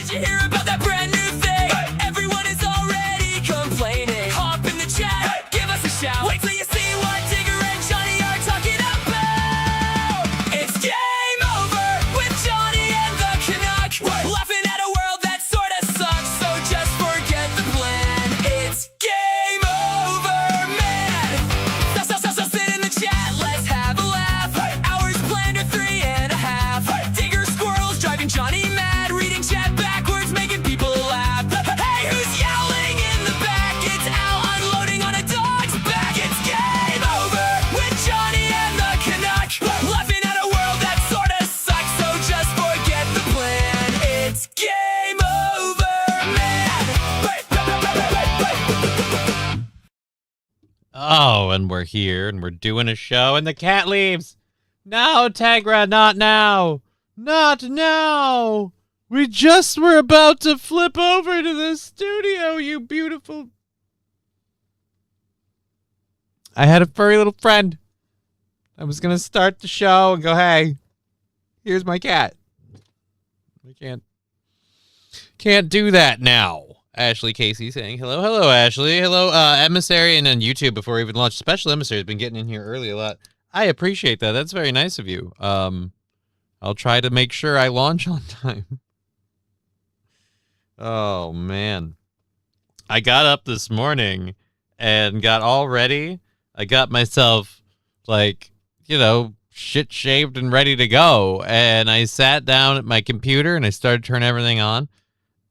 Did you hear about that brand new thing? Everyone is already complaining. Hop in the chat, give us a shout. Wait till you see what Digger and Johnny are talking about. It's game over with Johnny and the Canuck. Laughing at a world that sorta sucks, so just forget the plan. It's game over, man. So sit in the chat, let's have a laugh. Hours planned are 3.5. Digger squirrels driving Johnny mad, reading chat backwards, making people laugh. Hey, who's yowling in the back? It's Al unloading on a dog's back. It's game over with Johnny and the Canuck. Laughing at a world that sorta sucks, so just forget the plan. It's game over, man. Oh, and we're here, and we're doing a show, and the cat leaves. No, Tegra, not now. Not now. We just were about to flip over to the studio, you beautiful... I had a furry little friend. I was going to start the show and go, hey, here's my cat. I can't do that now. Ashley Casey saying hello. Hello, Ashley. Hello, Emissary, and then YouTube before we even launched. Special Emissary has been getting in here early a lot. I appreciate that. That's very nice of you. I'll try to make sure I launch on time. Oh, man. I got up this morning and got all ready. I got myself, like, you know, shit-shaved and ready to go. And I sat down at my computer and I started turning everything on.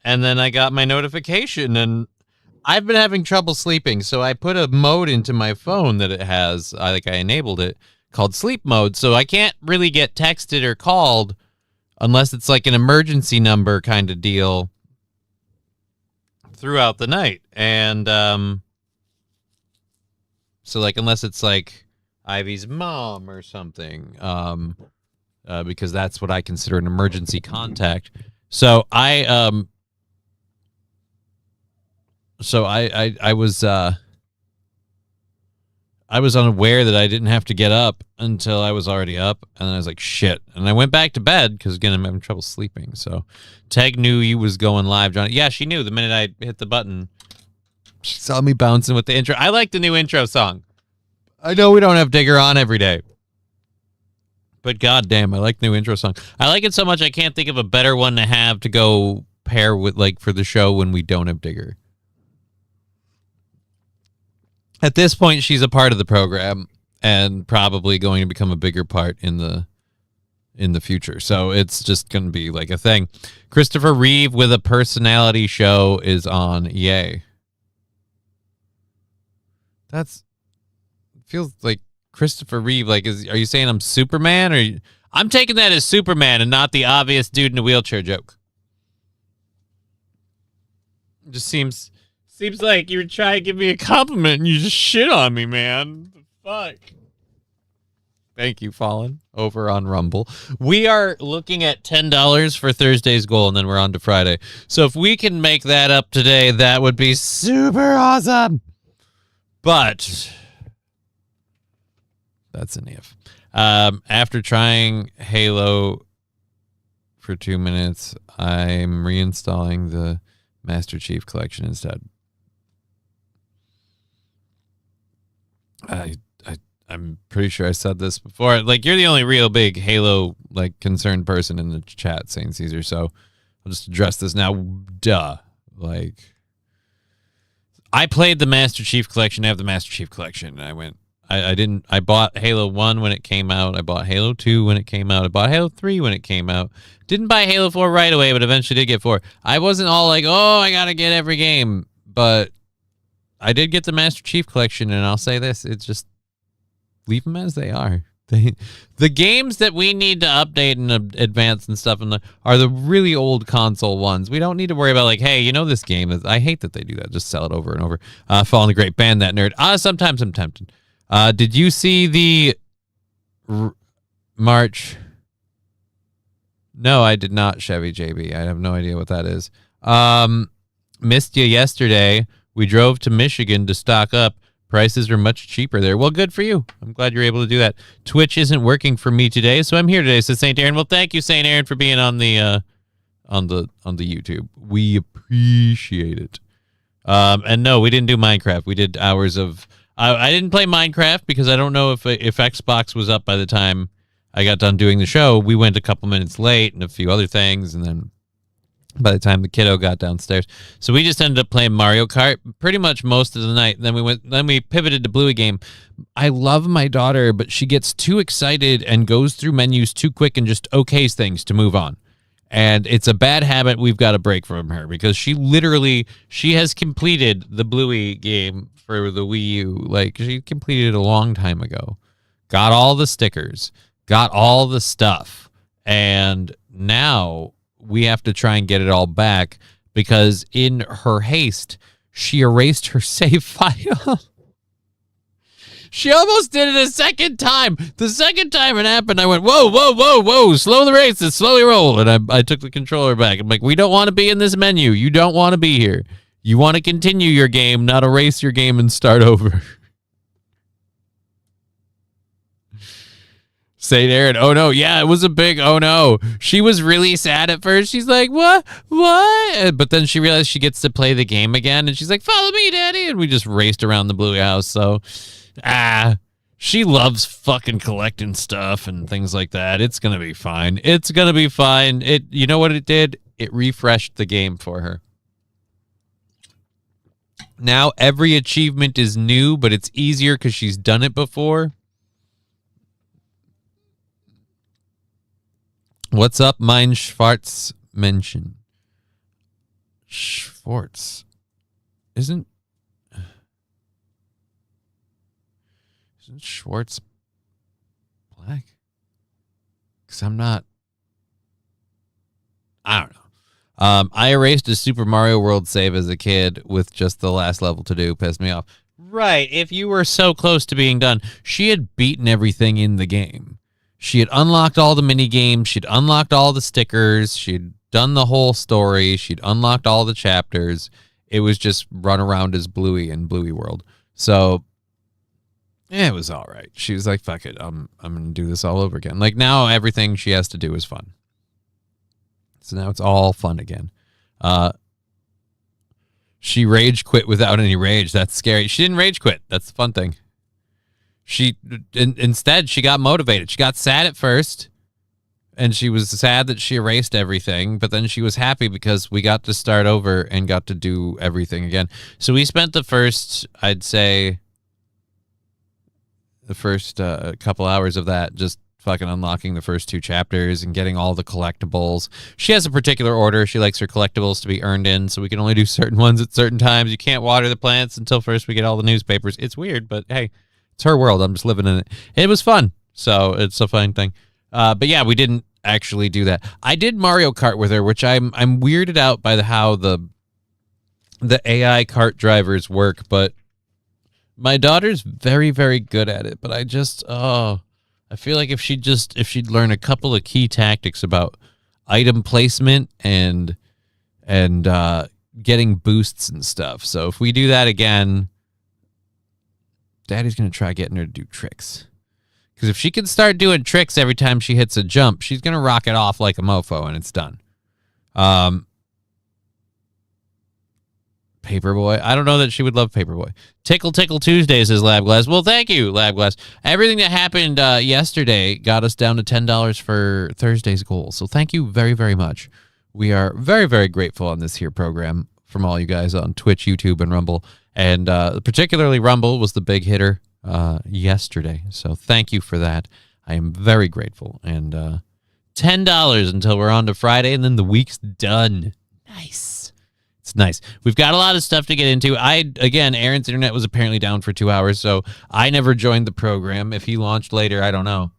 And then I got my notification, and I've been having trouble sleeping, so I put a mode into my phone that it has, I enabled it, called sleep mode, so I can't really get texted or called unless it's like an emergency number kind of deal throughout the night. And so, like, unless it's like Ivy's mom or something, because that's what I consider an emergency contact. So I was unaware that I didn't have to get up until I was already up, and I was like, shit. And I went back to bed because, again, I'm having trouble sleeping. So Teg knew you was going live, John. Yeah, she knew the minute I hit the button. She saw me bouncing with the intro. I like the new intro song. I know we don't have Digger on every day, but goddamn, I like the new intro song. I like it so much I can't think of a better one to have to go pair with, like, for the show when we don't have Digger. At this point, she's a part of the program and probably going to become a bigger part in the future. So it's just going to be like a thing. Christopher Reeve with a personality show is on. Yay. That's feels like Christopher Reeve. Like, are you saying I'm Superman, or I'm taking that as Superman and not the obvious dude in a wheelchair joke? It just seems like you were trying to give me a compliment and you just shit on me, man. Fuck. Thank you, Fallen, over on Rumble. We are looking at $10 for Thursday's goal, and then we're on to Friday. So if we can make that up today, that would be super awesome. But that's an if. After trying Halo for 2 minutes, I'm reinstalling the Master Chief Collection instead. I'm pretty sure I said this before. Like, you're the only real big Halo, like, concerned person in the chat, St. Caesar. So I'll just address this now. Duh. Like, I played the Master Chief Collection. I have the Master Chief Collection. And I bought Halo 1 when it came out. I bought Halo 2 when it came out. I bought Halo 3 when it came out. Didn't buy Halo 4 right away, but eventually did get 4. I wasn't all like, oh, I got to get every game. But I did get the Master Chief Collection, and I'll say this, it's just leave them as they are. The games that we need to update and advance and stuff are the really old console ones. We don't need to worry about, like, hey, you know this game is... I hate that they do that. Just sell it over and over. Fallen the Great, ban that nerd. Sometimes I'm tempted. Did you see the March? No, I did not, Chevy JB. I have no idea what that is. Missed you yesterday. We drove to Michigan to stock up. Prices are much cheaper there. Well, good for you. I'm glad you're able to do that. Twitch isn't working for me today, so I'm here today, says St. Aaron. Well, thank you, St. Aaron, for being on the on the YouTube. We appreciate it. And no, we didn't do Minecraft. We did hours of. I didn't play Minecraft because I don't know if Xbox was up by the time I got done doing the show. We went a couple minutes late and a few other things, and then by the time the kiddo got downstairs, so we just ended up playing Mario Kart pretty much most of the night. Then we pivoted to Bluey game. I love my daughter, but she gets too excited and goes through menus too quick and just okays things to move on. And it's a bad habit we've got to break from her because she has completed the Bluey game for the Wii U. Like, she completed it a long time ago. Got all the stickers, got all the stuff. And now we have to try and get it all back because in her haste, she erased her save file. She almost did it a second time. The second time it happened, I went, whoa, whoa, whoa, whoa, slow the races, slowly roll. And I took the controller back. I'm like, we don't want to be in this menu. You don't want to be here. You want to continue your game, not erase your game and start over. St. Aaron, oh no, yeah, it was a big oh no. She was really sad at first. She's like, what? But then she realized she gets to play the game again, and she's like, follow me, Daddy. And we just raced around the Bluey house, so... she loves fucking collecting stuff and things like that. It's gonna be fine. It's gonna be fine. You know what it did? It refreshed the game for her. Now every achievement is new, but it's easier because she's done it before. What's up, Mein Schwartz mention? Schwartz isn't Schwartz black? Because I don't know. I erased a Super Mario World save as a kid with just the last level to do. Pissed me off. Right, if you were so close to being done. She had beaten everything in the game. She had unlocked all the mini games. She'd unlocked all the stickers. She'd done the whole story. She'd unlocked all the chapters. It was just run around as Bluey in Bluey World. So... yeah, it was all right. She was like, fuck it, I'm going to do this all over again. Like, now everything she has to do is fun. So now it's all fun again. She rage quit without any rage. That's scary. She didn't rage quit. That's the fun thing. Instead, she got motivated. She got sad at first, and she was sad that she erased everything, but then she was happy because we got to start over and got to do everything again. So we spent the first, I'd say... the first couple hours of that just fucking unlocking the first 2 chapters and getting all the collectibles. She has a particular order. She likes her collectibles to be earned in, so we can only do certain ones at certain times. You can't water the plants until first we get all the newspapers. It's weird, but hey, it's her world. I'm just living in it. It was fun, so it's a fine thing. But yeah, we didn't actually do that. I did Mario Kart with her, which I'm weirded out by how the AI kart drivers work, but my daughter's very, very good at it, but I feel like if she'd learn a couple of key tactics about item placement and getting boosts and stuff. So if we do that again, Daddy's going to try getting her to do tricks. Because if she can start doing tricks every time she hits a jump, she's going to rock it off like a mofo, and it's done. Paperboy. I don't know that she would love Paperboy. Tickle Tuesdays is Lab Glass. Well, thank you, Lab Glass. Everything that happened yesterday got us down to $10 for Thursday's goal. So thank you very, very much. We are very, very grateful on this here program from all you guys on Twitch, YouTube, and Rumble. And particularly Rumble was the big hitter yesterday. So thank you for that. I am very grateful. And $10 until we're on to Friday, and then the week's done. Nice. It's nice. We've got a lot of stuff to get into. Again, Aaron's internet was apparently down for 2 hours, so I never joined the program. If he launched later, I don't know.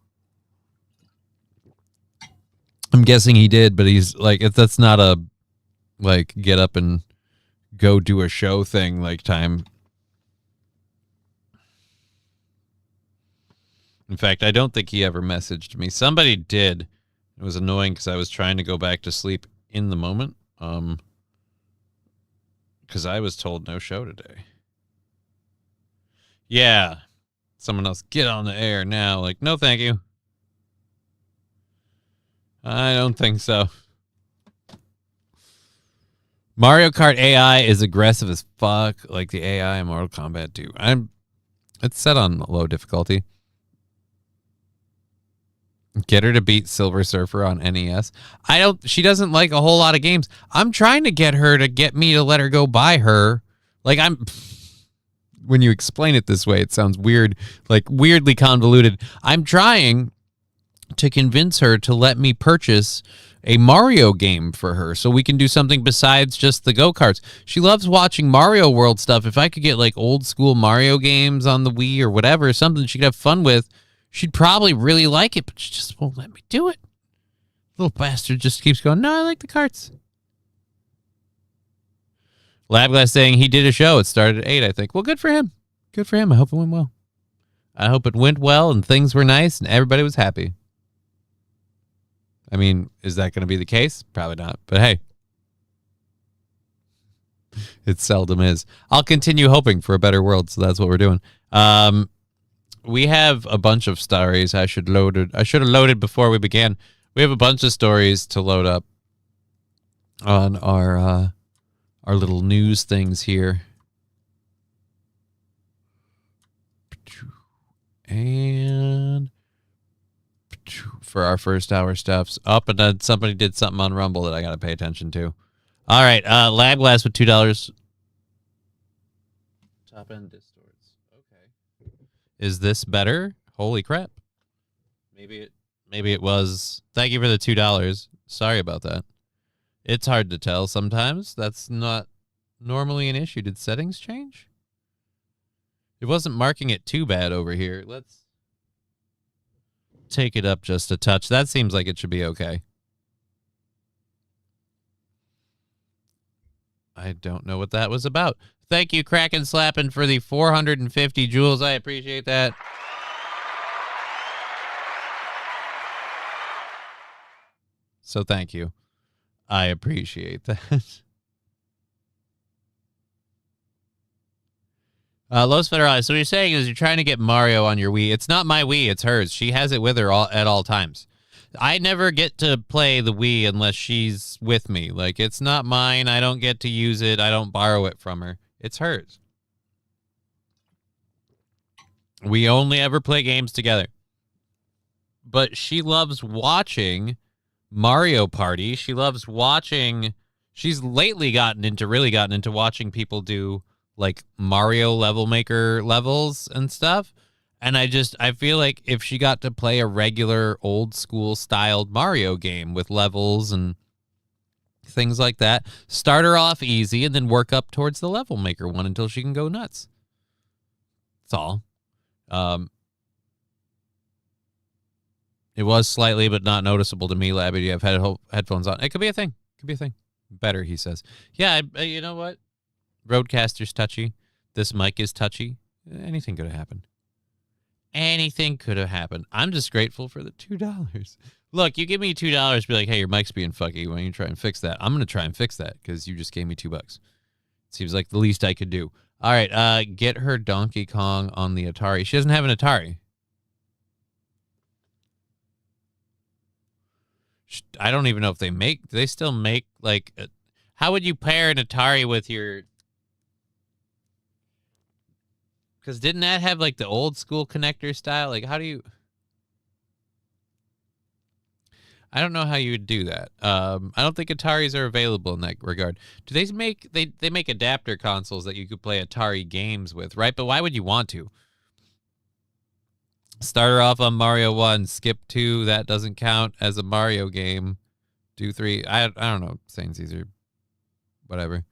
I'm guessing he did, but he's like, that's not a like get up and go do a show thing like time. In fact, I don't think he ever messaged me. Somebody did. It was annoying because I was trying to go back to sleep in the moment. Because I was told no show today. Yeah. Someone else, get on the air now. Like, no, thank you. I don't think so. Mario Kart AI is aggressive as fuck, like the AI in Mortal Kombat 2. It's set on low difficulty. Get her to beat Silver Surfer on NES. She doesn't like a whole lot of games. I'm trying to get her to get me to let her go buy her. Like when you explain it this way, it sounds weird, like weirdly convoluted. I'm trying to convince her to let me purchase a Mario game for her so we can do something besides just the go-karts. She loves watching Mario World stuff. If I could get like old school Mario games on the Wii or whatever, something she could have fun with, she'd probably really like it, but she just won't let me do it. Little bastard just keeps going, no, I like the carts. Labglass saying he did a show. It started at 8, I think. Well, good for him. Good for him. I hope it went well. I hope it went well and things were nice and everybody was happy. I mean, is that going to be the case? Probably not. But hey, it seldom is. I'll continue hoping for a better world, so that's what we're doing. We have a bunch of stories I should have loaded before we began. We have a bunch of stories to load up on our little news things here. And for our first hour stuffs up, and then somebody did something on Rumble that I got to pay attention to. All right, Lab Glass with $2. Top end distorts. Okay, is this better? Holy crap! Maybe it was. Thank you for the $2. Sorry about that. It's hard to tell sometimes. That's not normally an issue. Did settings change? It wasn't marking it too bad over here. Let's take it up just a touch. That seems like it should be okay. I don't know what that was about. Thank you, Kraken Slappin', for the 450 jewels. I appreciate that. So thank you. I appreciate that. Los Federales, so what you're saying is you're trying to get Mario on your Wii. It's not my Wii, it's hers. She has it with her at all times. I never get to play the Wii unless she's with me. Like, it's not mine. I don't get to use it. I don't borrow it from her. It's hers. We only ever play games together. But she loves watching Mario Party. She loves watching... She's lately really gotten into watching people do like Mario level maker levels and stuff. And I feel like if she got to play a regular old school styled Mario game with levels and things like that, start her off easy and then work up towards the level maker one until she can go nuts. That's all. It was slightly but not noticeable to me, Labby. You have headphones on. It could be a thing. Better, he says. Yeah, you know what? Roadcaster's touchy. This mic is touchy. Anything could have happened. I'm just grateful for the $2. Look, you give me $2, be like, hey, your mic's being fucky. Why don't you try and fix that? I'm going to try and fix that because you just gave me $2. Seems like the least I could do. All right, get her Donkey Kong on the Atari. She doesn't have an Atari. I don't even know if do they still make, like, how would you pair an Atari with your... Because didn't that have, like, the old school connector style? Like, how do you... I don't know how you would do that. I don't think Ataris are available in that regard. Do they make... They make adapter consoles that you could play Atari games with, right? But why would you want to? Start her off on Mario 1, skip 2, that doesn't count as a Mario game. Do 3. I don't know, Saint Caesar. Whatever.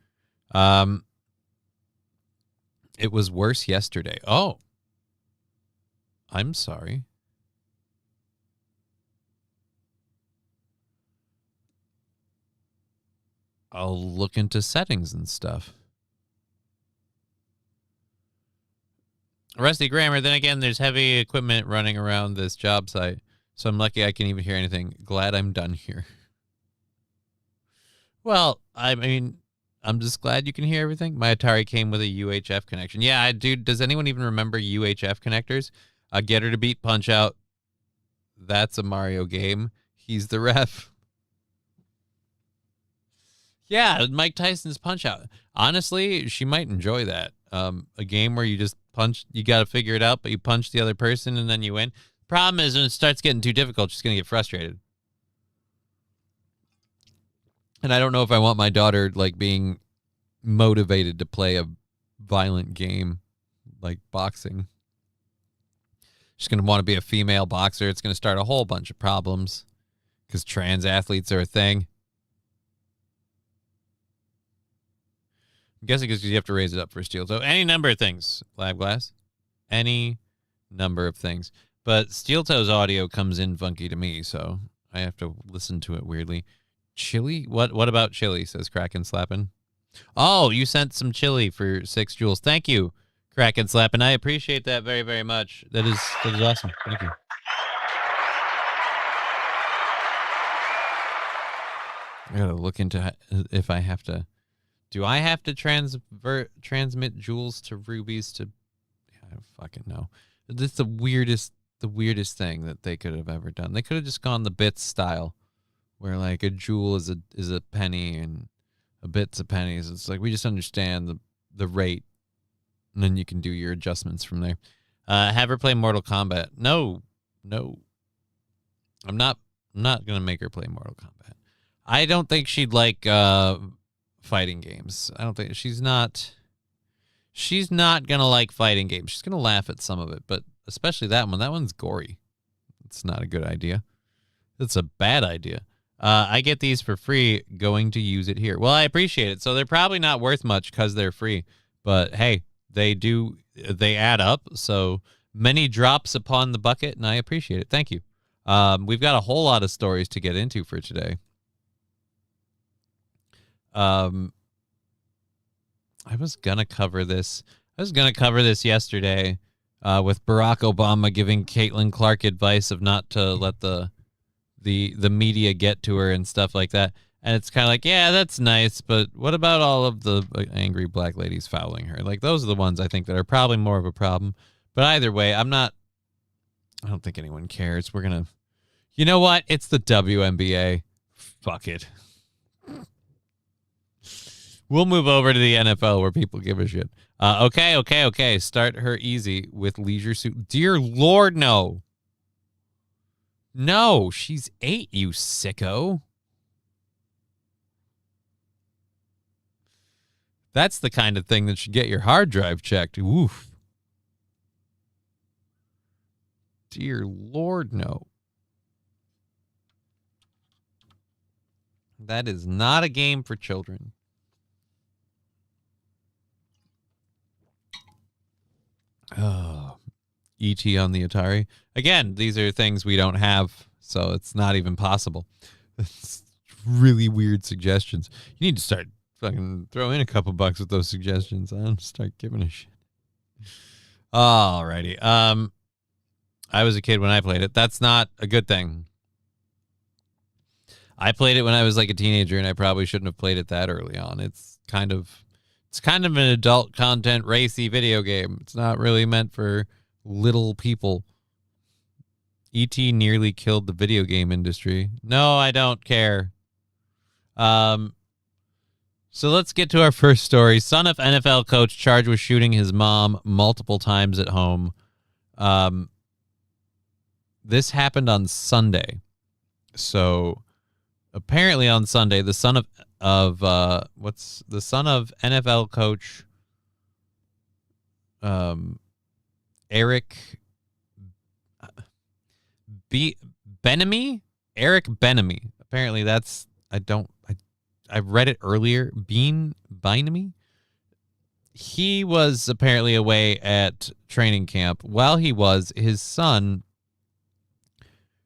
It was worse yesterday. Oh. I'm sorry. I'll look into settings and stuff. Rusty Grammar, then again, there's heavy equipment running around this job site, so I'm lucky I can even hear anything. Glad I'm done here. Well, I mean, I'm just glad you can hear everything. My Atari came with a UHF connection. Yeah, dude, does anyone even remember UHF connectors? Get her to beat Punch-Out. That's a Mario game. He's the ref. Yeah, Mike Tyson's Punch Out. Honestly, she might enjoy that. A game where you just punch, you got to figure it out, but you punch the other person and then you win. Problem is, when it starts getting too difficult, she's going to get frustrated. And I don't know if I want my daughter, like, being motivated to play a violent game like boxing. She's going to want to be a female boxer. It's going to start a whole bunch of problems because trans athletes are a thing. I'm guessing because you have to raise it up for steel. So any number of things, Lab Glass. Any number of things. But Steel Toe's audio comes in funky to me, so I have to listen to it weirdly. Chili? What about chili, says Kraken Slappin'. Oh, you sent some chili for 6 joules. Thank you, Kraken Slappin'. I appreciate that very, very much. That is awesome. Thank you. I gotta look into if I have to. Do I have to transmit joules to rubies to? I don't fucking know. This is the weirdest thing that they could have ever done. They could have just gone the bits style, where like a joule is a penny and a bit's a penny. So it's like we just understand the rate, and then you can do your adjustments from there. Have her play Mortal Kombat. No. I'm not gonna make her play Mortal Kombat. I don't think she'd like fighting games. I don't think she's not gonna like fighting games. She's gonna laugh at some of it, but especially that one. That one's gory. It's not a good idea. It's a bad idea. I get these for free. Going to use it here. Well, I appreciate it. So they're probably not worth much because they're free, but hey, they add up. So many drops upon the bucket, and I appreciate it. Thank you. We've got a whole lot of stories to get into for today. I was gonna cover this. Yesterday with Barack Obama giving Caitlin Clark advice of not to let the media get to her and stuff like that. And it's kind of like, yeah, that's nice, but what about all of the angry black ladies fouling her? Like, those are the ones I think that are probably more of a problem. But either way, I don't think anyone cares. We're gonna, you know what? It's the WNBA. Fuck it. We'll move over to the NFL where people give a shit. Okay. Start her easy with Leisure Suit. Dear Lord, no. No, she's 8, you sicko. That's the kind of thing that should get your hard drive checked. Oof. Dear Lord, no. That is not a game for children. Oh, E.T. on the Atari. Again, these are things we don't have, so it's not even possible. It's really weird suggestions. You need to start fucking throw in a couple bucks with those suggestions. I'll start giving a shit. Alrighty. I was a kid when I played it. That's not a good thing. I played it when I was like a teenager, and I probably shouldn't have played it that early on. It's kind of an adult content racy video game. It's not really meant for little people. E.T. nearly killed the video game industry. No, I don't care. So let's get to our first story. Son of NFL coach charged with shooting his mom multiple times at home. This happened on Sunday. So apparently on Sunday, the son of NFL coach Eric Benamy? Eric Benamy. Apparently that's I read it earlier. Benamy? He was apparently away at training camp. While he was, his son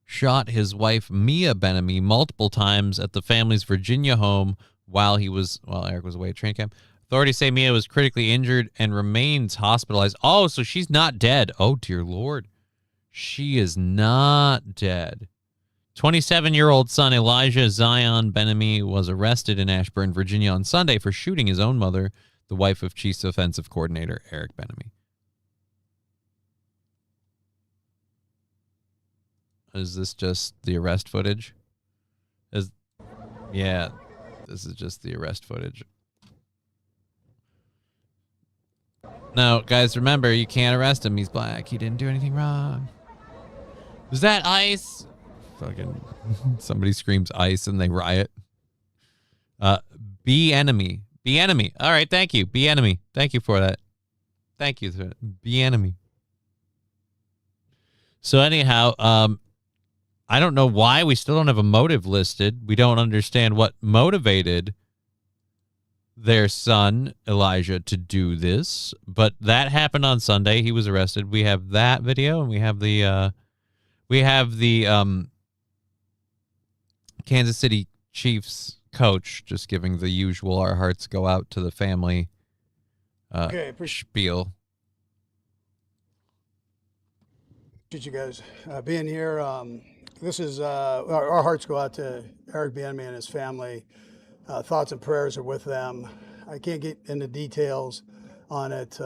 shot his wife, Mia Benamy, multiple times at the family's Virginia home while Eric was away at training camp. Authorities say Mia was critically injured and remains hospitalized. Oh, so she's not dead. Oh, dear Lord. She is not dead. 27-year-old son Elijah Zion Benamy was arrested in Ashburn, Virginia on Sunday for shooting his own mother, the wife of Chiefs offensive coordinator Eric Benamy. Is this just the arrest footage? Yeah. this is just the arrest footage. No, guys, remember, you can't arrest him. He's black. He didn't do anything wrong. Was that ICE? Fucking somebody screams ICE and they riot. Be enemy. Be enemy. All right, thank you. Be enemy. Thank you for that. Thank you. Be enemy. So anyhow, I don't know why we still don't have a motive listed. We don't understand what motivated their son, Elijah, to do this. But that happened on Sunday. He was arrested. We have that video, and we have the Kansas City Chiefs coach just giving the usual "our hearts go out to the family" spiel. Appreciate you guys being here. This is our hearts go out to Eric Bieniemy and his family. Thoughts and prayers are with them. I can't get into details on it.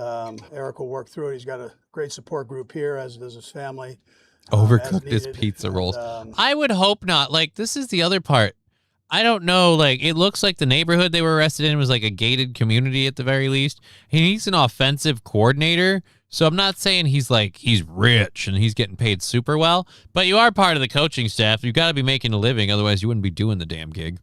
Eric will work through it. He's got a great support group here, as does his family. Overcooked his pizza rolls. I would hope not. Like, this is the other part. I don't know. Like, it looks like the neighborhood they were arrested in was like a gated community at the very least. He's an offensive coordinator. So I'm not saying he's rich and he's getting paid super well, but you are part of the coaching staff. You've got to be making a living. Otherwise, you wouldn't be doing the damn gig.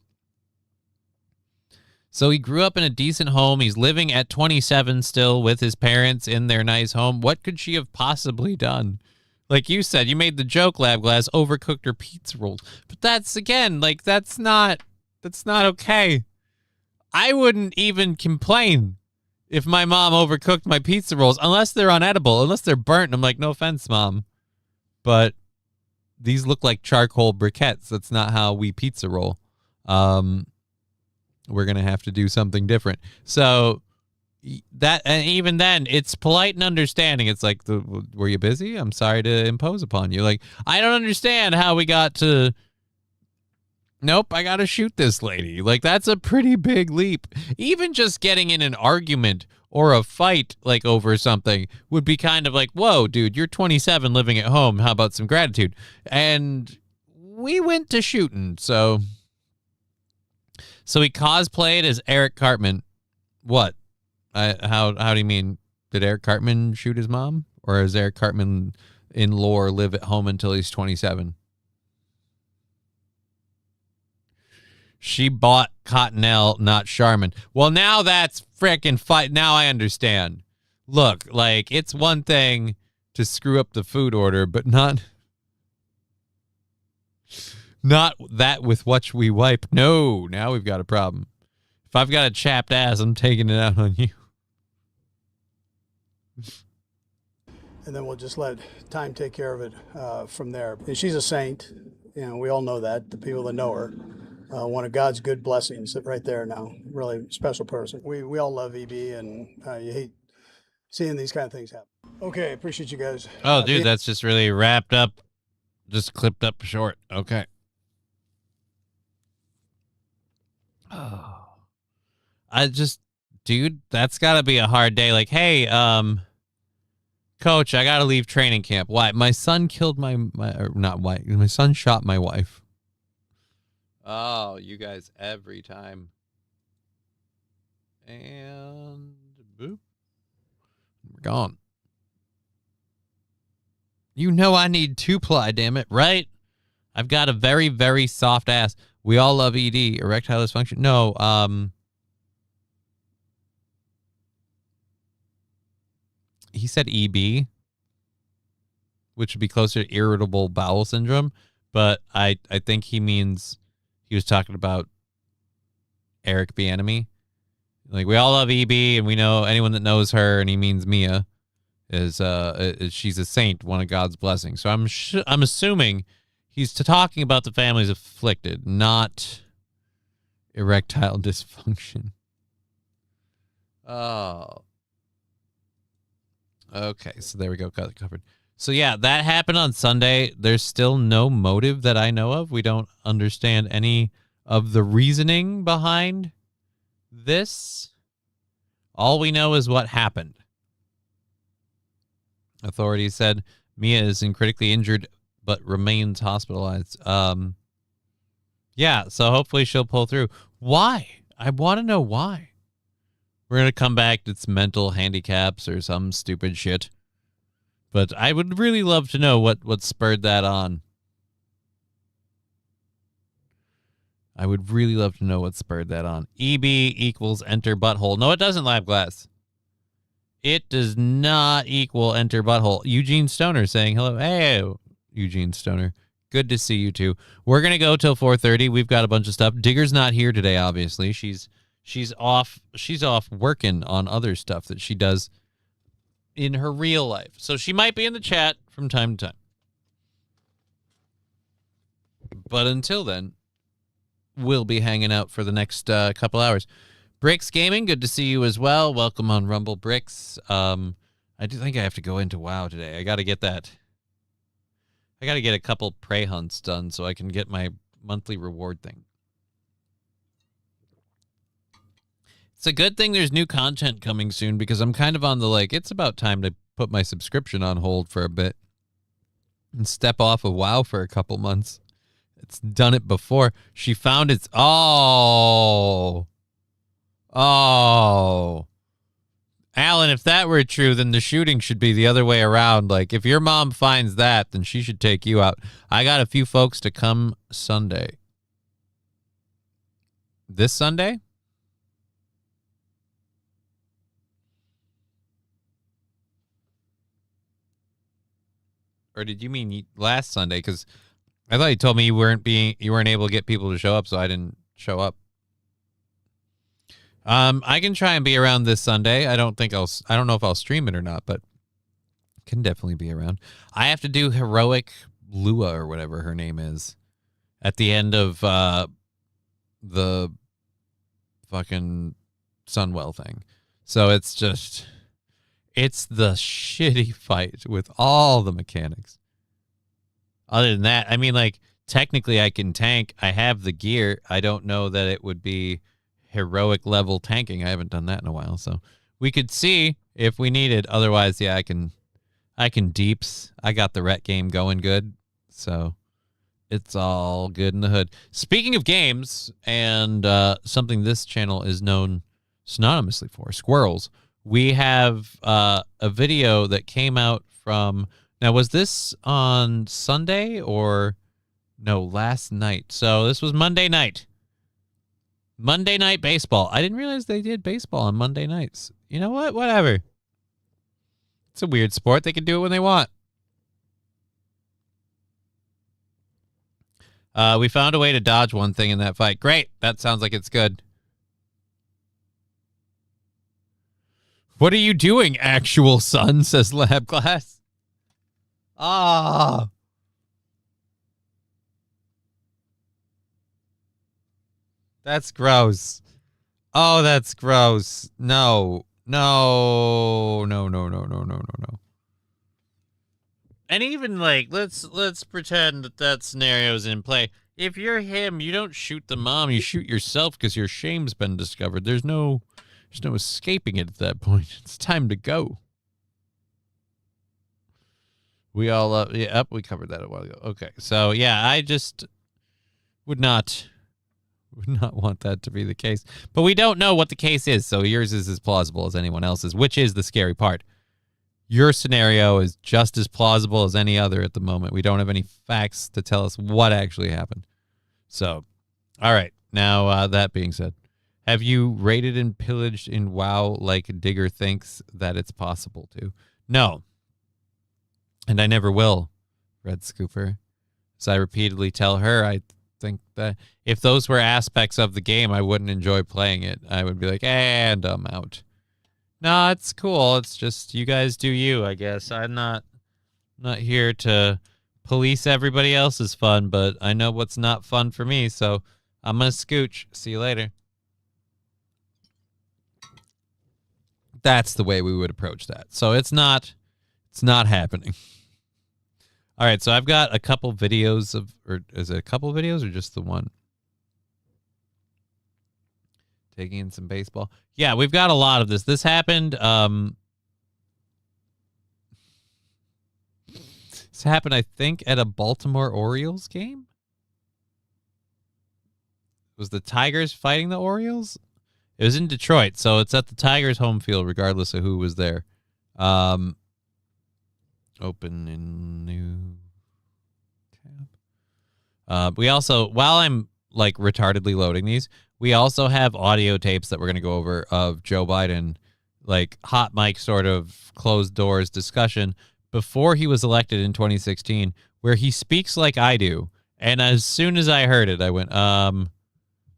So he grew up in a decent home. He's living at 27 still with his parents in their nice home. What could she have possibly done? Like you said, you made the joke, Lab Glass, overcooked her pizza rolls. But that's, again, like, that's not okay. I wouldn't even complain if my mom overcooked my pizza rolls, unless they're unedible, unless they're burnt. I'm like, no offense, Mom, but these look like charcoal briquettes. That's not how we pizza roll. We're going to have to do something different. So that, and even then, it's polite and understanding. It's like, were you busy? I'm sorry to impose upon you. Like, I don't understand how we got to, nope, I got to shoot this lady. Like, that's a pretty big leap. Even just getting in an argument or a fight, like, over something would be kind of like, whoa, dude, you're 27 living at home. How about some gratitude? And we went to shooting, so he cosplayed as Eric Cartman. What? How do you mean? Did Eric Cartman shoot his mom? Or is Eric Cartman in lore live at home until he's 27? She bought Cottonelle, not Charmin. Well, now that's frickin' fight. Now I understand. Look, like, it's one thing to screw up the food order, but not that with which we wipe. No, now we've got a problem. If I've got a chapped ass, I'm taking it out on you. And then we'll just let time take care of it from there. And she's a saint. You know, we all know that, the people that know her. One of God's good blessings right there now. Really special person. We all love EB, and you hate seeing these kind of things happen. Okay, appreciate you guys. Oh, dude, that's just really wrapped up, just clipped up short. Okay. Oh. Dude, that's got to be a hard day. Like, hey, coach, I got to leave training camp. Why? My son killed my son shot my wife. Oh, you guys, every time. And boop. We're gone. You know I need 2-ply, damn it, right? I've got a very, very soft ass. We all love ED, erectile dysfunction. No, he said EB, which would be closer to irritable bowel syndrome, but I think he means he was talking about Eric Bieniemy. Like, we all love EB, and we know anyone that knows her, and he means Mia, is she's a saint, one of God's blessings. So I'm assuming he's talking about the families afflicted, not erectile dysfunction. Oh. Okay, so there we go. Got it covered. So, yeah, that happened on Sunday. There's still no motive that I know of. We don't understand any of the reasoning behind this. All we know is what happened. Authorities said Mia is critically injured but remains hospitalized. Yeah, so hopefully she'll pull through. Why? I want to know why. We're going to come back to its mental handicaps or some stupid shit. But I would really love to know what spurred that on. I would really love to know what spurred that on. EB equals enter butthole. No, it doesn't, Lab Glass. It does not equal enter butthole. Eugene Stoner saying hello. Hey, Eugene Stoner. Good to see you too. We're going to go till 4:30. We've got a bunch of stuff. Digger's not here today, obviously. She's off working on other stuff that she does in her real life. So she might be in the chat from time to time. But until then, we'll be hanging out for the next couple hours. Bricks Gaming, good to see you as well. Welcome on Rumble, Bricks. I do think I have to go into WoW today. I got to get that. I got to get a couple prey hunts done so I can get my monthly reward thing. It's a good thing there's new content coming soon because I'm kind of on the it's about time to put my subscription on hold for a bit and step off of WoW for a couple months. It's done it before. She found its... Oh. Alan, if that were true, then the shooting should be the other way around. Like, if your mom finds that, then she should take you out. I got a few folks to come Sunday. This Sunday? Or did you mean last Sunday? Because I thought you told me you weren't able to get people to show up, so I didn't show up. I can try and be around this Sunday. I don't know if I'll stream it or not, but can definitely be around. I have to do Heroic Lua or whatever her name is at the end of the fucking Sunwell thing. So it's the shitty fight with all the mechanics. Other than that, I mean, technically I can tank. I have the gear. I don't know that it would be heroic level tanking. I haven't done that in a while, so we could see if we need it. Otherwise, yeah, I can deeps. I got the ret game going good, so it's all good in the hood. Speaking of games and something this channel is known synonymously for, squirrels, we have a video that came out from... Now, was this on Sunday or... No, last night. So this was Monday night. Monday Night Baseball. I didn't realize they did baseball on Monday nights. You know what? Whatever. It's a weird sport. They can do it when they want. We found a way to dodge one thing in that fight. Great. That sounds like it's good. What are you doing, actual son? Says Lab Class. Ah. That's gross. Oh, that's gross. No. No. No, no, no, no, no, no, no. And even let's pretend that scenario's in play. If you're him, you don't shoot the mom, you shoot yourself because your shame's been discovered. There's no escaping it at that point. It's time to go. We all we covered that a while ago. Okay. So, yeah, I just would not want that to be the case. But we don't know what the case is, so yours is as plausible as anyone else's, which is the scary part. Your scenario is just as plausible as any other at the moment. We don't have any facts to tell us what actually happened. So, all right. Now, that being said, have you raided and pillaged in WoW like Digger thinks that it's possible to? No. And I never will, Red Scooper. As I repeatedly tell her, I think that if those were aspects of the game, I wouldn't enjoy playing it. I would be like, and I'm out. No, it's cool. It's just you guys do you, I guess. I'm not here to police everybody else's fun, but I know what's not fun for me, so I'm going to scooch. See you later. That's the way we would approach that. So it's not happening. All right, so I've got a couple videos of, or is it a couple videos or just the one? Taking in some baseball. Yeah, we've got a lot of this. This happened. This happened, I think, at a Baltimore Orioles game. Was the Tigers fighting the Orioles? It was in Detroit, so it's at the Tigers' home field, regardless of who was there. Open in new tab. We also, while I'm like retardedly loading these, we also have audio tapes that we're going to go over of Joe Biden, like hot mic sort of closed doors discussion before he was elected in 2016, where he speaks like I do. And as soon as I heard it, I went,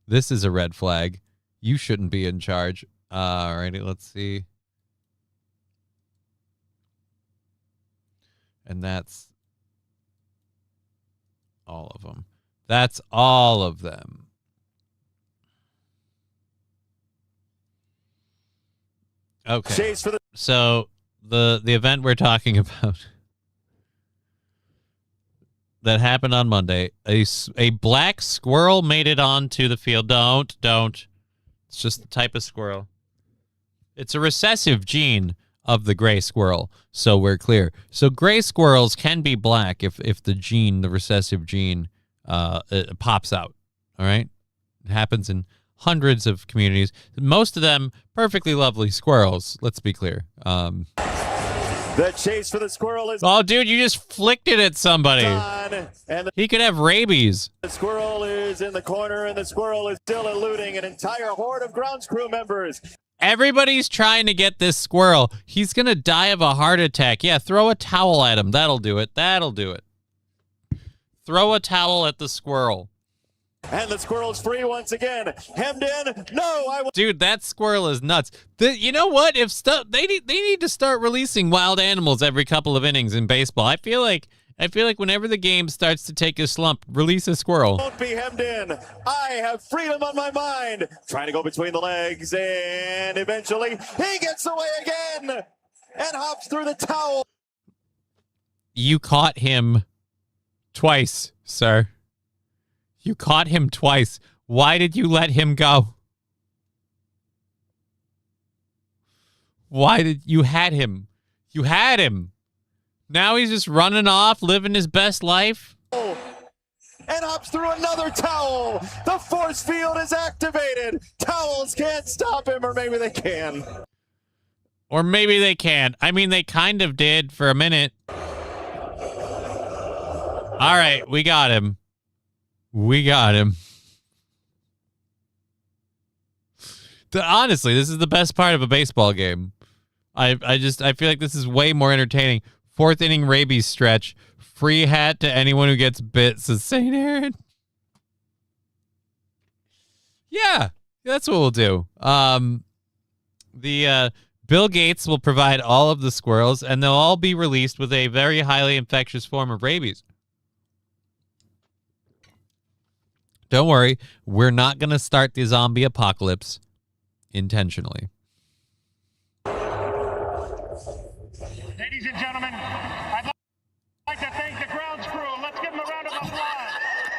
this is a red flag. You shouldn't be in charge. Alrighty, let's see. And that's all of them. That's all of them. Okay. So the event we're talking about that happened on Monday, a black squirrel made it onto the field. Don't. It's just the type of squirrel. It's a recessive gene of the gray squirrel, so we're clear. So gray squirrels can be black if the gene, the recessive gene, it pops out. All right? It happens in hundreds of communities. Most of them perfectly lovely squirrels, let's be clear. The chase for the squirrel is... Oh, dude, you just flicked it at somebody. And He could have rabies. the squirrel is in the corner, and the squirrel is still eluding an entire horde of grounds crew members. Everybody's trying to get this squirrel. He's going to die of a heart attack. Yeah, throw a towel at him. That'll do it. Throw a towel at the squirrel. And the squirrel's free once again. Hemmed in. No, I will. Dude, that squirrel is nuts. You know what? If they need to start releasing wild animals every couple of innings in baseball. I feel like whenever the game starts to take a slump, release a squirrel. Won't be hemmed in. I have freedom on my mind. Trying to go between the legs, and eventually he gets away again and hops through the towel. You caught him twice, sir. You caught him twice. Why did you let him go? Why did you had him? You had him. Now he's just running off, living his best life. And hops through another towel. The force field is activated. Towels can't stop him, or maybe they can. Or maybe they can. I mean, they kind of did for a minute. All right, we got him. Honestly, this is the best part of a baseball game. I feel like this is way more entertaining. Fourth inning rabies stretch. Free hat to anyone who gets bit, says St. Aaron. Yeah, that's what we'll do. Bill Gates will provide all of the squirrels, and they'll all be released with a very highly infectious form of rabies. Don't worry, we're not going to start the zombie apocalypse intentionally. Ladies and gentlemen, I'd like to thank the grounds crew. Let's give them a round of applause.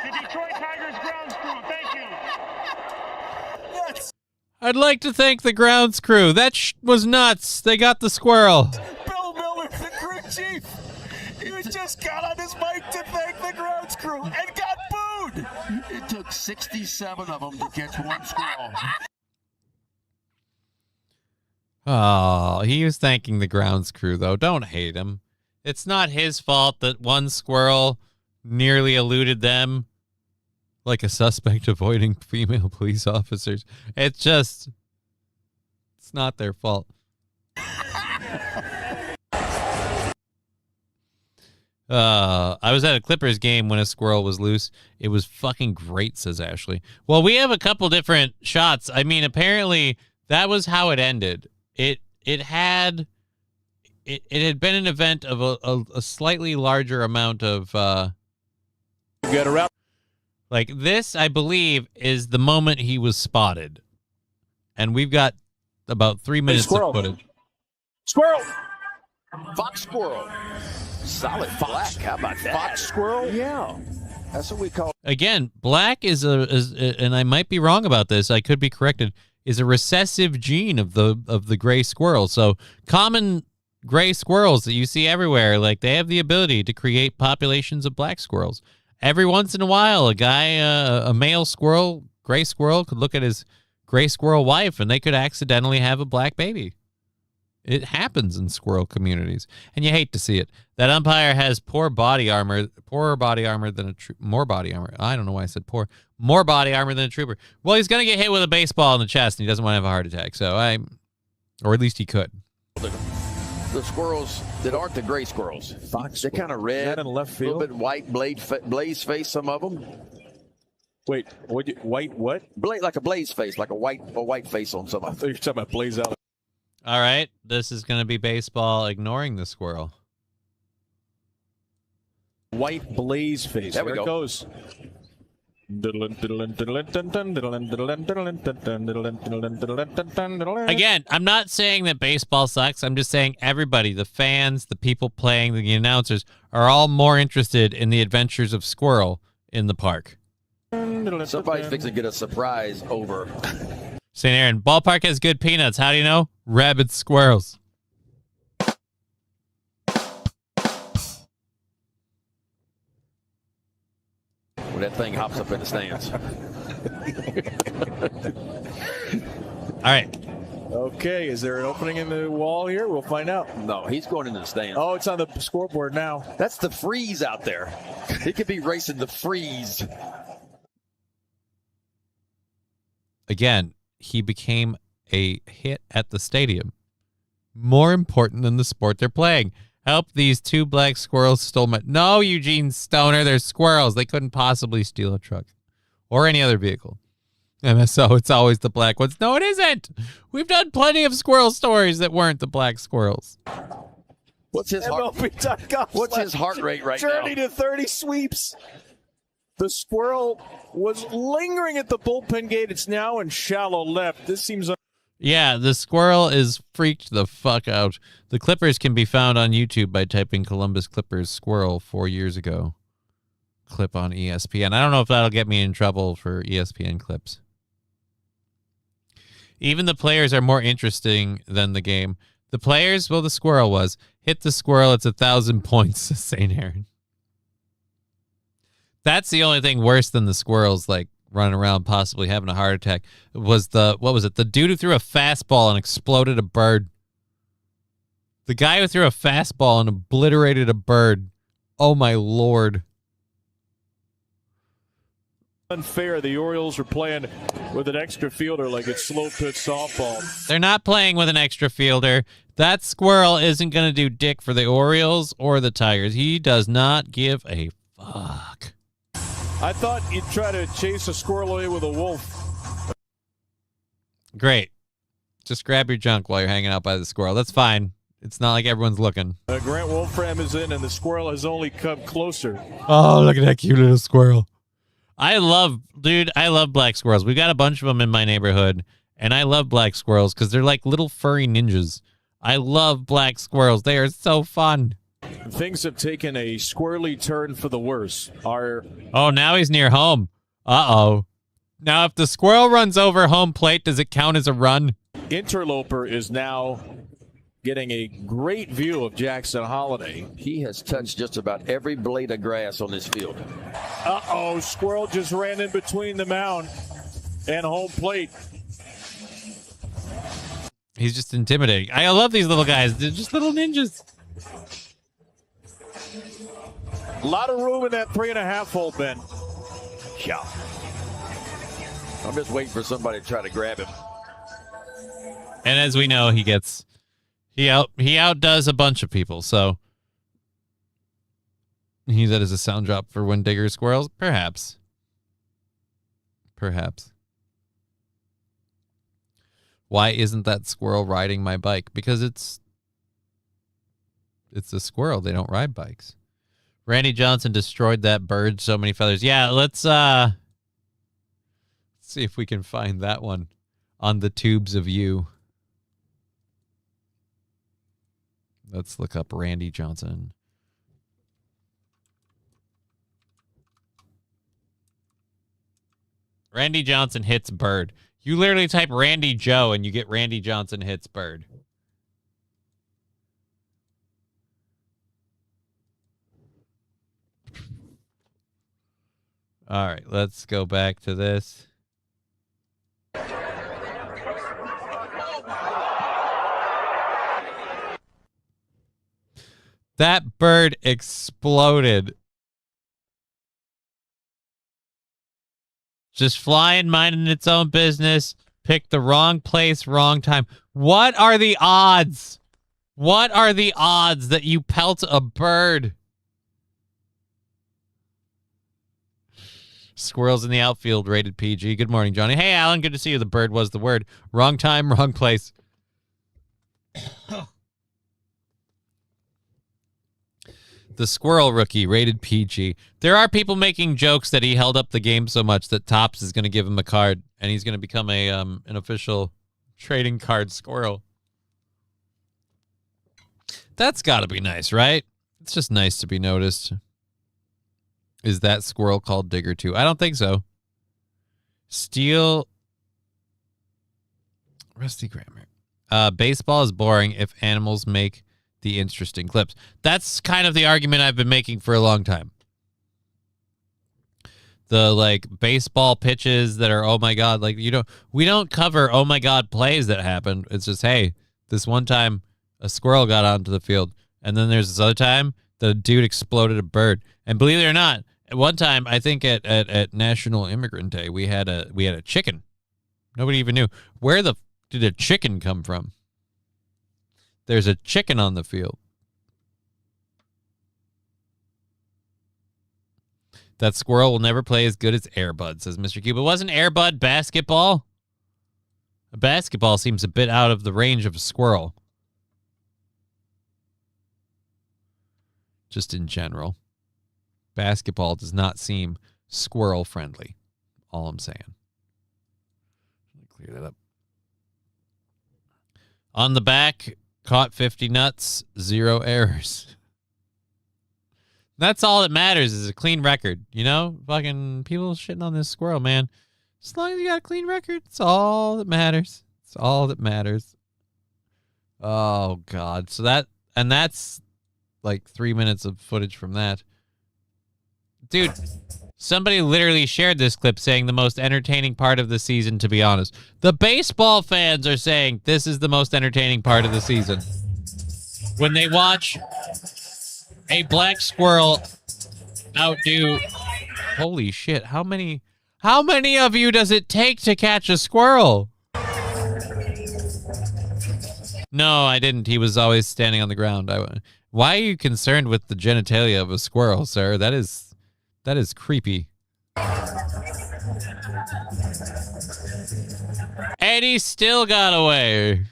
The Detroit Tigers grounds crew, thank you. Yes. I'd like to thank the grounds crew. That was nuts. They got the squirrel. Bill Miller, the crew chief. He just got on his mic to thank the grounds crew and got booed. It took 67 of them to catch one squirrel. Oh, he was thanking the grounds crew, though. Don't hate him. It's not his fault that one squirrel nearly eluded them like a suspect avoiding female police officers. It's not their fault. I was at a Clippers game when a squirrel was loose. It was fucking great, says Ashley. Well, we have a couple different shots. I mean, apparently that was how it ended. It had been an event of a slightly larger amount of Get around. like this, I believe, is the moment he was spotted. And we've got about 3 minutes of footage. Squirrel. Fox squirrel. Solid black. How about that? Fox squirrel? Yeah. That's what we call Again, black is and I might be wrong about this, I could be corrected, is a recessive gene of the gray squirrel. So common gray squirrels that you see everywhere, like they have the ability to create populations of black squirrels. Every once in a while, a male squirrel gray squirrel could look at his gray squirrel wife and they could accidentally have a black baby. It happens in squirrel communities, and you hate to see it. That umpire has poorer body armor than a more body armor. I don't know why I said poor. More body armor than a trooper. Well, he's gonna get hit with a baseball in the chest, and he doesn't want to have a heart attack. So or at least he could. The squirrels that aren't the gray squirrels. Fox. They're kind of red, in left a field. little bit white, blaze face. Some of them. Wait, white what? Like a blaze face, like a white face on some I of them. thought you were talking about Blaze out. All right, this is gonna be baseball ignoring the squirrel. White Blaze face. There we There it go. goes. Again, I'm not saying that baseball sucks. I'm just saying everybody, the fans, the people playing, the announcers, are all more interested in the adventures of Squirrel in the park. Somebody's fixing to get a surprise over. St. Aaron, ballpark has good peanuts. How do you know? Rabid squirrels. When that thing hops up in the stands. All right. Okay, is there an opening in the wall here? We'll find out. No, he's going into the stands. Oh, it's on the scoreboard now. That's the freeze out there. He could be racing the freeze. Again, he became a hit at the stadium. More important than the sport they're playing. Help, these two black squirrels stole my... No, Eugene Stoner, they're squirrels. They couldn't possibly steal a truck or any other vehicle. And so it's always the black ones. No, it isn't. We've done plenty of squirrel stories that weren't the black squirrels. What's his heart? What's his heart rate right Journey now? to 30 sweeps. The squirrel was lingering at the bullpen gate. It's now in shallow left. This seems... Yeah, the squirrel is freaked the fuck out. The Clippers can be found on YouTube by typing Columbus Clippers squirrel 4 years ago. Clip on ESPN. I don't know if that'll get me in trouble for ESPN clips. Even the players are more interesting than the game. The players, well, the squirrel was. Hit the squirrel, it's 1,000 points, St. Aaron. That's the only thing worse than the squirrels, like, running around possibly having a heart attack, was the dude who threw a fastball and exploded a bird. The guy who threw a fastball and obliterated a bird. Oh, my Lord. Unfair. The Orioles are playing with an extra fielder like it's slow pitch softball. They're not playing with an extra fielder. That squirrel isn't going to do dick for the Orioles or the Tigers. He does not give a fuck. I thought you'd try to chase a squirrel away with a wolf. Great. Just grab your junk while you're hanging out by the squirrel. That's fine. It's not like everyone's looking. Grant Wolfram is in, and the squirrel has only come closer. Oh, look at that cute little squirrel. I love black squirrels. We've got a bunch of them in my neighborhood, and I love black squirrels because they're like little furry ninjas. I love black squirrels. They are so fun. Things have taken a squirrely turn for the worse. Oh, now he's near home. Uh-oh. Now, if the squirrel runs over home plate, does it count as a run? Interloper is now getting a great view of Jackson Holiday. He has touched just about every blade of grass on this field. Uh-oh, squirrel just ran in between the mound and home plate. He's just intimidating. I love these little guys. They're just little ninjas. A lot of room in that 3.5 hole, Ben. Yeah. I'm just waiting for somebody to try to grab him. And as we know, he outdoes a bunch of people, so use that as a sound drop for when Digger squirrels? Perhaps. Why isn't that squirrel riding my bike? Because it's a squirrel. They don't ride bikes. Randy Johnson destroyed that bird, so many feathers. Yeah, let's see if we can find that one on the tubes of you. Let's look up Randy Johnson. Randy Johnson hits bird. You literally type Randy Joe and you get Randy Johnson hits bird. All right, let's go back to this. That bird exploded. Just flying, minding its own business. Picked the wrong place, wrong time. What are the odds? What are the odds that you pelt a bird? Squirrels in the outfield, rated PG. Good morning, Johnny. Hey, Alan, good to see you. The bird was the word. Wrong time, wrong place. The squirrel rookie, rated PG. There are people making jokes that he held up the game so much that Topps is going to give him a card, and he's going to become a an official trading card squirrel. That's got to be nice, right? It's just nice to be noticed. Is that squirrel called Digger too? I don't think so. Steel. Rusty grammar. Baseball is boring if animals make the interesting clips. That's kind of the argument I've been making for a long time. The like baseball pitches that are, oh my God, like we don't cover oh my God plays that happen. It's just, hey, this one time a squirrel got onto the field, and then there's this other time that a dude exploded a bird. And believe it or not, at one time, I think at National Immigrant Day, we had a chicken. Nobody even knew. Where did a chicken come from? There's a chicken on the field. That squirrel will never play as good as Airbud, says Mr. Q. But wasn't Airbud basketball? A basketball seems a bit out of the range of a squirrel. Just in general. Basketball does not seem squirrel friendly. All I'm saying. Let me clear that up. On the back, caught 50 nuts, 0 errors. That's all that matters is a clean record. You know, fucking people shitting on this squirrel, man. As long as you got a clean record, it's all that matters. It's all that matters. Oh, God. So that's like 3 minutes of footage from that. Dude, somebody literally shared this clip saying the most entertaining part of the season, to be honest. The baseball fans are saying this is the most entertaining part of the season. When they watch a black squirrel outdo... Holy shit, how many of you does it take to catch a squirrel? No, I didn't. He was always standing on the ground. Why are you concerned with the genitalia of a squirrel, sir? That is creepy. And he still got away.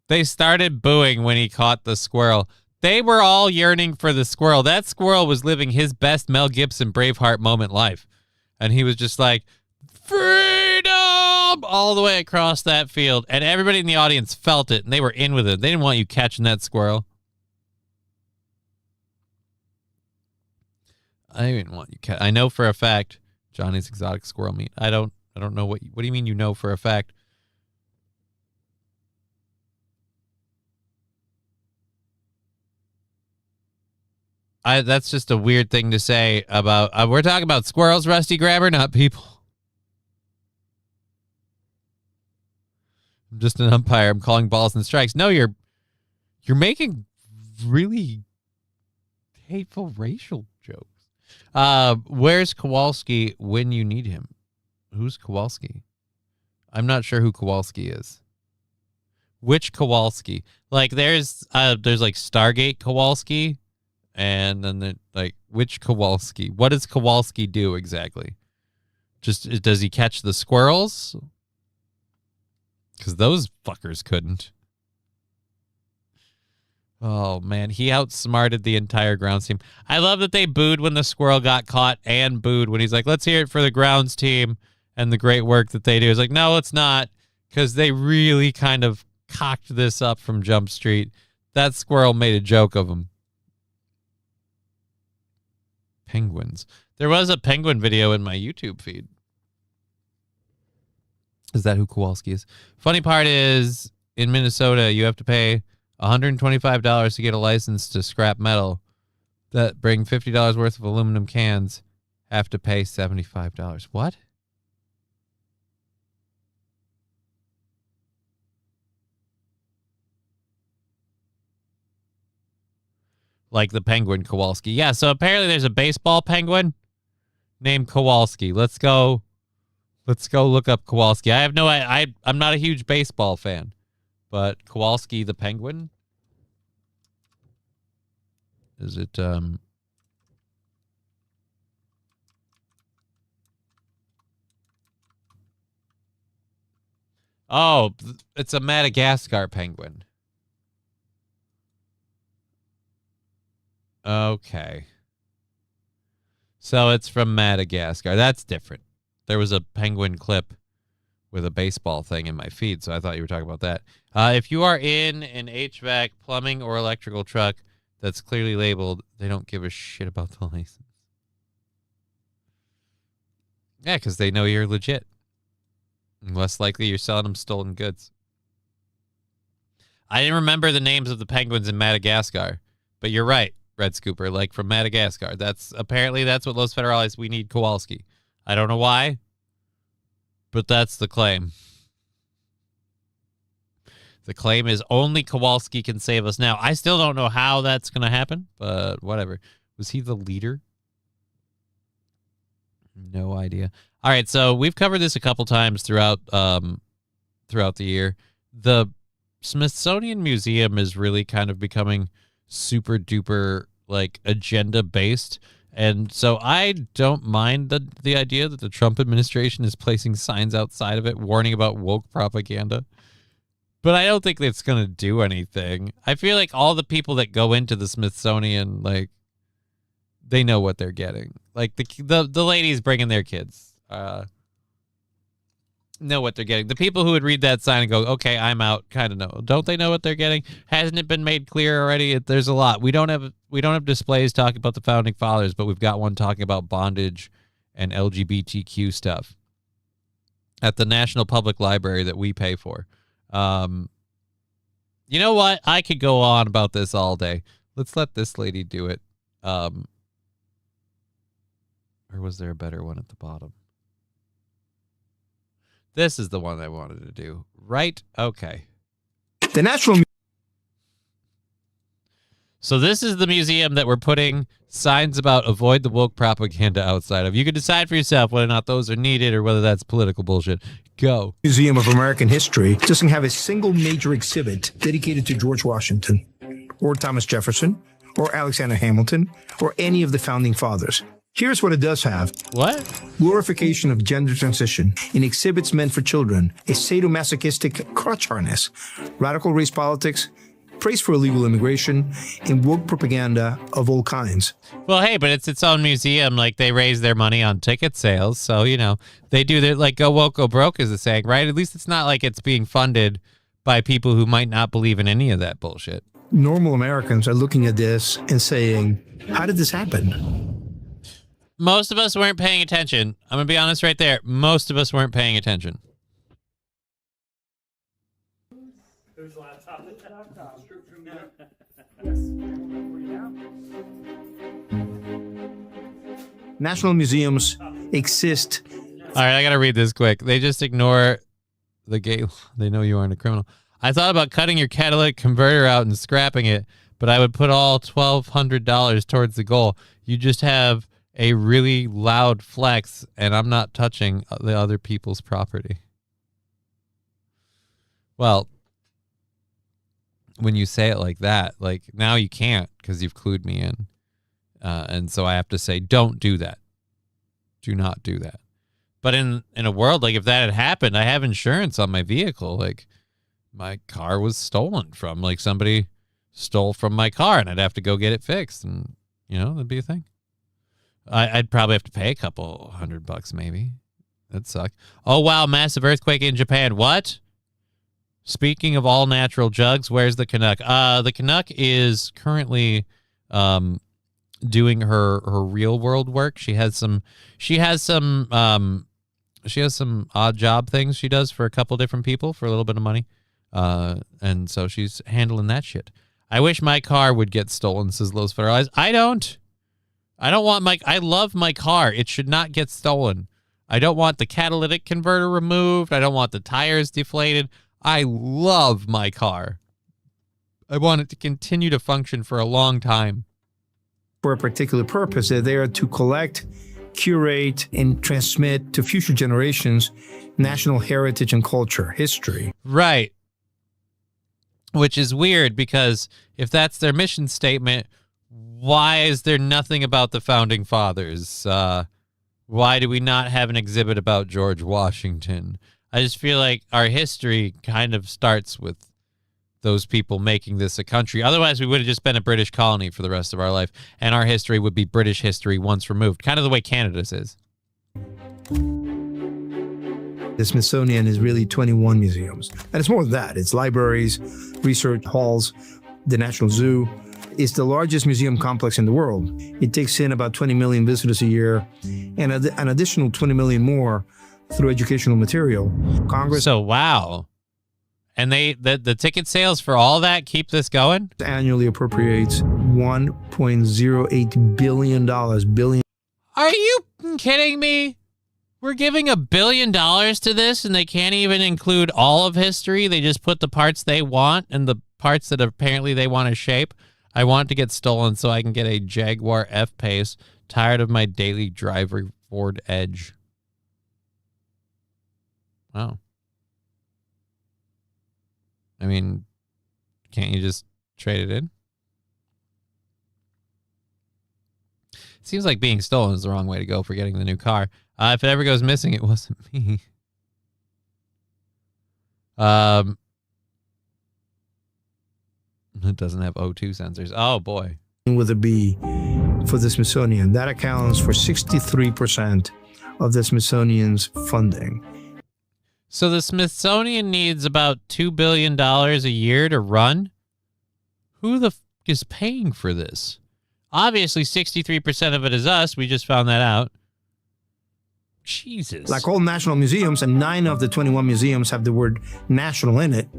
They started booing when he caught the squirrel. They were all yearning for the squirrel. That squirrel was living his best Mel Gibson Braveheart moment life. And he was just like, freedom, all the way across that field. And everybody in the audience felt it, and they were in with it. They didn't want you catching that squirrel. I didn't want you I know for a fact Johnny's exotic squirrel meat. I don't know what do you mean you know for a fact? That's just a weird thing to say about... we're talking about squirrels, Rusty Grabber, not people. I'm just an umpire. I'm calling balls and strikes. No, you're making really hateful racial jokes. Where's Kowalski when you need him? Who's Kowalski? I'm not sure who Kowalski is. Which Kowalski? Like, there's like Stargate Kowalski... And then, which Kowalski? What does Kowalski do exactly? Just, does he catch the squirrels? Because those fuckers couldn't. Oh, man. He outsmarted the entire grounds team. I love that they booed when the squirrel got caught and booed when he's like, let's hear it for the grounds team and the great work that they do. It's like, no, it's not. Because they really kind of cocked this up from Jump Street. That squirrel made a joke of him. Penguins. There was a penguin video in my YouTube feed. Is that who Kowalski is? Funny part is, in Minnesota, you have to pay $125 to get a license to scrap metal. that bring $50 worth of aluminum cans have to pay $75. What? Like the penguin Kowalski. Yeah, so apparently there's a baseball penguin named Kowalski. Let's go look up Kowalski. I'm not a huge baseball fan, but Kowalski the penguin? Is it Oh, it's a Madagascar penguin. Okay. So it's from Madagascar. That's different. There was a penguin clip with a baseball thing in my feed, so I thought you were talking about that. If you are in an HVAC, plumbing, or electrical truck that's clearly labeled, they don't give a shit about the license. Yeah, because they know you're legit. Less likely you're selling them stolen goods. I didn't remember the names of the penguins in Madagascar, but you're right, Red Scooper, like from Madagascar. That's what Los Federales, we need Kowalski. I don't know why, but that's the claim. The claim is only Kowalski can save us now. I still don't know how that's going to happen, but whatever. Was he the leader? No idea. All right, so we've covered this a couple times throughout the year. The Smithsonian Museum is really kind of becoming super duper like agenda based, and so I don't mind the idea that the Trump administration is placing signs outside of it warning about woke propaganda. But I don't think it's going to do anything. I feel like all the people that go into the Smithsonian, like, they know what they're getting. Like the ladies bringing their kids know what they're getting. The people who would read that sign and go, okay, I'm out, kind of know. Don't they know what they're getting? Hasn't it been made clear already? There's a lot. We don't have displays talking about the founding fathers, but we've got one talking about bondage and LGBTQ stuff at the National Public Library that we pay for. You know what? I could go on about this all day. Let's let this lady do it. Or was there a better one at the bottom? This is the one I wanted to do. Right? Okay. The National So this is the museum that we're putting signs about avoid the woke propaganda outside of. You can decide for yourself whether or not those are needed or whether that's political bullshit. Go. Museum of American History doesn't have a single major exhibit dedicated to George Washington or Thomas Jefferson or Alexander Hamilton or any of the founding fathers. Here's what it does have. What? Glorification of gender transition in exhibits meant for children, a sadomasochistic crotch harness, radical race politics, praise for illegal immigration, and woke propaganda of all kinds. Well, hey, but it's its own museum. Like, they raise their money on ticket sales. So, you know, they do their, like, go woke, go broke is the saying, right? At least it's not like it's being funded by people who might not believe in any of that bullshit. Normal Americans are looking at this and saying, how did this happen? Most of us weren't paying attention. I'm going to be honest right there. Most of us weren't paying attention. National museums exist. All right, I got to read this quick. They just ignore the gay. They know you aren't a criminal. I thought about cutting your catalytic converter out and scrapping it, but I would put all $1,200 towards the goal. You just have a really loud flex, and I'm not touching the other people's property. Well, when you say it like that, like, now you can't because you've clued me in. And so I have to say, don't do that. Do not do that. But in a world, like, if that had happened, I have insurance on my vehicle. Like, my car was stolen from, like, somebody stole from my car, and I'd have to go get it fixed. And, you know, that'd be a thing. I'd probably have to pay a couple $100 maybe. That'd suck. Oh, wow, massive earthquake in Japan. What? Speaking of all natural jugs, where's the Canuck? The Canuck is currently doing her real world work. She has some odd job things she does for a couple different people for a little bit of money. And so she's handling that shit. I wish my car would get stolen, says Los Federales. I don't. I don't want I love my car. It should not get stolen. I don't want the catalytic converter removed. I don't want the tires deflated. I love my car. I want it to continue to function for a long time. For a particular purpose. They're there to collect, curate, and transmit to future generations national heritage and culture, history. Right. Which is weird because if that's their mission statement, why is there nothing about the founding fathers? Why do we not have an exhibit about George Washington? I just feel like our history kind of starts with those people making this a country. Otherwise, we would have just been a British colony for the rest of our life, and our history would be British history once removed, kind of the way Canada's is. The Smithsonian is really 21 museums. And it's more than that. It's libraries, research halls, the National Zoo. It's the largest museum complex in the world. It takes in about 20 million visitors a year and an additional 20 million more through educational material. Congress wow. And the ticket sales for all that keep this going? Annually appropriates $1.08 billion. Are you kidding me? We're giving $1 billion to this, and they can't even include all of history. They just put the parts they want and the parts that apparently they want to shape. I want it to get stolen so I can get a Jaguar F-Pace. Tired of my daily driver Ford Edge. Wow. I mean, can't you just trade it in? Seems like being stolen is the wrong way to go for getting the new car. If it ever goes missing, it wasn't me. It doesn't have O2 sensors. Oh, boy. With a B for the Smithsonian. That accounts for 63% of the Smithsonian's funding. So the Smithsonian needs about $2 billion a year to run? Who the f is paying for this? Obviously, 63% of it is us. We just found that out. Jesus. Like all national museums, and 9 of the 21 museums have the word national in it.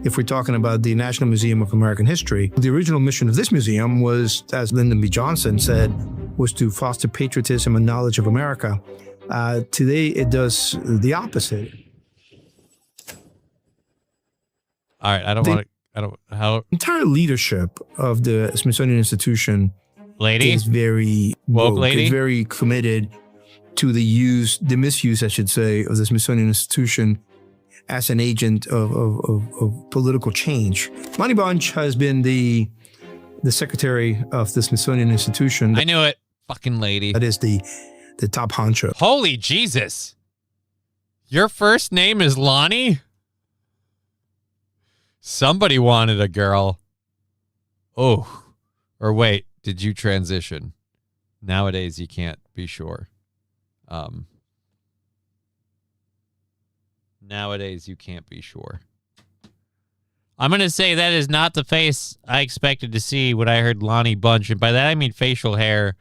If we're talking about the National Museum of American History, the original mission of this museum was, as Lyndon B. Johnson said, was to foster patriotism and knowledge of America. Today, it does the opposite. All right, I don't how entire leadership of the Smithsonian Institution is very woke lady, is very committed to the misuse, I should say, of the Smithsonian Institution as an agent of political change. Monty Bunch has been the secretary of the Smithsonian Institution. I knew it, fucking lady. That is the top honcho. Holy Jesus! Your first name is Lonnie? Somebody wanted a girl. Oh, or wait, did you transition? Nowadays, you can't be sure. Nowadays, you can't be sure. I'm going to say that is not the face I expected to see when I heard Lonnie Bunch. And by that, I mean facial hair.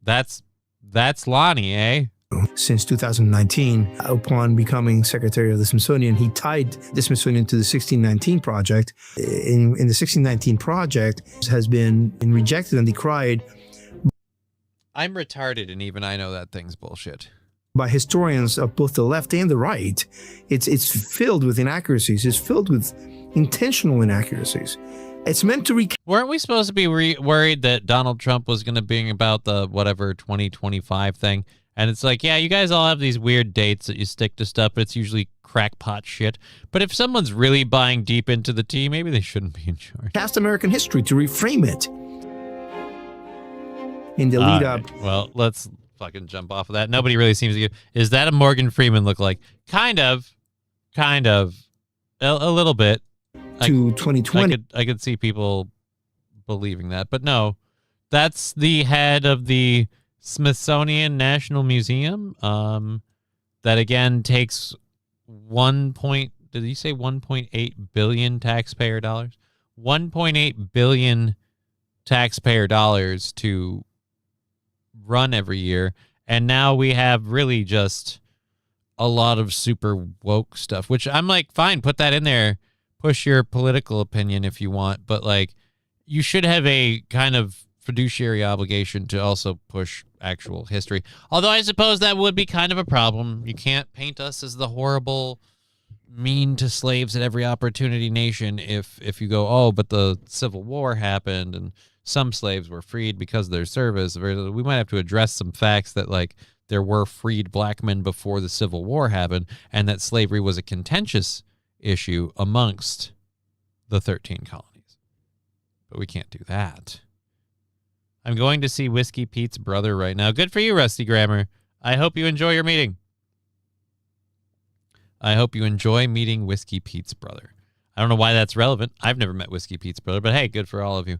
That's Lonnie, eh? Since 2019, upon becoming secretary of the Smithsonian, he tied the Smithsonian to the 1619 Project. In the 1619 Project has been rejected and decried. I'm retarded, and even I know that thing's bullshit. By historians of both the left and the right. It's filled with inaccuracies. It's filled with intentional inaccuracies. It's meant to Weren't we supposed to be worried that Donald Trump was going to bring about the whatever 2025 thing? And it's like, yeah, you guys all have these weird dates that you stick to stuff, but it's usually crackpot shit. But if someone's really buying deep into the tea, maybe they shouldn't be in charge. Cast American history to reframe it. In the lead up. Well, let's fucking jump off of that. Nobody really seems to get. Is that a Morgan Freeman look like? Kind of. A little bit. To 2020. I could see people believing that, but no. That's the head of the Smithsonian National Museum. That again takes did you say 1.8 billion taxpayer dollars? 1.8 billion taxpayer dollars to run every year. And now we have really just a lot of super woke stuff, which I'm like, fine, put that in there. Push your political opinion if you want. But like, you should have a kind of fiduciary obligation to also push actual history. Although I suppose that would be kind of a problem. You can't paint us as the horrible, mean to slaves at every opportunity nation if you go, oh, but the Civil War happened and some slaves were freed because of their service. We might have to address some facts that, like, there were freed black men before the Civil War happened, and that slavery was a contentious issue amongst the 13 colonies. But we can't do that. I'm going to see Whiskey Pete's brother right now. Good for you, Rusty Grammar. I hope you enjoy your meeting. I hope you enjoy meeting Whiskey Pete's brother. I don't know why that's relevant. I've never met Whiskey Pete's brother, but hey, good for all of you.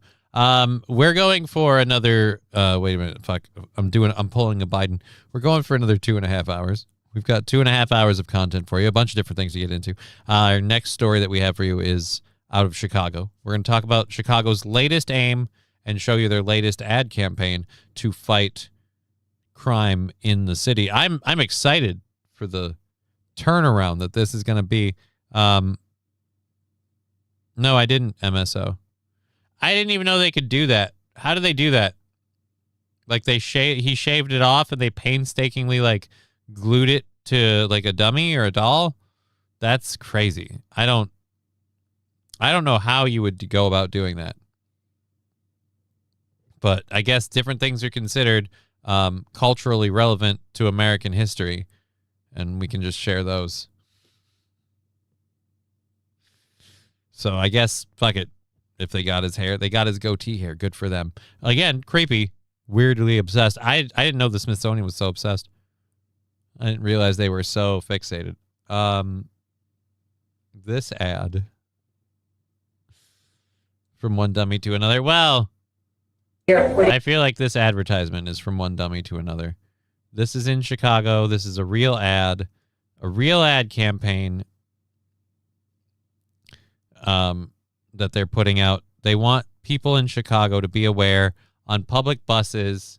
We're going for another, wait a minute. Fuck. I'm pulling a Biden. We're going for another 2.5 hours. We've got 2.5 hours of content for you, a bunch of different things to get into. Our next story that we have for you is out of Chicago. We're going to talk about Chicago's latest aim and show you their latest ad campaign to fight crime in the city. I'm excited for the turnaround that this is going to be. No, I didn't, MSO. I didn't even know they could do that. How do they do that? Like he shaved it off and they painstakingly like glued it to like a dummy or a doll? That's crazy. I don't know how you would go about doing that. But I guess different things are considered culturally relevant to American history, and we can just share those. So I guess, fuck it. If they got his hair, they got his goatee hair. Good for them. Again, creepy, weirdly obsessed. I didn't know the Smithsonian was so obsessed. I didn't realize they were so fixated. This ad from one dummy to another. Well, I feel like this advertisement is from one dummy to another. This is in Chicago. This is a real ad campaign that they're putting out. They want people in Chicago to be aware on public buses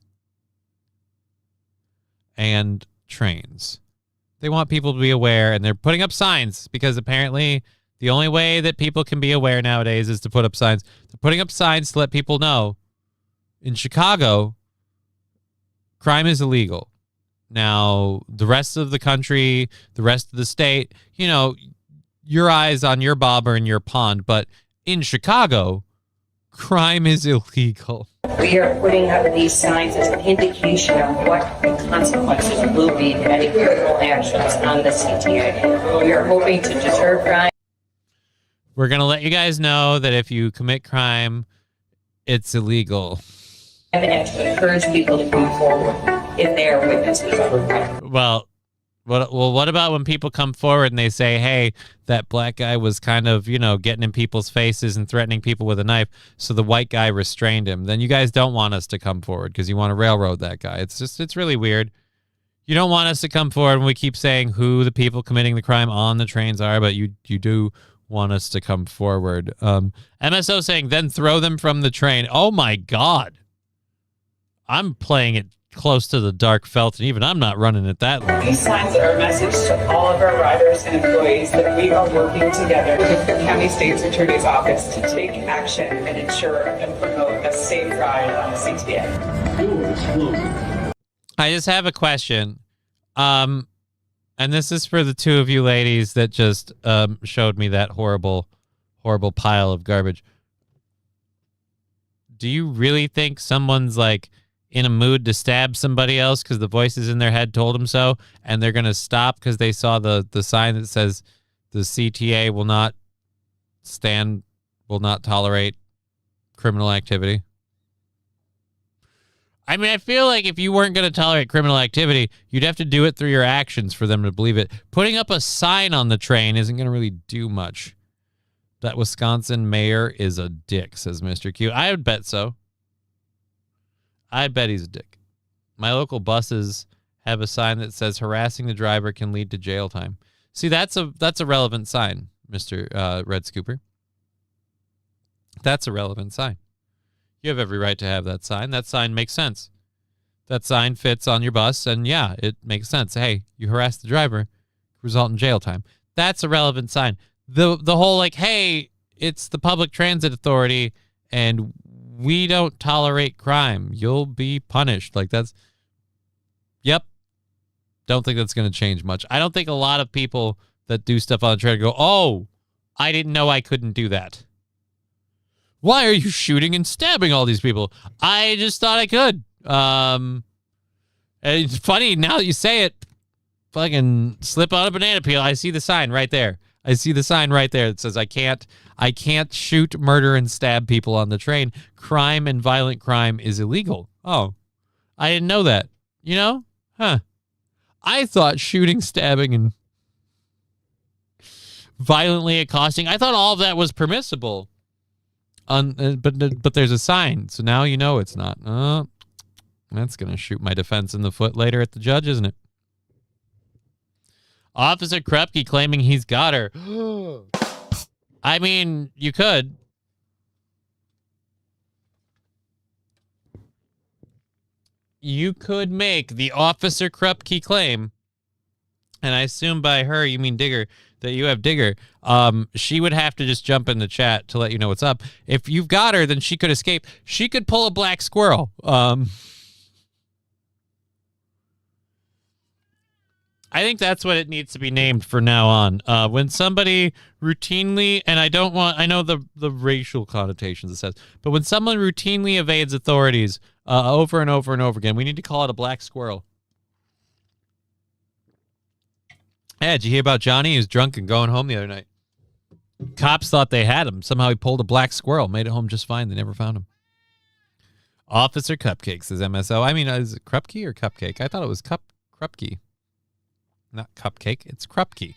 and trains. They want people to be aware, and they're putting up signs because apparently the only way that people can be aware nowadays is to put up signs. They're putting up signs to let people know in Chicago, crime is illegal. Now, the rest of the country, the rest of the state, you know, your eyes on your bobber in your pond, but in Chicago, crime is illegal. We are putting up these signs as an indication of what the consequences will be of any criminal actions on the CTA. We are hoping to deter crime. We're going to let you guys know that if you commit crime, it's illegal. And to encourage people to come forward if they are witnesses of a crime. Well, what about when people come forward and they say, hey, that black guy was kind of, you know, getting in people's faces and threatening people with a knife, so the white guy restrained him. Then you guys don't want us to come forward because you want to railroad that guy. It's really weird. You don't want us to come forward when we keep saying who the people committing the crime on the trains are, but you do want us to come forward. MSO saying, then throw them from the train. Oh, my God. I'm playing it close to the dark felt, and even I'm not running it that long. These signs are a message to all of our riders and employees that we are working together with the County State's Attorney's Office to take action and ensure and promote a safe ride on the CTA. I just have a question. And this is for the two of you ladies that just showed me that horrible pile of garbage. Do you really think someone's like in a mood to stab somebody else because the voices in their head told them so, and they're going to stop because they saw the sign that says the CTA will not tolerate criminal activity? I mean, I feel like if you weren't going to tolerate criminal activity, you'd have to do it through your actions for them to believe it. Putting up a sign on the train isn't going to really do much. That Wisconsin mayor is a dick, says Mr. Q. I would bet so. I bet he's a dick. My local buses have a sign that says harassing the driver can lead to jail time. See, that's a relevant sign, Mr. Red Scooper. That's a relevant sign. You have every right to have that sign. That sign makes sense. That sign fits on your bus, and yeah, it makes sense. Hey, you harass the driver, result in jail time. That's a relevant sign. The whole like, hey, it's the Public Transit Authority, and we don't tolerate crime. You'll be punished. Like that's, yep. Don't think that's going to change much. I don't think a lot of people that do stuff on the train go, oh, I didn't know I couldn't do that. Why are you shooting and stabbing all these people? I just thought I could. And it's funny, now that you say it, fucking slip on a banana peel. I see the sign right there. I see the sign right there that says I can't shoot, murder, and stab people on the train. Crime and violent crime is illegal. Oh, I didn't know that. You know? Huh. I thought shooting, stabbing, and violently accosting, I thought all of that was permissible. But there's a sign, so now you know it's not. That's going to shoot my defense in the foot later at the judge, isn't it? Officer Krupke claiming he's got her. I mean, you could. You could make the Officer Krupke claim, and I assume by her you mean Digger, that you have Digger. She would have to just jump in the chat to let you know what's up. If you've got her, then she could escape. She could pull a black squirrel. I think that's what it needs to be named for now on. When somebody routinely, and I know the racial connotations it says, but when someone routinely evades authorities over and over and over again, we need to call it a black squirrel. Hey, did you hear about Johnny? He was drunk and going home the other night. Cops thought they had him. Somehow he pulled a black squirrel, made it home just fine. They never found him. Officer Cupcake says MSO. I mean, is it Krupke or Cupcake? I thought it was Krupke. Not Cupcake, it's Krupke.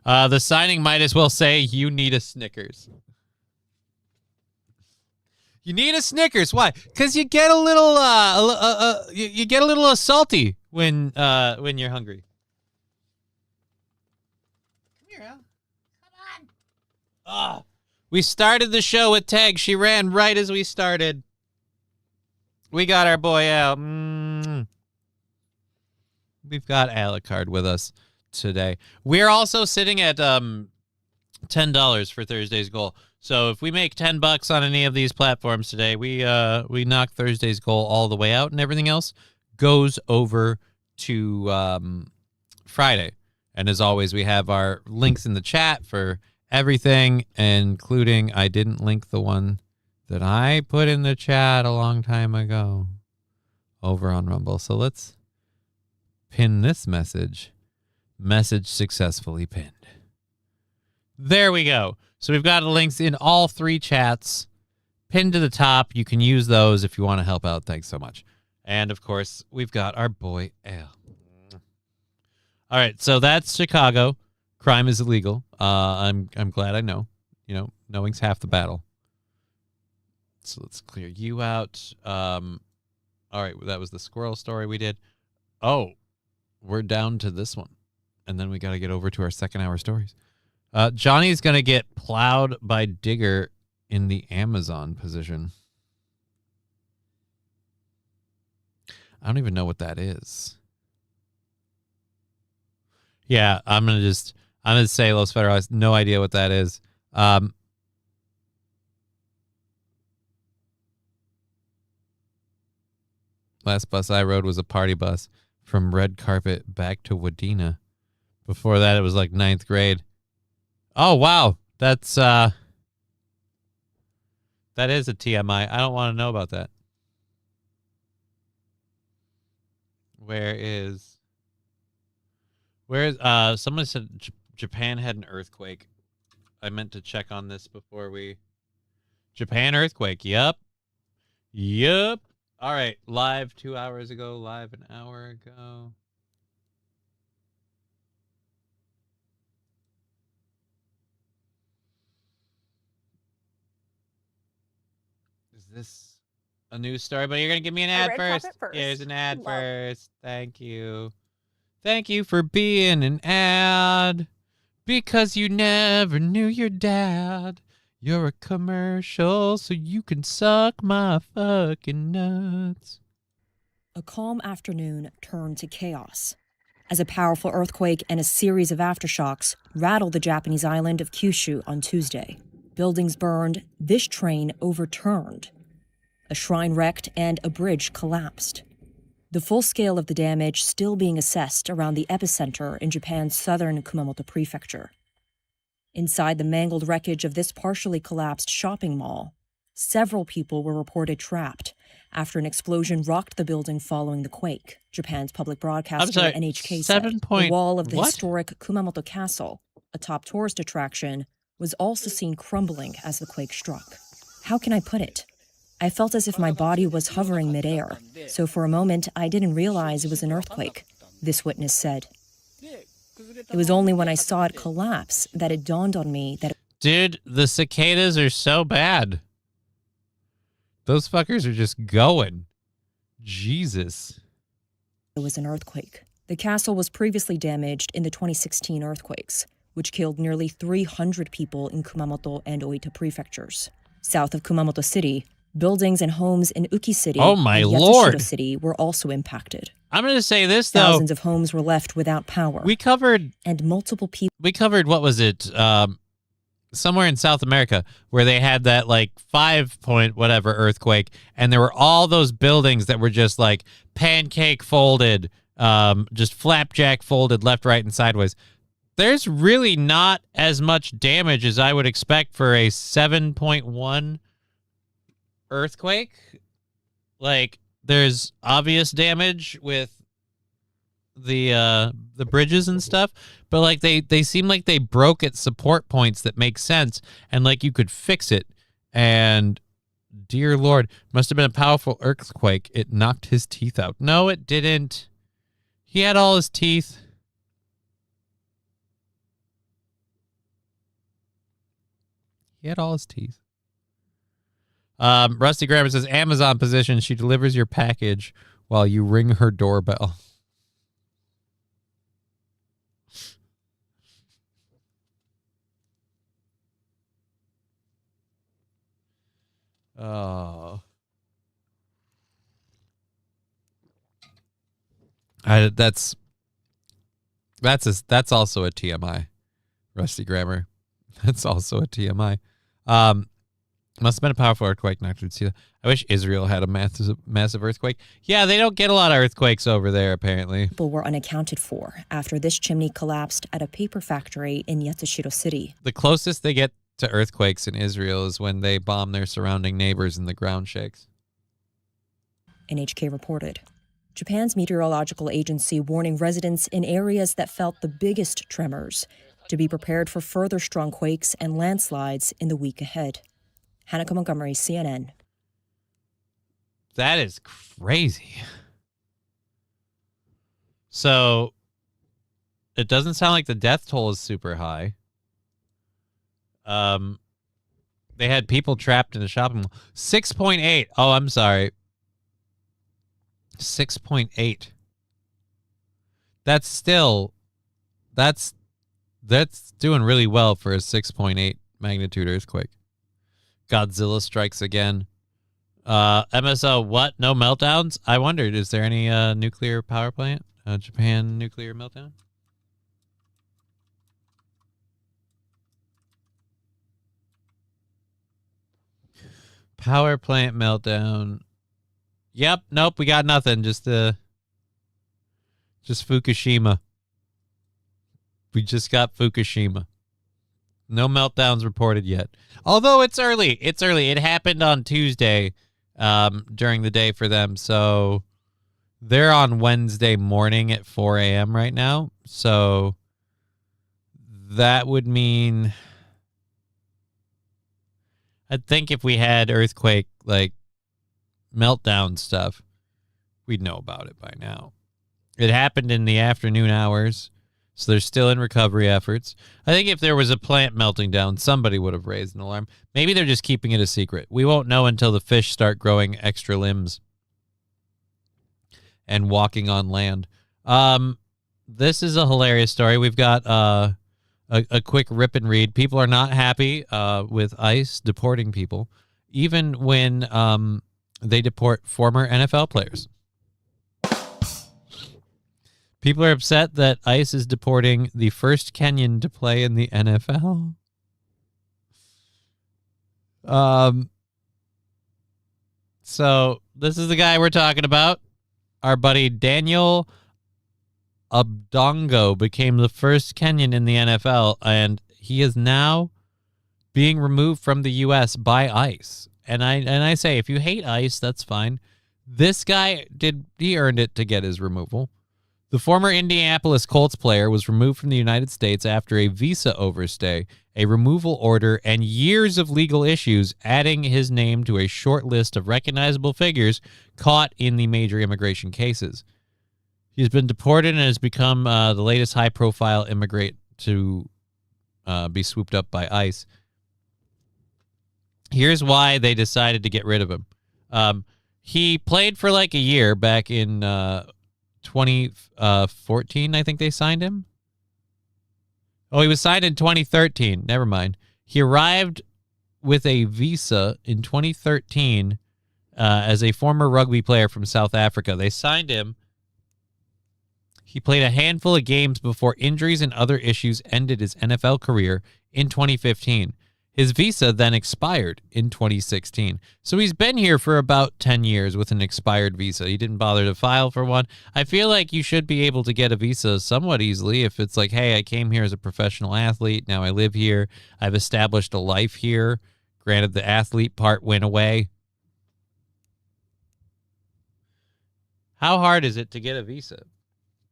The signing might as well say, you need a Snickers. You need a Snickers. Why? Because you get a little, you get a little salty when you're hungry. Come here, Al. Come on. We started the show with Tag. She ran right as we started. We got our boy out. We've got Alucard with us today. We're also sitting at $10 for Thursday's goal. So if we make $10 on any of these platforms today, we knock Thursday's goal all the way out, and everything else goes over to Friday. And as always, we have our links in the chat for everything, including I didn't link the one that I put in the chat a long time ago over on Rumble. So let's pin this message. Message successfully pinned. There we go. So we've got links in all three chats pinned to the top. You can use those if you want to help out. Thanks so much. And of course, we've got our boy Al. All right, so that's Chicago. Crime is illegal. I'm glad I know. You know, knowing's half the battle. So let's clear you out. All right, that was the squirrel story we did. Oh, we're down to this one. And then we got to get over to our second hour stories. Johnny's going to get plowed by Digger in the Amazon position. I don't even know what that is. Yeah, I'm going to say Los Federales. No idea what that is. Last bus I rode was a party bus from Red Carpet back to Wadena. Before that, it was like 9th grade. Oh, wow. That's, that is a TMI. I don't want to know about that. Someone said Japan had an earthquake. I meant to check on this before Japan earthquake. Yep. All right. Live 2 hours ago. Live an hour ago. Is this a news story? But you're going to give me an ad first. Here's an ad first. Thank you. Thank you for being an ad. Because you never knew your dad. You're a commercial, so you can suck my fucking nuts. A calm afternoon turned to chaos as a powerful earthquake and a series of aftershocks rattled the Japanese island of Kyushu on Tuesday. Buildings burned, this train overturned. A shrine wrecked and a bridge collapsed. The full scale of the damage still being assessed around the epicenter in Japan's southern Kumamoto prefecture. Inside the mangled wreckage of this partially collapsed shopping mall, several people were reported trapped after an explosion rocked the building following the quake. Japan's public broadcaster NHK said the wall of the historic Kumamoto Castle, a top tourist attraction, was also seen crumbling as the quake struck. How can I put it? I felt as if my body was hovering midair, so for a moment I didn't realize it was an earthquake, this witness said. It was only when I saw it collapse that it dawned on me that... Dude, the cicadas are so bad. Those fuckers are just going. Jesus. It was an earthquake. The castle was previously damaged in the 2016 earthquakes, which killed nearly 300 people in Kumamoto and Oita prefectures. South of Kumamoto City, buildings and homes in Uki City and Yatsushiro City were also impacted. I'm going to say this, though. Thousands of homes were left without power. We covered... And multiple people... We covered, what was it? Somewhere in South America where they had that, like, 5-point whatever earthquake, and there were all those buildings that were just, like, pancake folded, just flapjack folded left, right, and sideways. There's really not as much damage as I would expect for a 7.1 earthquake. Like, there's obvious damage with the bridges and stuff, but like they seem like they broke at support points that make sense, and like you could fix it. And dear Lord, must have been a powerful earthquake. It knocked his teeth out. No, it didn't. He had all his teeth. He had all his teeth. Rusty Grammar says, Amazon position. She delivers your package while you ring her doorbell. Oh. That's also a TMI. Rusty Grammar. That's also a TMI. Must have been a powerful earthquake. Not to see that. I wish Israel had a massive earthquake. Yeah, they don't get a lot of earthquakes over there, apparently. People were unaccounted for after this chimney collapsed at a paper factory in Yatsushiro City. The closest they get to earthquakes in Israel is when they bomb their surrounding neighbors and the ground shakes. NHK reported. Japan's meteorological agency warning residents in areas that felt the biggest tremors to be prepared for further strong quakes and landslides in the week ahead. Hanneke Montgomery, CNN. That is crazy. So, it doesn't sound like the death toll is super high. They had people trapped in a shopping mall. 6.8. Oh, I'm sorry. 6.8. That's still... That's doing really well for a 6.8 magnitude earthquake. Godzilla strikes again. MSO, what? No meltdowns? I wondered, is there any nuclear power plant? Japan nuclear meltdown? Power plant meltdown. Yep, nope, we got nothing. Just Fukushima. We just got Fukushima. No meltdowns reported yet. Although it's early. It's early. It happened on Tuesday during the day for them. So they're on Wednesday morning at 4 a.m. right now. So that would mean... I think if we had earthquake, like, meltdown stuff, we'd know about it by now. It happened in the afternoon hours. So they're still in recovery efforts. I think if there was a plant melting down, somebody would have raised an alarm. Maybe they're just keeping it a secret. We won't know until the fish start growing extra limbs and walking on land. This is a hilarious story. We've got a quick rip and read. People are not happy with ICE deporting people, even when they deport former NFL players. People are upset that ICE is deporting the first Kenyan to play in the NFL. So this is the guy we're talking about. Our buddy Daniel Abdongo became the first Kenyan in the NFL, and he is now being removed from the U.S. by ICE. And I say, if you hate ICE, that's fine. This guy he earned it to get his removal. The former Indianapolis Colts player was removed from the United States after a visa overstay, a removal order, and years of legal issues, adding his name to a short list of recognizable figures caught in the major immigration cases. He's been deported and has become the latest high-profile immigrant to be swooped up by ICE. Here's why they decided to get rid of him. He played for like a year back in 2014, I think they signed him. Oh, he was signed in 2013. Never mind. He arrived with a visa in 2013 as a former rugby player from South Africa. They signed him. He played a handful of games before injuries and other issues ended his NFL career in 2015. His visa then expired in 2016. So he's been here for about 10 years with an expired visa. He didn't bother to file for one. I feel like you should be able to get a visa somewhat easily if it's like, hey, I came here as a professional athlete. Now I live here. I've established a life here. Granted, the athlete part went away. How hard is it to get a visa?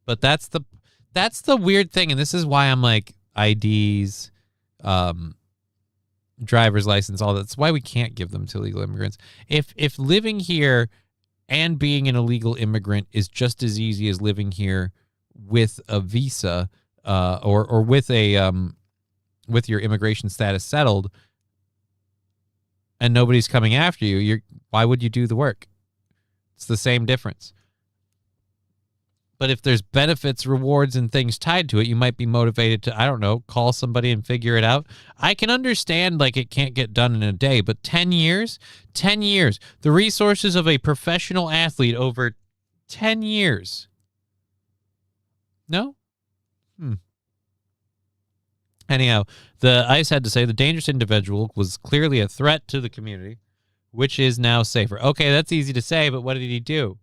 But that's the weird thing, and this is why I'm like IDs, driver's license, all that. That's why we can't give them to illegal immigrants. If living here and being an illegal immigrant is just as easy as living here with a visa, or with a with your immigration status settled, and nobody's coming after you, why would you do the work? It's the same difference. But if there's benefits, rewards, and things tied to it, you might be motivated to, I don't know, call somebody and figure it out. I can understand, like, it can't get done in a day, but 10 years? 10 years. The resources of a professional athlete over 10 years. No? Anyhow, the ICE had to say the dangerous individual was clearly a threat to the community, which is now safer. Okay, that's easy to say, but what did he do?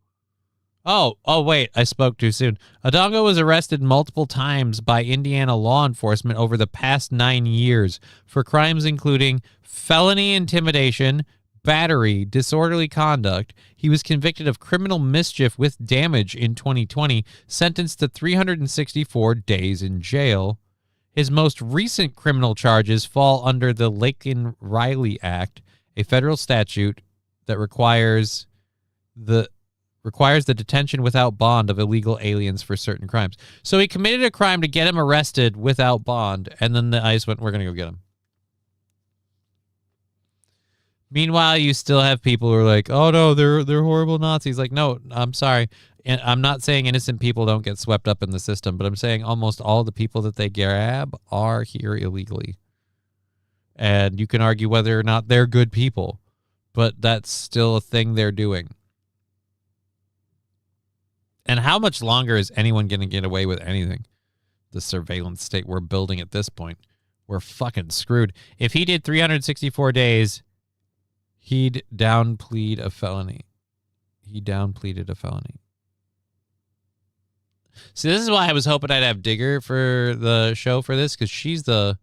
Oh, wait, I spoke too soon. Adongo was arrested multiple times by Indiana law enforcement over the past 9 years for crimes including felony intimidation, battery, disorderly conduct. He was convicted of criminal mischief with damage in 2020, sentenced to 364 days in jail. His most recent criminal charges fall under the Laken-Riley Act, a federal statute that requires the detention without bond of illegal aliens for certain crimes. So he committed a crime to get him arrested without bond, and then the ICE went, we're going to go get him. Meanwhile, you still have people who are like, oh, no, they're horrible Nazis. Like, no, I'm sorry. And I'm not saying innocent people don't get swept up in the system, but I'm saying almost all the people that they grab are here illegally. And you can argue whether or not they're good people, but that's still a thing they're doing. And how much longer is anyone going to get away with anything? The surveillance state we're building at this point. We're fucking screwed. If he did 364 days, he'd downplead a felony. He downpleaded a felony. See, this is why I was hoping I'd have Digger for the show for this, because she's the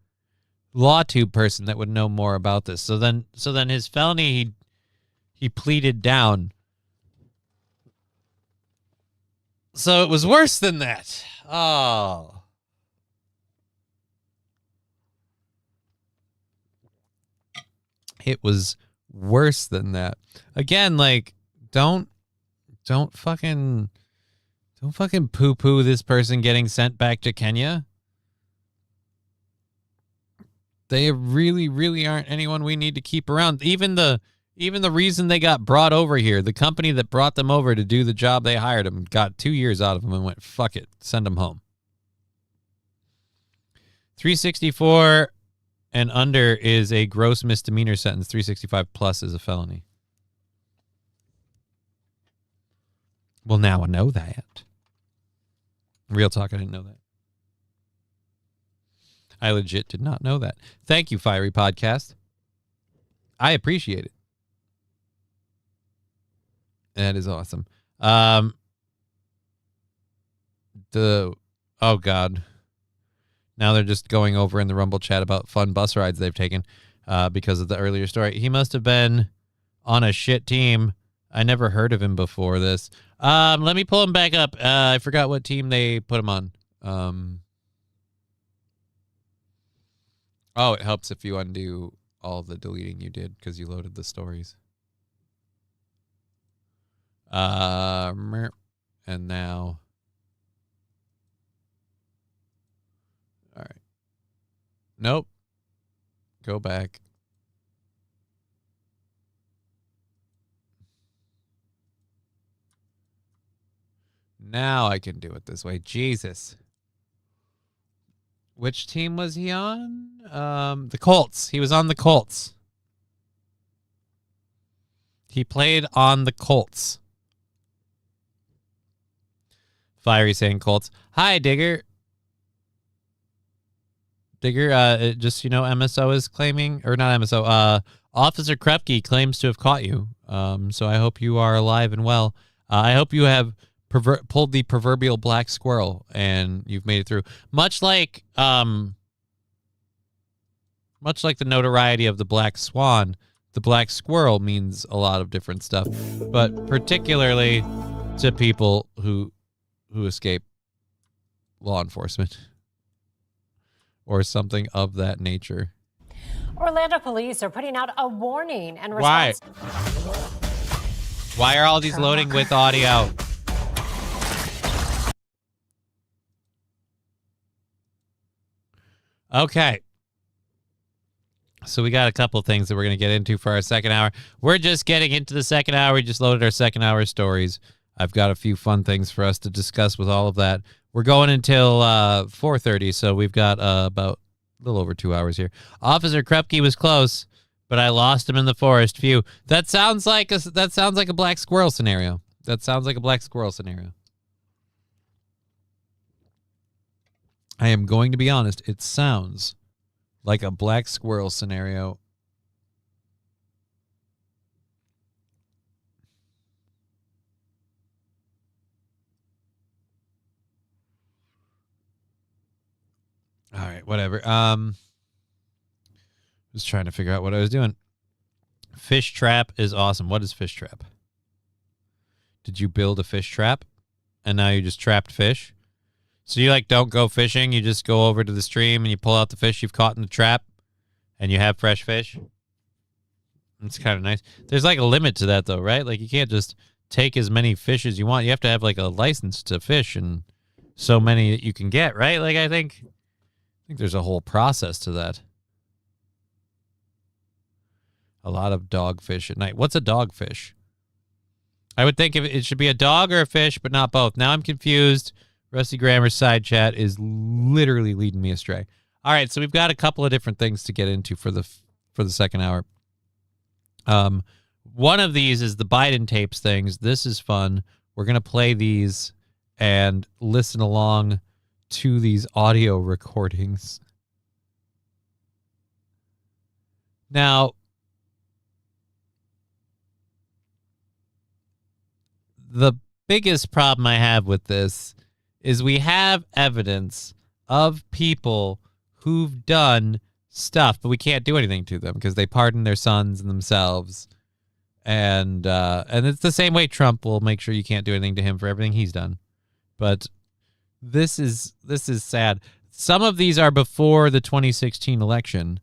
LawTube person that would know more about this. So then his felony, he pleaded down. So it was worse than that. Oh. It was worse than that. Again, like, don't fucking poo-poo this person getting sent back to Kenya. They really, really aren't anyone we need to keep around. Even the reason they got brought over here, the company that brought them over to do the job they hired them, got 2 years out of them and went, fuck it, send them home. 364 and under is a gross misdemeanor sentence. 365 plus is a felony. Well, now I know that. Real talk, I didn't know that. I legit did not know that. Thank you, Fiery Podcast. I appreciate it. That is awesome. Oh God. Now they're just going over in the Rumble chat about fun bus rides they've taken because of the earlier story. He must have been on a shit team. I never heard of him before this. Let me pull him back up. I forgot what team they put him on. Oh, it helps if you undo all the deleting you did because you loaded the stories. And now. All right. Nope. Go back. Now I can do it this way. Jesus. Which team was he on? The Colts. He was on the Colts. He played on the Colts. Fiery saying Colts. Hi, Digger. Digger, just, MSO is claiming, or not MSO, Officer Krepke claims to have caught you. So I hope you are alive and well. I hope you have pulled the proverbial black squirrel and you've made it through. Much like the notoriety of the black swan, the black squirrel means a lot of different stuff, but particularly to people who escape law enforcement or something of that nature. Orlando police are putting out a warning and response. Why are all these loading with audio? Okay. So we got a couple of things that we're going to get into for our second hour. We're just getting into the second hour. We just loaded our second hour stories. I've got a few fun things for us to discuss with all of that. We're going until 4:30, so we've got about a little over 2 hours here. Officer Krepke was close, but I lost him in the forest. Phew. That sounds like a black squirrel scenario. I am going to be honest. It sounds like a black squirrel scenario. All right, whatever. Just trying to figure out what I was doing. Fish trap is awesome. What is fish trap? Did you build a fish trap and now you just trapped fish? So you don't go fishing, you just go over to the stream and you pull out the fish you've caught in the trap and you have fresh fish? It's kind of nice. There's a limit to that though, right? You can't just take as many fish as you want. You have to have a license to fish and so many that you can get, right? I think there's a whole process to that. A lot of dogfish at night. What's a dogfish? I would think it should be a dog or a fish, but not both. Now I'm confused. Rusty Grammer's side chat is literally leading me astray. All right, so we've got a couple of different things to get into for the second hour. One of these is the Biden tapes things. This is fun. We're going to play these and listen along to these audio recordings. Now, the biggest problem I have with this is we have evidence of people who've done stuff, but we can't do anything to them because they pardon their sons and themselves. And it's the same way Trump will make sure you can't do anything to him for everything he's done. But this is sad. Some of these are before the 2016 election.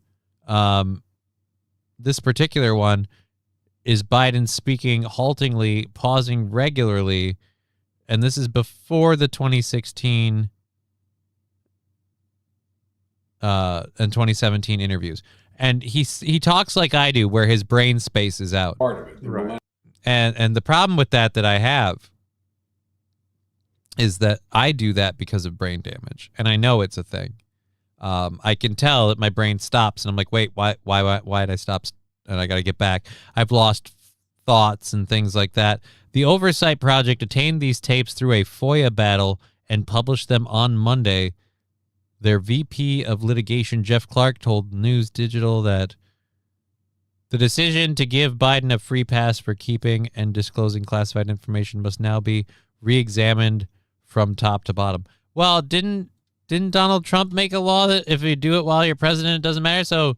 This particular one is Biden speaking haltingly, pausing regularly, and this is before the 2016 and 2017 interviews. And he talks like I do, where his brain space is out. Part of it, right? And the problem with that I have is that I do that because of brain damage, and I know it's a thing. I can tell that my brain stops, and I'm like, wait, why did I stop? And I got to get back. I've lost thoughts and things like that. The Oversight Project obtained these tapes through a FOIA battle and published them on Monday. Their VP of litigation, Jeff Clark, told News Digital that The decision to give Biden a free pass for keeping and disclosing classified information must now be re-examined from top to bottom. Well, didn't Donald Trump make a law that if you do it while you're president, it doesn't matter? So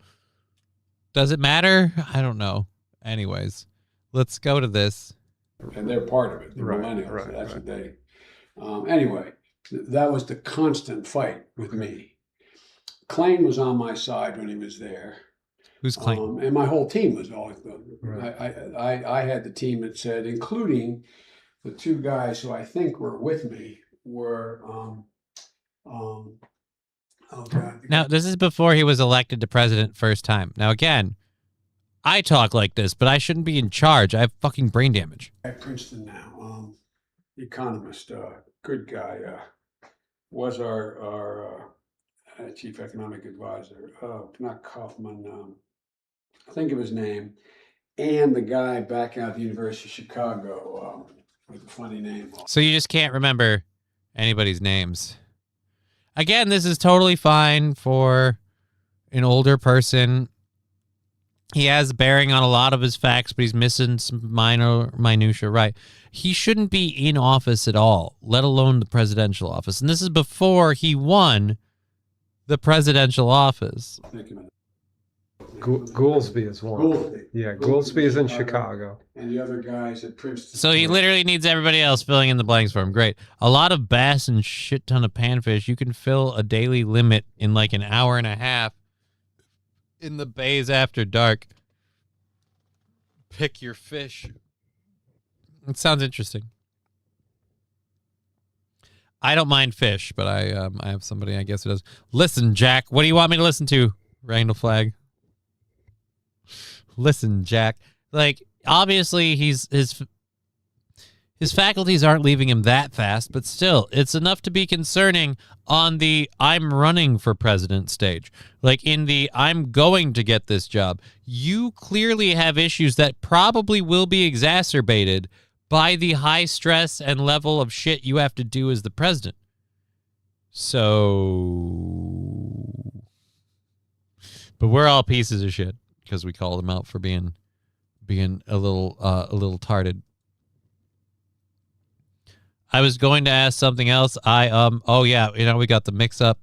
does it matter? I don't know. Anyways, let's go to this. And they're part of it. The millennials. That's what they. Anyway, that was the constant fight with me. Klain was on my side when he was there. Who's Klain? And my whole team was always. I had the team that said, including the two guys who I think were with me, were. Oh God. Now, this is before he was elected to president first time. Now, again, I talk like this, but I shouldn't be in charge. I have fucking brain damage. At Princeton now, economist, good guy, was our chief economic advisor. Not Kaufman, think of his name, and the guy back out at the University of Chicago with a funny name. So you just can't remember anybody's names. Again, this is totally fine for an older person. He has bearing on a lot of his facts, but he's missing some minutia, right? He shouldn't be in office at all, let alone the presidential office. And this is before he won the presidential office. Goolsby is one. Goolsby is in Chicago. And the other guys at Princeton. So he literally needs everybody else filling in the blanks for him. Great. A lot of bass and shit ton of panfish. You can fill a daily limit in like an hour and a half in the bays after dark. Pick your fish. It sounds interesting. I don't mind fish, but I have somebody I guess who does. Listen, Jack, what do you want me to listen to? Randall Flag. Listen, Jack. Like, obviously, his faculties aren't leaving him that fast, but still, it's enough to be concerning on the I'm running for president stage. Like, in the I'm going to get this job. You clearly have issues that probably will be exacerbated by the high stress and level of shit you have to do as the president. So, but we're all pieces of shit because we call them out for being a little tarded. I was going to ask something else. Oh yeah, we got the mix up.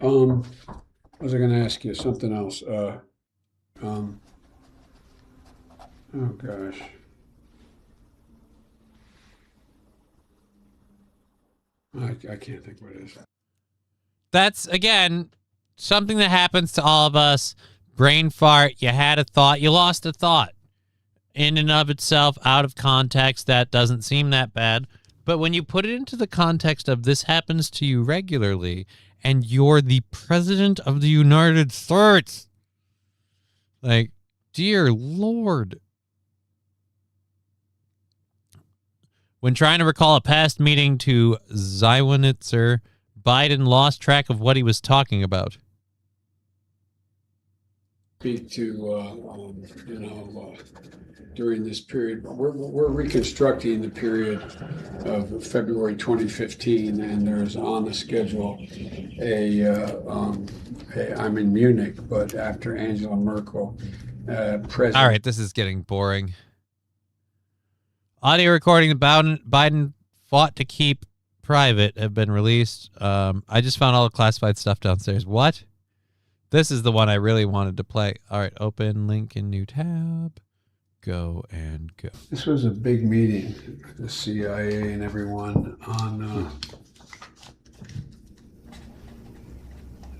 Was I going to ask you something else? Oh gosh. I can't think what it is. That's, again, something that happens to all of us. Brain fart. You had a thought. You lost a thought. In and of itself, out of context, that doesn't seem that bad. But when you put it into the context of this happens to you regularly, and you're the president of the United States, like, dear Lord. When trying to recall a past meeting to Zywinitzer, Biden lost track of what he was talking about. Speak to, during this period, we're reconstructing the period of February 2015, and there's on the schedule I'm in Munich, but after Angela Merkel, president. All right, this is getting boring. Audio recording Biden fought to keep private have been released. I just found all the classified stuff downstairs. What? This is the one I really wanted to play. All right, open link in new tab. Go and go. This was a big meeting, the CIA and everyone on.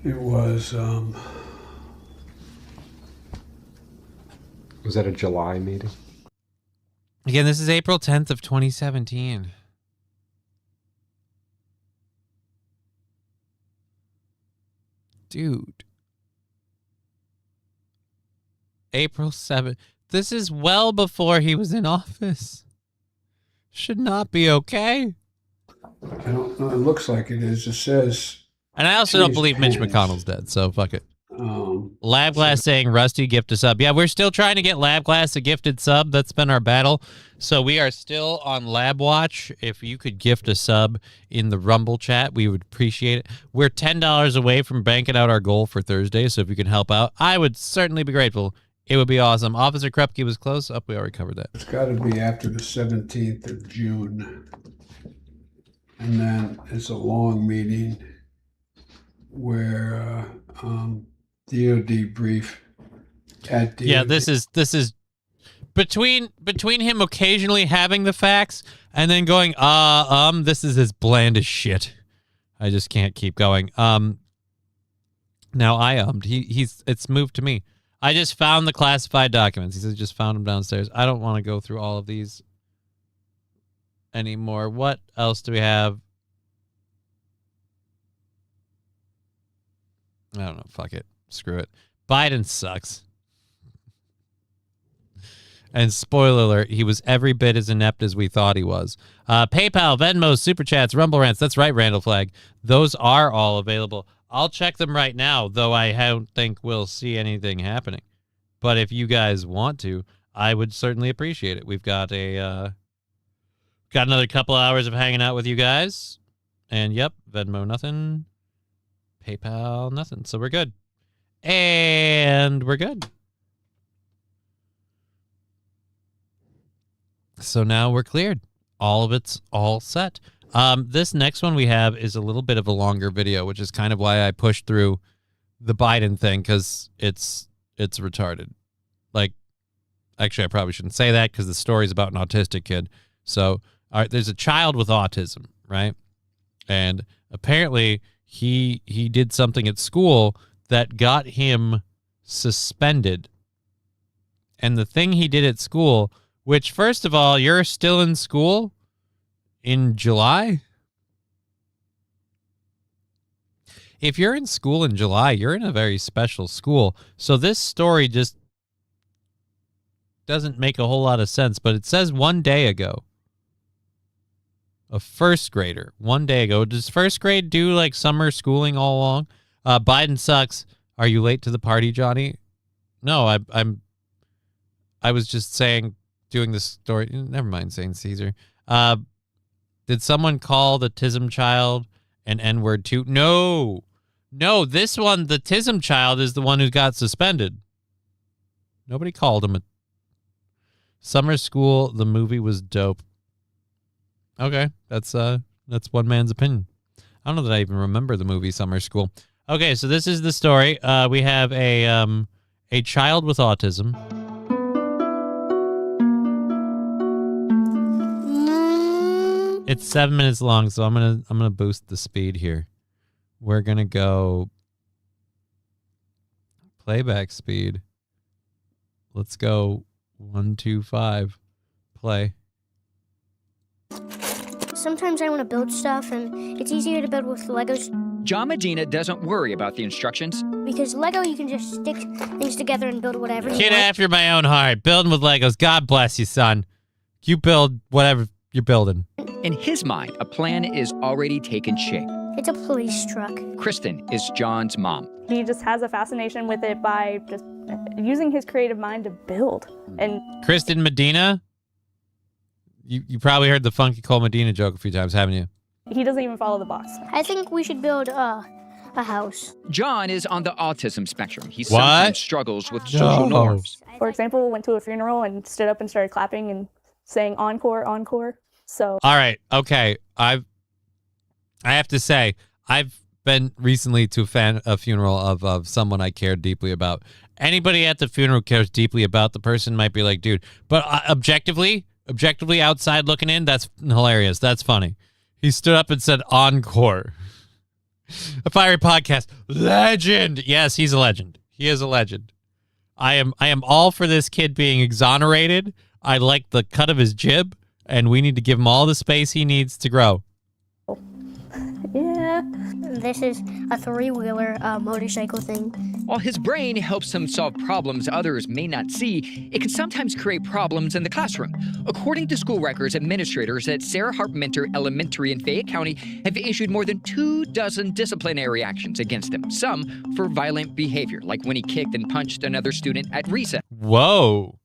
It was. Was that a July meeting? Again, this is April 10th of 2017. Dude. April 7th. This is well before he was in office. Should not be okay. I don't know. It looks like it is. It says. And I also don't believe Mitch McConnell's dead, so fuck it. Labglass saying Rusty gift a sub. Yeah, we're still trying to get Labglass a gifted sub. That's been our battle. So we are still on Lab Watch. If you could gift a sub in the Rumble chat, we would appreciate it. We're $10 away from banking out our goal for Thursday, so if you can help out, I would certainly be grateful it would be awesome. Officer Krupke was close. Up, we already covered that. It's got to be after the 17th of June. And then it's a long meeting where DOD brief at DOD. Yeah, this is between him occasionally having the facts and then going, this is as bland as shit. I just can't keep going. Now it's moved to me. I just found the classified documents. He says just found them downstairs. I don't want to go through all of these anymore. What else do we have? I don't know. Fuck it. Screw it. Biden sucks. And spoiler alert, he was every bit as inept as we thought he was. PayPal, Venmo, Super Chats, Rumble Rants. That's right, Randall Flagg. Those are all available. I'll check them right now, though I don't think we'll see anything happening. But if you guys want to, I would certainly appreciate it. We've got got another couple hours of hanging out with you guys. And yep, Venmo nothing. PayPal nothing. So we're good. And we're good. So now we're cleared. All of it's all set. This next one we have is a little bit of a longer video, which is kind of why I pushed through the Biden thing, because it's retarded. Like, actually, I probably shouldn't say that because the story is about an autistic kid. So, all right, there's a child with autism, right? And apparently he did something at school that got him suspended. And the thing he did at school, which, first of all, you're still in school in July? If you're in school in July, you're in a very special school. So this story just doesn't make a whole lot of sense, but it says 1 day ago. A first grader, 1 day ago. Does first grade do like summer schooling all along? Biden sucks. Are you late to the party, Johnny? No, I was just saying, doing this story. Never mind saying Caesar. Did someone call the TISM child an N-word too? No, this one, the TISM child, is the one who got suspended. Nobody called him a summer school. The movie was dope. Okay, that's one man's opinion. I don't know that I even remember the movie Summer School. Okay, so this is the story. We have a child with autism. It's 7 minutes long, so I'm gonna boost the speed here. We're gonna go playback speed. Let's go 1, 2, 5. Play. Sometimes I want to build stuff, and it's easier to build with Legos. John Medina doesn't worry about the instructions. Because Lego, you can just stick things together and build whatever you Kid want. after my own heart. Building with Legos. God bless you, son. You build whatever you're building. In his mind, a plan is already taken shape. It's a police truck. Kristen is John's mom. He just has a fascination with it by just using his creative mind to build. And Kristen Medina? You probably heard the Funky Cole Medina joke a few times, haven't you? he doesn't even follow the boss. I think we should build a house. John is on the autism spectrum. He What? sometimes struggles with social norms. For example, went to a funeral and stood up and started clapping and saying encore, encore. So All right. Okay. I have to say, I've been recently to a funeral of someone I cared deeply about. Anybody at the funeral cares deeply about the person might be like, dude, but objectively outside looking in, that's hilarious. That's funny. He stood up and said encore. A fiery podcast. Legend. Yes, he's a legend. He is a legend. I am all for this kid being exonerated. I like the cut of his jib, and we need to give him all the space he needs to grow. Yeah. This is a three-wheeler motorcycle thing. While his brain helps him solve problems others may not see, it can sometimes create problems in the classroom. According to school records, administrators at Sarah Hart Minter Elementary in Fayette County have issued more than 24 disciplinary actions against him, some for violent behavior, like when he kicked and punched another student at recess. Whoa.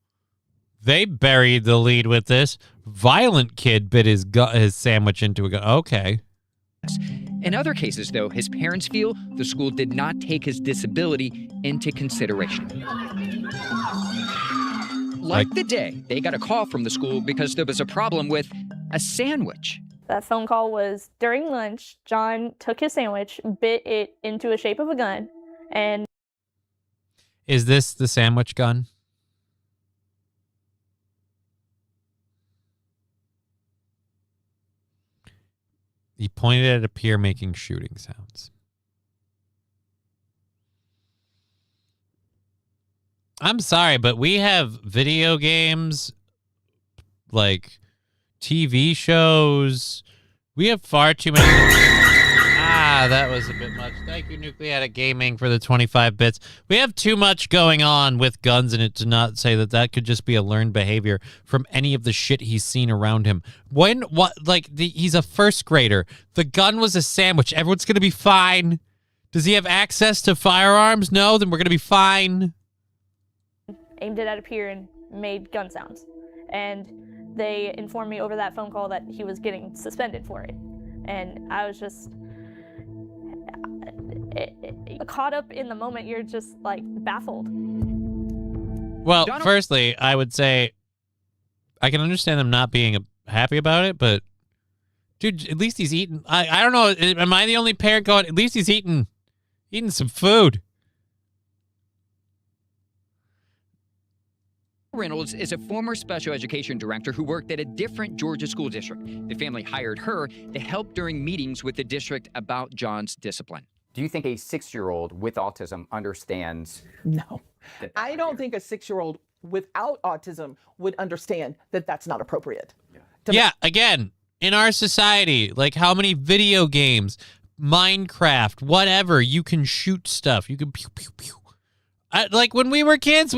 They buried the lead with this. Violent kid bit his sandwich into a gun. Okay. In other cases, though, his parents feel the school did not take his disability into consideration. Like the day they got a call from the school because there was a problem with a sandwich. That phone call was during lunch. John took his sandwich, bit it into a shape of a gun, and... Is this the sandwich gun? He pointed at a pier making shooting sounds. I'm sorry, but we have video games, like TV shows. We have far too many. That was a bit much. Thank you, Nucleatic Gaming, for the 25 bits. We have too much going on with guns in it to not say that that could just be a learned behavior from any of the shit he's seen around him. He's a first grader. The gun was a sandwich. Everyone's going to be fine. Does he have access to firearms? No, then we're going to be fine. Aimed it at a pier and made gun sounds. And they informed me over that phone call that he was getting suspended for it. And I was just caught up in the moment. You're just like baffled. Well, firstly, I would say I can understand them not being happy about it, but dude, at least he's eating. I don't know. Am I the only parent going, at least he's eating some food? Reynolds is a former special education director who worked at a different Georgia school district. The family hired her to help during meetings with the district about John's discipline. Do you think a 6-year-old with autism understands? No. I don't think a 6-year-old without autism would understand that that's not appropriate. Yeah, again, in our society, like how many video games, Minecraft, whatever, you can shoot stuff. You can pew, pew, pew. Like when we were kids,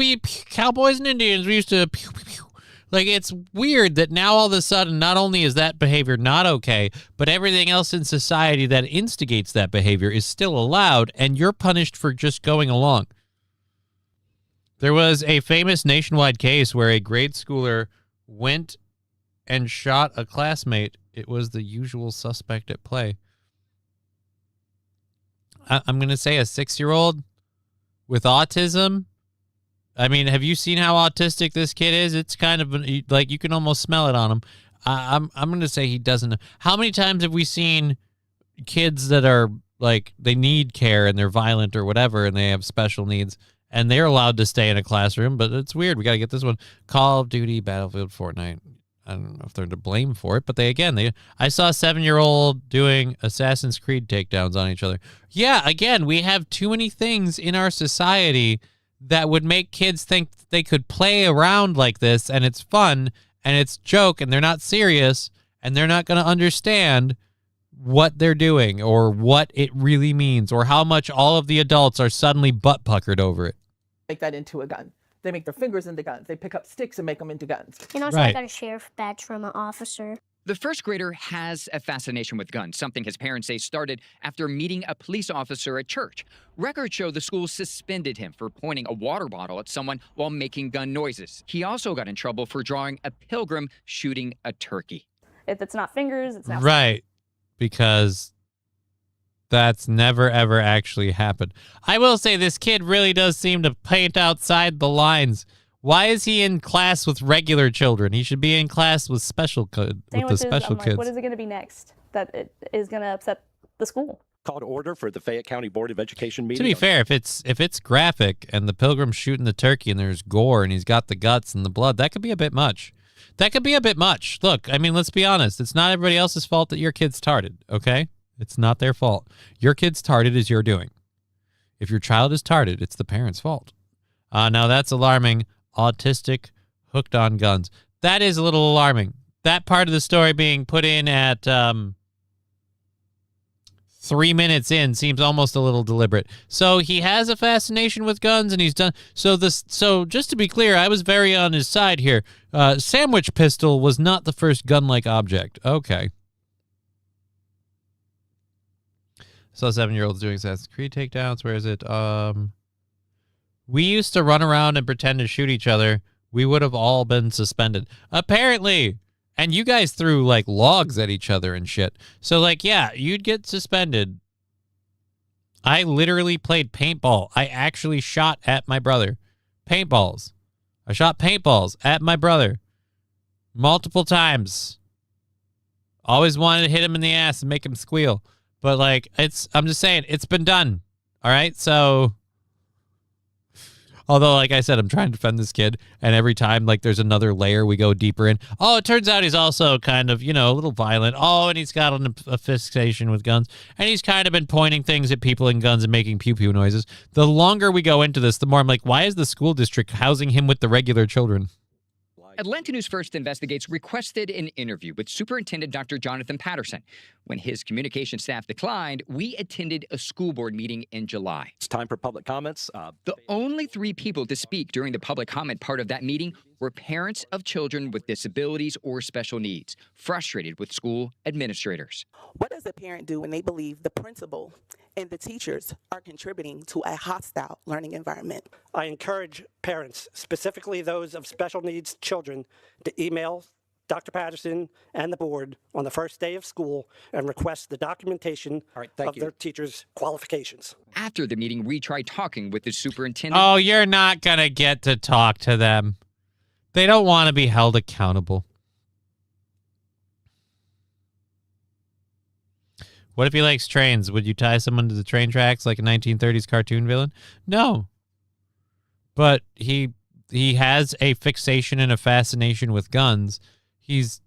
cowboys and Indians, we used to pew, pew, pew. Like, it's weird that now all of a sudden, not only is that behavior not okay, but everything else in society that instigates that behavior is still allowed, and you're punished for just going along. There was a famous nationwide case where a grade schooler went and shot a classmate. It was the usual suspect at play. I'm going to say a 6-year-old with autism. I mean, have you seen how autistic this kid is? It's kind of like you can almost smell it on him. I'm going to say he doesn't. How many times have we seen kids that are like they need care and they're violent or whatever and they have special needs and they're allowed to stay in a classroom? But it's weird. We got to get this one. Call of Duty, Battlefield, Fortnite. I don't know if they're to blame for it, but I saw a 7-year-old doing Assassin's Creed takedowns on each other. Yeah, again, we have too many things in our society that would make kids think they could play around like this and it's fun and it's joke and they're not serious and they're not going to understand what they're doing or what it really means or how much all of the adults are suddenly butt puckered over it. Make that into a gun. They make their fingers into guns. They pick up sticks and make them into guns. And also I got a sheriff badge from an officer. The first grader has a fascination with guns, something his parents say started after meeting a police officer at church. Records show the school suspended him for pointing a water bottle at someone while making gun noises. He also got in trouble for drawing a pilgrim shooting a turkey. If it's not fingers, it's not... Right, because that's never, ever actually happened. I will say this kid really does seem to paint outside the lines. Why is he in class with regular children? He should be in class with special kids. What is it going to be next that it is going to upset the school? Called order for the Fayette County Board of Education meeting. To be fair, if it's graphic and the pilgrim's shooting the turkey and there's gore and he's got the guts and the blood, that could be a bit much. Look, I mean, let's be honest. It's not everybody else's fault that your kid's tarded, okay? It's not their fault. Your kid's tarded is your doing. If your child is tarded, it's the parent's fault. Now that's alarming. Autistic, hooked on guns. That is a little alarming. That part of the story being put in at 3 minutes in seems almost a little deliberate. So he has a fascination with guns, and he's done so. So just to be clear, I was very on his side here. Sandwich pistol was not the first gun-like object. Okay. So 7-year-olds doing Assassin's Creed takedowns. Where is it? We used to run around and pretend to shoot each other. We would have all been suspended. Apparently. And you guys threw, like, logs at each other and shit. So, like, yeah, you'd get suspended. I literally played paintball. I actually shot at my brother. Paintballs. I shot paintballs at my brother multiple times. Always wanted to hit him in the ass and make him squeal. But, like, I'm just saying, it's been done. All right? So, although, like I said, I'm trying to defend this kid, and every time, like, there's another layer we go deeper in. Oh, it turns out he's also kind of, a little violent. Oh, and he's got a fixation with guns. And he's kind of been pointing things at people and guns and making pew-pew noises. The longer we go into this, the more I'm like, why is the school district housing him with the regular children? Atlanta News First Investigates requested an interview with Superintendent Dr. Jonathan Patterson. When his communication staff declined, we attended a school board meeting in July. It's time for public comments. The only 3 people to speak during the public comment part of that meeting were parents of children with disabilities or special needs, frustrated with school administrators. What does a parent do when they believe the principal and the teachers are contributing to a hostile learning environment? I encourage parents, specifically those of special needs children, to email Dr. Patterson and the board on the first day of school and request the documentation of their teachers' qualifications. After the meeting, we tried talking with the superintendent. Oh, you're not going to get to talk to them. They don't want to be held accountable. What if he likes trains? Would you tie someone to the train tracks like a 1930s cartoon villain? No. But he has a fixation and a fascination with guns. He's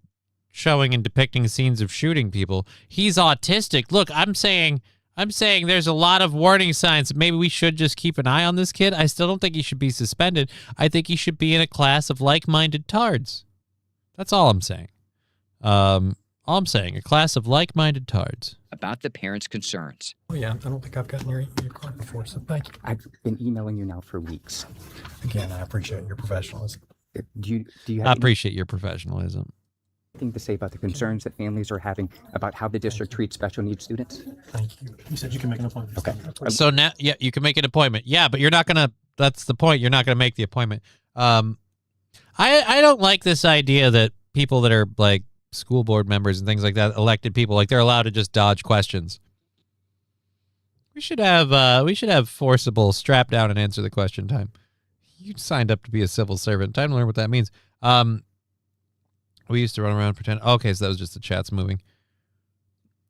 showing and depicting scenes of shooting people. He's autistic. Look, I'm saying there's a lot of warning signs. Maybe we should just keep an eye on this kid. I still don't think he should be suspended. I think he should be in a class of like-minded tards. That's all I'm saying. All I'm saying, a class of like-minded tards. About the parents' concerns. Oh, yeah, I don't think I've gotten your card before, so thank you. I've been emailing you now for weeks. Again, I appreciate your professionalism. Do you have I appreciate your professionalism. anything to say about the concerns that families are having about how the district treats special needs students? Thank you. You said you can make an appointment. Okay. So now, yeah, you can make an appointment. Yeah, but you're not going to, that's the point. You're not going to make the appointment. I don't like this idea that people that are like school board members and things like that, elected people, like they're allowed to just dodge questions. We should have forcible strap down and answer the question time. You signed up to be a civil servant. Time to learn what that means. We used to run around and pretend. Okay, so that was just the chat's moving.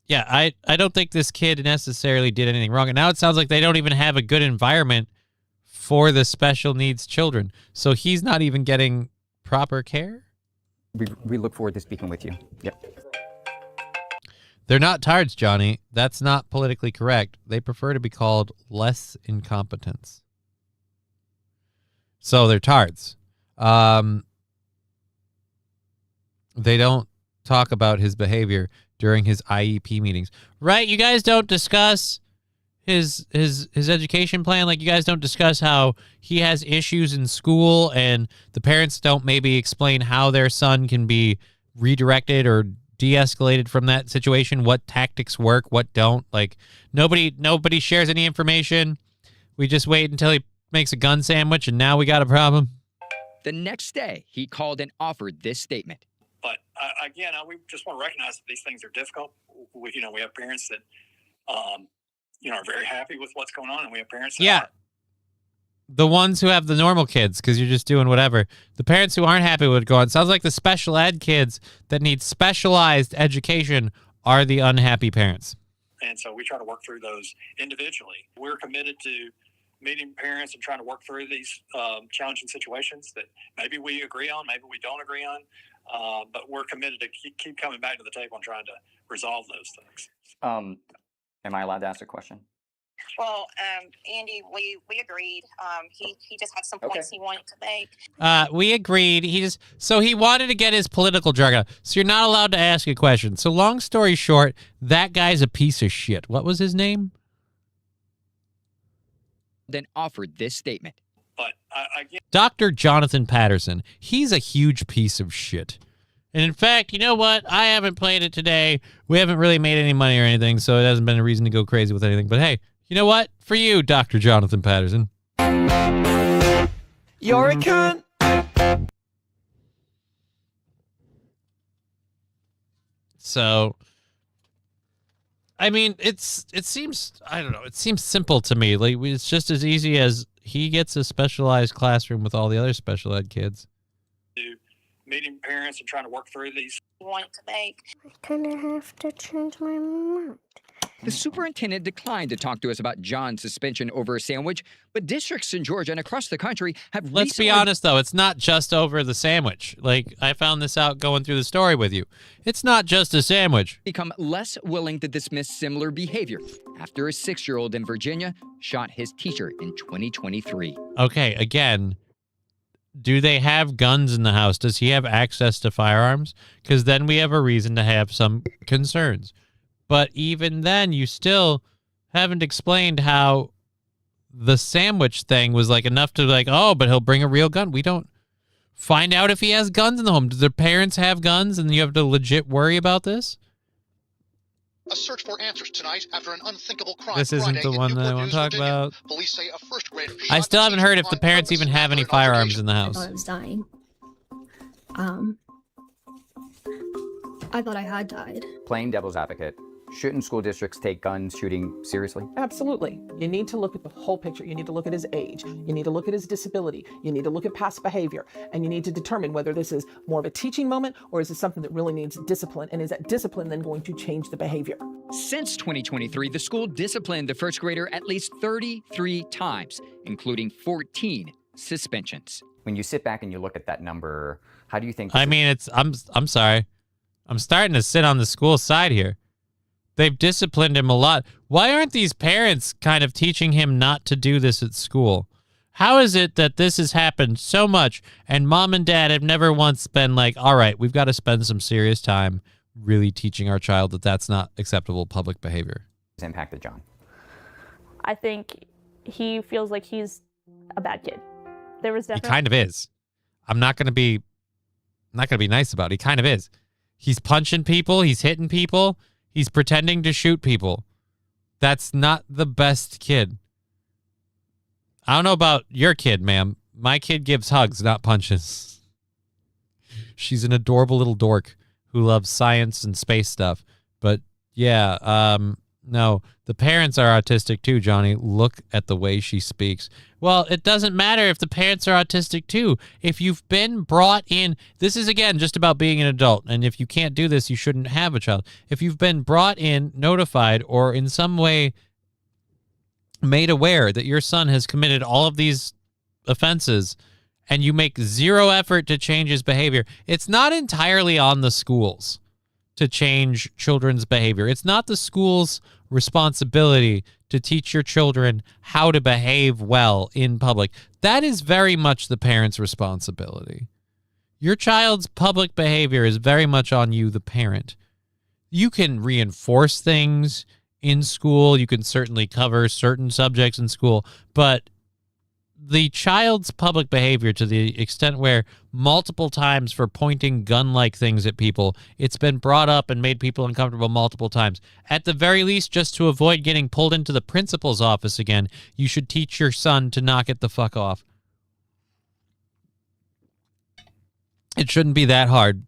Yeah, I don't think this kid necessarily did anything wrong. And now it sounds like they don't even have a good environment for the special needs children. So he's not even getting proper care? We look forward to speaking with you. Yep. They're not tards, Johnny. That's not politically correct. They prefer to be called less incompetence. So they're tards. They don't talk about his behavior during his IEP meetings. Right? You guys don't discuss his education plan. Like, you guys don't discuss how he has issues in school and the parents don't maybe explain how their son can be redirected or de-escalated from that situation, what tactics work, what don't. Like, nobody shares any information. We just wait until he makes a gun sandwich and now we got a problem. The next day, he called and offered this statement. But again, we just want to recognize that these things are difficult. We have parents that, are very happy with what's going on, and we have parents that aren't. The ones who have the normal kids, because you're just doing whatever. The parents who aren't happy with what's going on. Sounds like the special ed kids that need specialized education are the unhappy parents. And so we try to work through those individually. We're committed to meeting parents and trying to work through these challenging situations that maybe we agree on, maybe we don't agree on. But we're committed to keep coming back to the table and trying to resolve those things. Am I allowed to ask a question? Well, Andy, we agreed. He just had some points he wanted to make. We agreed. He wanted to get his political jargon. So you're not allowed to ask a question. So long story short, that guy's a piece of shit. What was his name? Then offered this statement. But Dr. Jonathan Patterson. He's a huge piece of shit. And in fact, you know what? I haven't played it today. We haven't really made any money or anything, so it hasn't been a reason to go crazy with anything. But hey, you know what? For you, Dr. Jonathan Patterson. You're a cunt. So, I mean, it seems, I don't know, it seems simple to me. Like, it's just as easy as he gets a specialized classroom with all the other special ed kids. Meeting parents and trying to work through these. Want to make. I kind of have to change my mind. The superintendent declined to talk to us about John's suspension over a sandwich, but districts in Georgia and across the country have Let's be honest, though. It's not just over the sandwich. Like, I found this out going through the story with you. It's not just a sandwich. Become less willing to dismiss similar behavior after a 6-year-old in Virginia shot his teacher in 2023. Okay, again, do they have guns in the house? Does he have access to firearms? Because then we have a reason to have some concerns. But even then, you still haven't explained how the sandwich thing was like enough to like, oh, but he'll bring a real gun. We don't find out if he has guns in the home. Do their parents have guns and you have to legit worry about this? A search for answers tonight after an unthinkable crime. This isn't the one that I want to talk about. Police say a first grade I still haven't heard if the parents even have any firearms in the house. I thought I was dying. I thought I had died. Playing devil's advocate, shouldn't school districts take gun shooting seriously? Absolutely. You need to look at the whole picture. You need to look at his age. You need to look at his disability. You need to look at past behavior. And you need to determine whether this is more of a teaching moment or is it something that really needs discipline? And is that discipline then going to change the behavior? Since 2023, the school disciplined the first grader at least 33 times, including 14 suspensions. When you sit back and you look at that number, how do you think... I mean, I'm sorry. I'm starting to sit on the school side here. They've disciplined him a lot. Why aren't these parents kind of teaching him not to do this at school? How is it that this has happened so much and mom and dad have never once been like, all right, we've got to spend some serious time really teaching our child that that's not acceptable public behavior? Has impacted John? I think he feels like he's a bad kid. There was definitely... He kind of is. I'm not going to be nice about it. He kind of is. He's punching people. He's hitting people. He's pretending to shoot people. That's not the best kid. I don't know about your kid, ma'am. My kid gives hugs, not punches. She's an adorable little dork who loves science and space stuff. But yeah, no, the parents are autistic too, Johnny. Look at the way she speaks. Well, it doesn't matter if the parents are autistic too. If you've been brought in, this is again just about being an adult. And if you can't do this, you shouldn't have a child. If you've been brought in, notified, or in some way made aware that your son has committed all of these offenses and you make zero effort to change his behavior, it's not entirely on the schools to change children's behavior. It's not the school's responsibility to teach your children how to behave well in public. That is very much the parent's responsibility. Your child's public behavior is very much on you, the parent. You can reinforce things in school. You can certainly cover certain subjects in school, but the child's public behavior, to the extent where multiple times for pointing gun-like things at people, it's been brought up and made people uncomfortable multiple times. At the very least, just to avoid getting pulled into the principal's office again, you should teach your son to knock it the fuck off. It shouldn't be that hard.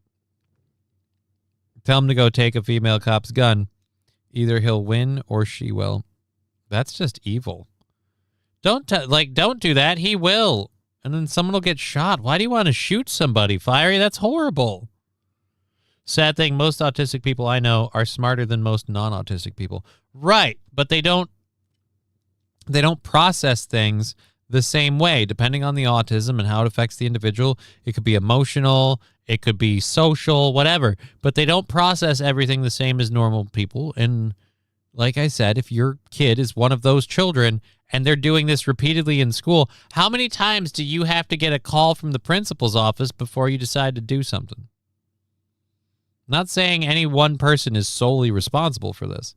Tell him to go take a female cop's gun. Either he'll win or she will. That's just evil. Don't do that. He will. And then someone will get shot. Why do you want to shoot somebody, Fiery? That's horrible. Sad thing, most autistic people I know are smarter than most non-autistic people. Right, but they don't process things the same way, depending on the autism and how it affects the individual. It could be emotional, it could be social, whatever. But they don't process everything the same as normal people. And like I said, if your kid is one of those children and they're doing this repeatedly in school, how many times do you have to get a call from the principal's office before you decide to do something? Not saying any one person is solely responsible for this,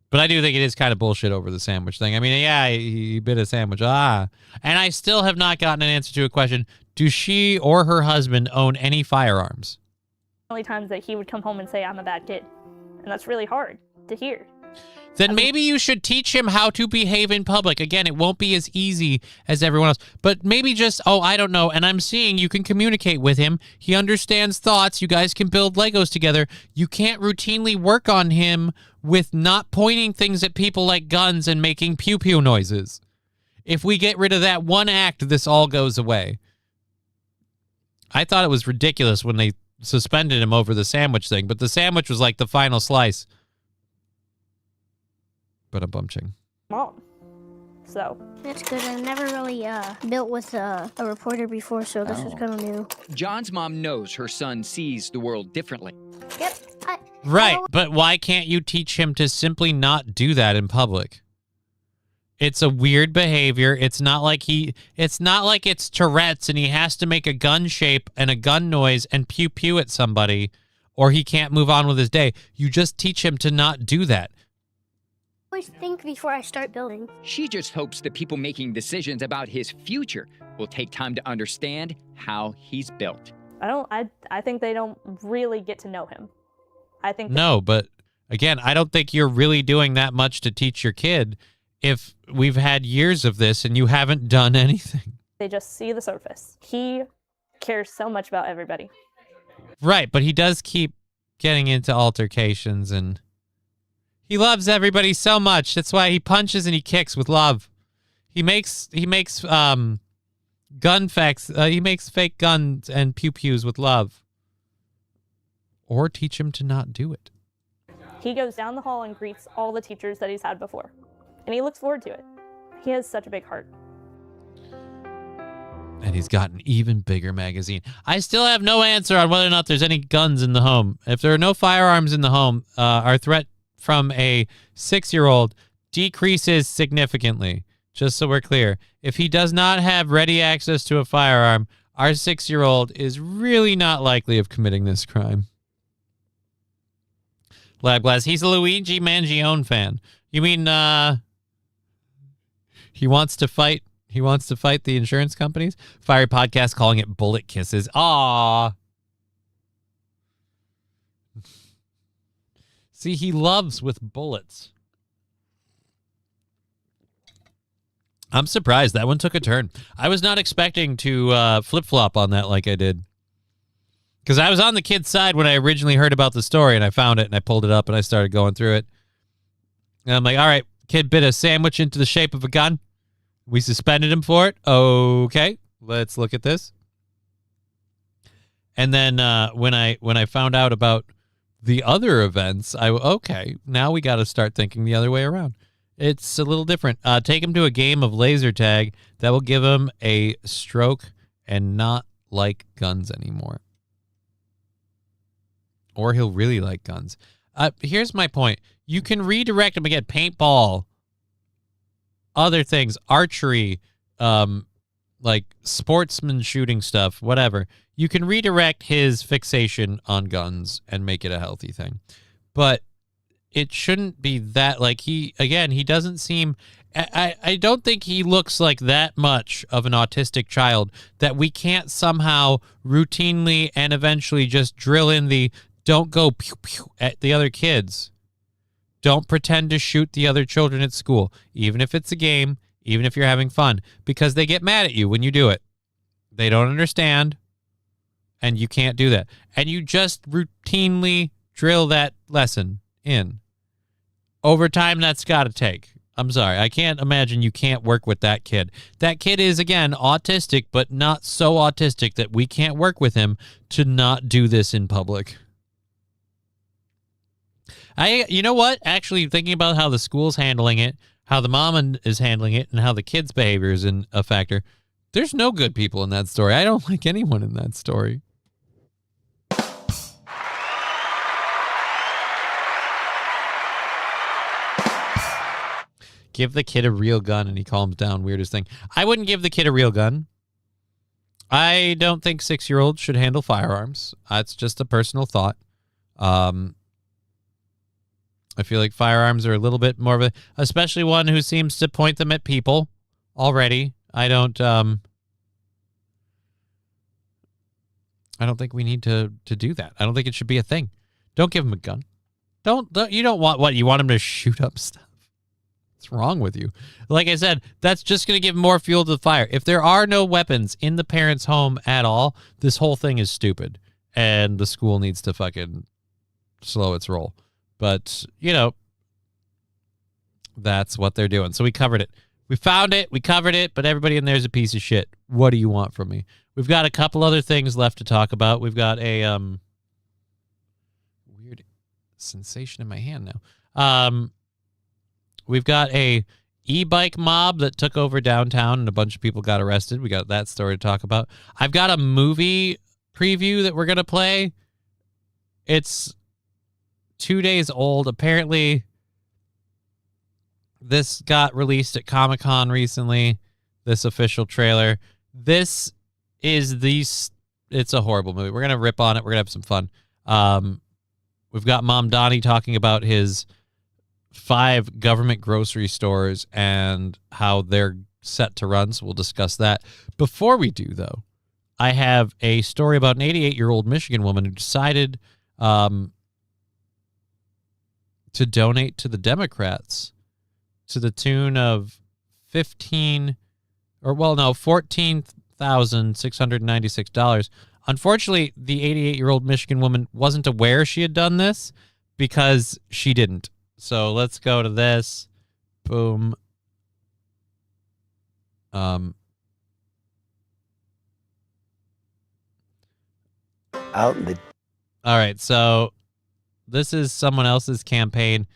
but I do think it is kind of bullshit over the sandwich thing. I mean, yeah, he bit a sandwich. And I still have not gotten an answer to a question. Do she or her husband own any firearms? Only times that he would come home and say, I'm a bad kid. And that's really hard to hear. Then maybe you should teach him how to behave in public. Again, it won't be as easy as everyone else. But maybe just, I don't know. And I'm seeing you can communicate with him. He understands thoughts. You guys can build Legos together. You can't routinely work on him with not pointing things at people like guns and making pew-pew noises. If we get rid of that one act, this all goes away. I thought it was ridiculous when they suspended him over the sandwich thing, but the sandwich was like the final slice. But I'm bumching. Mom. So. That's good. I've never really built with a reporter before, so this is kind of new. John's mom knows her son sees the world differently. Yep. Right, but why can't you teach him to simply not do that in public? It's a weird behavior. It's not like it's Tourette's and he has to make a gun shape and a gun noise and pew pew at somebody or he can't move on with his day. You just teach him to not do that. I always think before I start building. She just hopes that people making decisions about his future will take time to understand how he's built. I think they don't really get to know him. I think No, but again, I don't think you're really doing that much to teach your kid if we've had years of this and you haven't done anything. they just see the surface. He cares so much about everybody. Right, but he does keep getting into altercations and he loves everybody so much. That's why he punches and he kicks with love. He makes gun facts. He makes fake guns and pew pews with love. Or teach him to not do it. He goes down the hall and greets all the teachers that he's had before. And he looks forward to it. He has such a big heart. And he's got an even bigger magazine. I still have no answer on whether or not there's any guns in the home. If there are no firearms in the home, our threat from a 6-year-old decreases significantly. Just so we're clear. If he does not have ready access to a firearm, our 6-year-old is really not likely of committing this crime. Lab Glass, he's a Luigi Mangione fan. You mean he wants to fight the insurance companies? Fiery Podcast calling it bullet kisses. Aww. See, he loves with bullets. I'm surprised that one took a turn. I was not expecting to flip-flop on that like I did. Because I was on the kid's side when I originally heard about the story, and I found it, and I pulled it up, and I started going through it. And I'm like, all right, kid bit a sandwich into the shape of a gun. We suspended him for it. Okay, let's look at this. And then when I found out about the other events, now we got to start thinking the other way around. It's a little different. Take him to a game of laser tag that will give him a stroke and not like guns anymore. Or he'll really like guns. Here's my point. You can redirect him again. Paintball, other things, archery, like sportsman shooting stuff, whatever. You can redirect his fixation on guns and make it a healthy thing. But it shouldn't be that, like, he doesn't seem... I don't think he looks like that much of an autistic child that we can't somehow routinely and eventually just drill in the don't go pew pew at the other kids. Don't pretend to shoot the other children at school, even if it's a game, even if you're having fun, because they get mad at you when you do it. They don't understand, and you can't do that. And you just routinely drill that lesson in. Over time, that's got to take. I'm sorry. I can't imagine you can't work with that kid. That kid is, again, autistic, but not so autistic that we can't work with him to not do this in public. You know what? Actually, thinking about how the school's handling it, how the mom is handling it, and how the kid's behavior is a factor, there's no good people in that story. I don't like anyone in that story. Give the kid a real gun and he calms down. Weirdest thing. I wouldn't give the kid a real gun. I don't think 6-year-olds should handle firearms. That's just a personal thought. I feel like firearms are a little bit more of a, especially one who seems to point them at people already. I don't think we need to do that. I don't think it should be a thing. Don't give him a gun. You don't want what? You want him to shoot up stuff? What's wrong with you? Like I said, that's just going to give more fuel to the fire. If there are no weapons in the parent's home at all, this whole thing is stupid. And the school needs to fucking slow its roll. But, that's what they're doing. So we covered it We found it. We covered it, but everybody in there is a piece of shit. What do you want from me? We've got a couple other things left to talk about. We've got a weird sensation in my hand now. We've got a e-bike mob that took over downtown and a bunch of people got arrested. We got that story to talk about. I've got a movie preview that we're going to play. It's 2 days old. Apparently, this got released at Comic-Con recently, this official trailer. This is it's a horrible movie. We're going to rip on it. We're going to have some fun. We've got Mom Donnie talking about his 5 government grocery stores and how they're set to run, so we'll discuss that. Before we do, though, I have a story about an 88-year-old Michigan woman who decided to donate to the Democrats to the tune of $14,696. Unfortunately, the 88-year-old Michigan woman wasn't aware she had done this because she didn't. So let's go to this. Boom. Out in the... All right, so this is someone else's campaign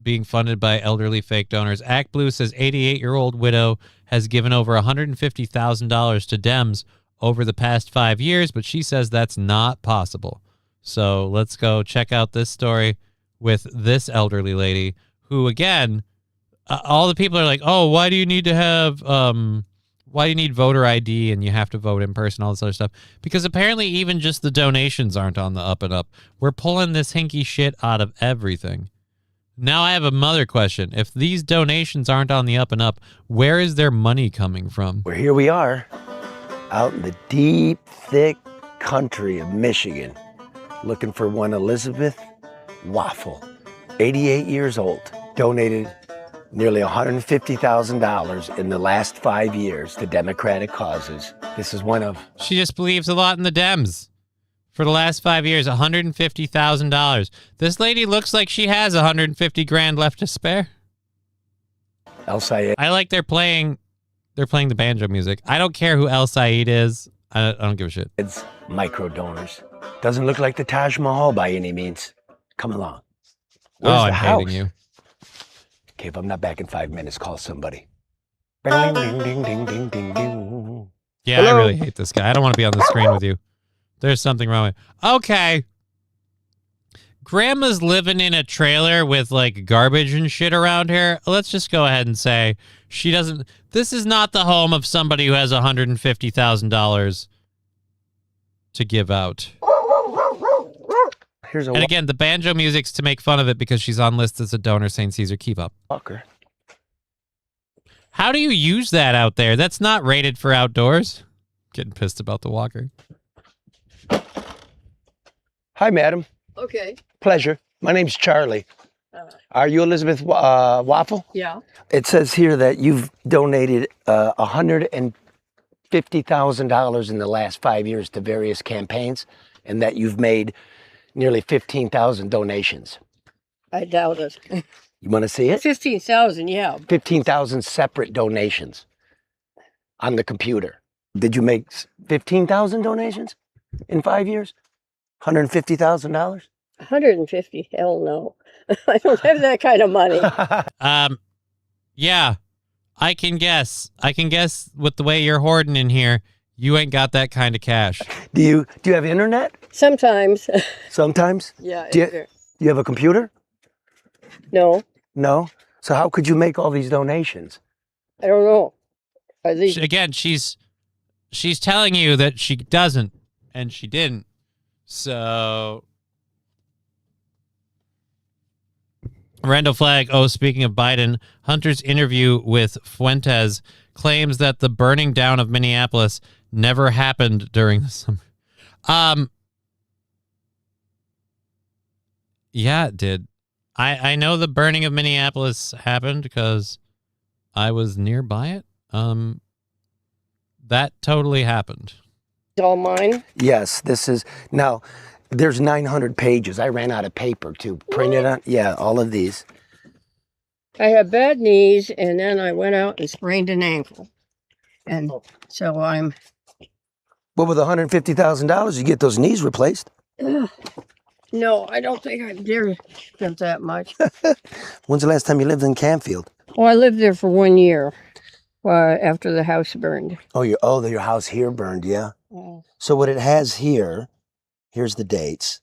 being funded by elderly fake donors. Act Blue says 88-year-old widow has given over $150,000 to Dems over the past 5 years, but she says that's not possible. So let's go check out this story with this elderly lady who, again, all the people are like, oh, why do you need to have, why do you need voter ID and you have to vote in person, all this other stuff? Because apparently even just the donations aren't on the up and up. We're pulling this hinky shit out of everything. Now I have another question. If these donations aren't on the up and up, where is their money coming from? Well, here we are, out in the deep, thick country of Michigan, looking for one Elizabeth Waffle, 88 years old, donated nearly $150,000 in the last 5 years to Democratic causes. This is one of... She just believes a lot in the Dems. For the last 5 years, $150,000. This lady looks like she has $150,000 left to spare. El Sayed. I like they're playing the banjo music. I don't care who El Sayed is. I don't give a shit. It's micro donors. Doesn't look like the Taj Mahal by any means. Come along. Where's I'm the house? hating you. Okay, if I'm not back in 5 minutes, call somebody. Ding, ding, ding, ding, ding, ding, ding. Yeah, Hello? I really hate this guy. I don't want to be on the screen with you. There's something wrong with it. Okay. Grandma's living in a trailer with like garbage and shit around her. Let's just go ahead and say she doesn't. This is not the home of somebody who has $150,000 to give out. Here's a and again, the banjo music's to make fun of it because she's on list as a donor. St. Caesar, keep up. Walker. How do you use that out there? That's not rated for outdoors. Getting pissed about the walker. Hi, madam. Okay. Pleasure. My name's Charlie. Are you Elizabeth Waffle? Yeah. It says here that you've donated $150,000 in the last 5 years to various campaigns, and that you've made nearly 15,000 donations. I doubt it. You want to see it? 15,000, yeah. 15,000 separate donations on the computer. Did you make 15,000 donations in 5 years? $150,000? 150? Hell no. I don't have that kind of money. Yeah, I can guess. I can guess with the way you're hoarding in here, you ain't got that kind of cash. Do you have internet? Sometimes. Sometimes? Yeah. Do you have a computer? No. No? So how could you make all these donations? I don't know. Are these... Again, she's telling you that she doesn't, and she didn't. So, Randall Flagg, speaking of Biden, Hunter's interview with Fuentes claims that the burning down of Minneapolis never happened during the summer. Yeah, it did. I know the burning of Minneapolis happened because I was nearby it. That totally happened. All mine? Yes, this is, now, there's 900 pages. I ran out of paper to print it on. Yeah, all of these. I have bad knees, and then I went out and sprained an ankle. And so I'm... Well, with $150,000, you get those knees replaced. No, I don't think I dare spend that much. When's the last time you lived in Canfield? Well, I lived there for 1 year after the house burned. Oh, your house here burned, yeah? So what it has here, here's the dates.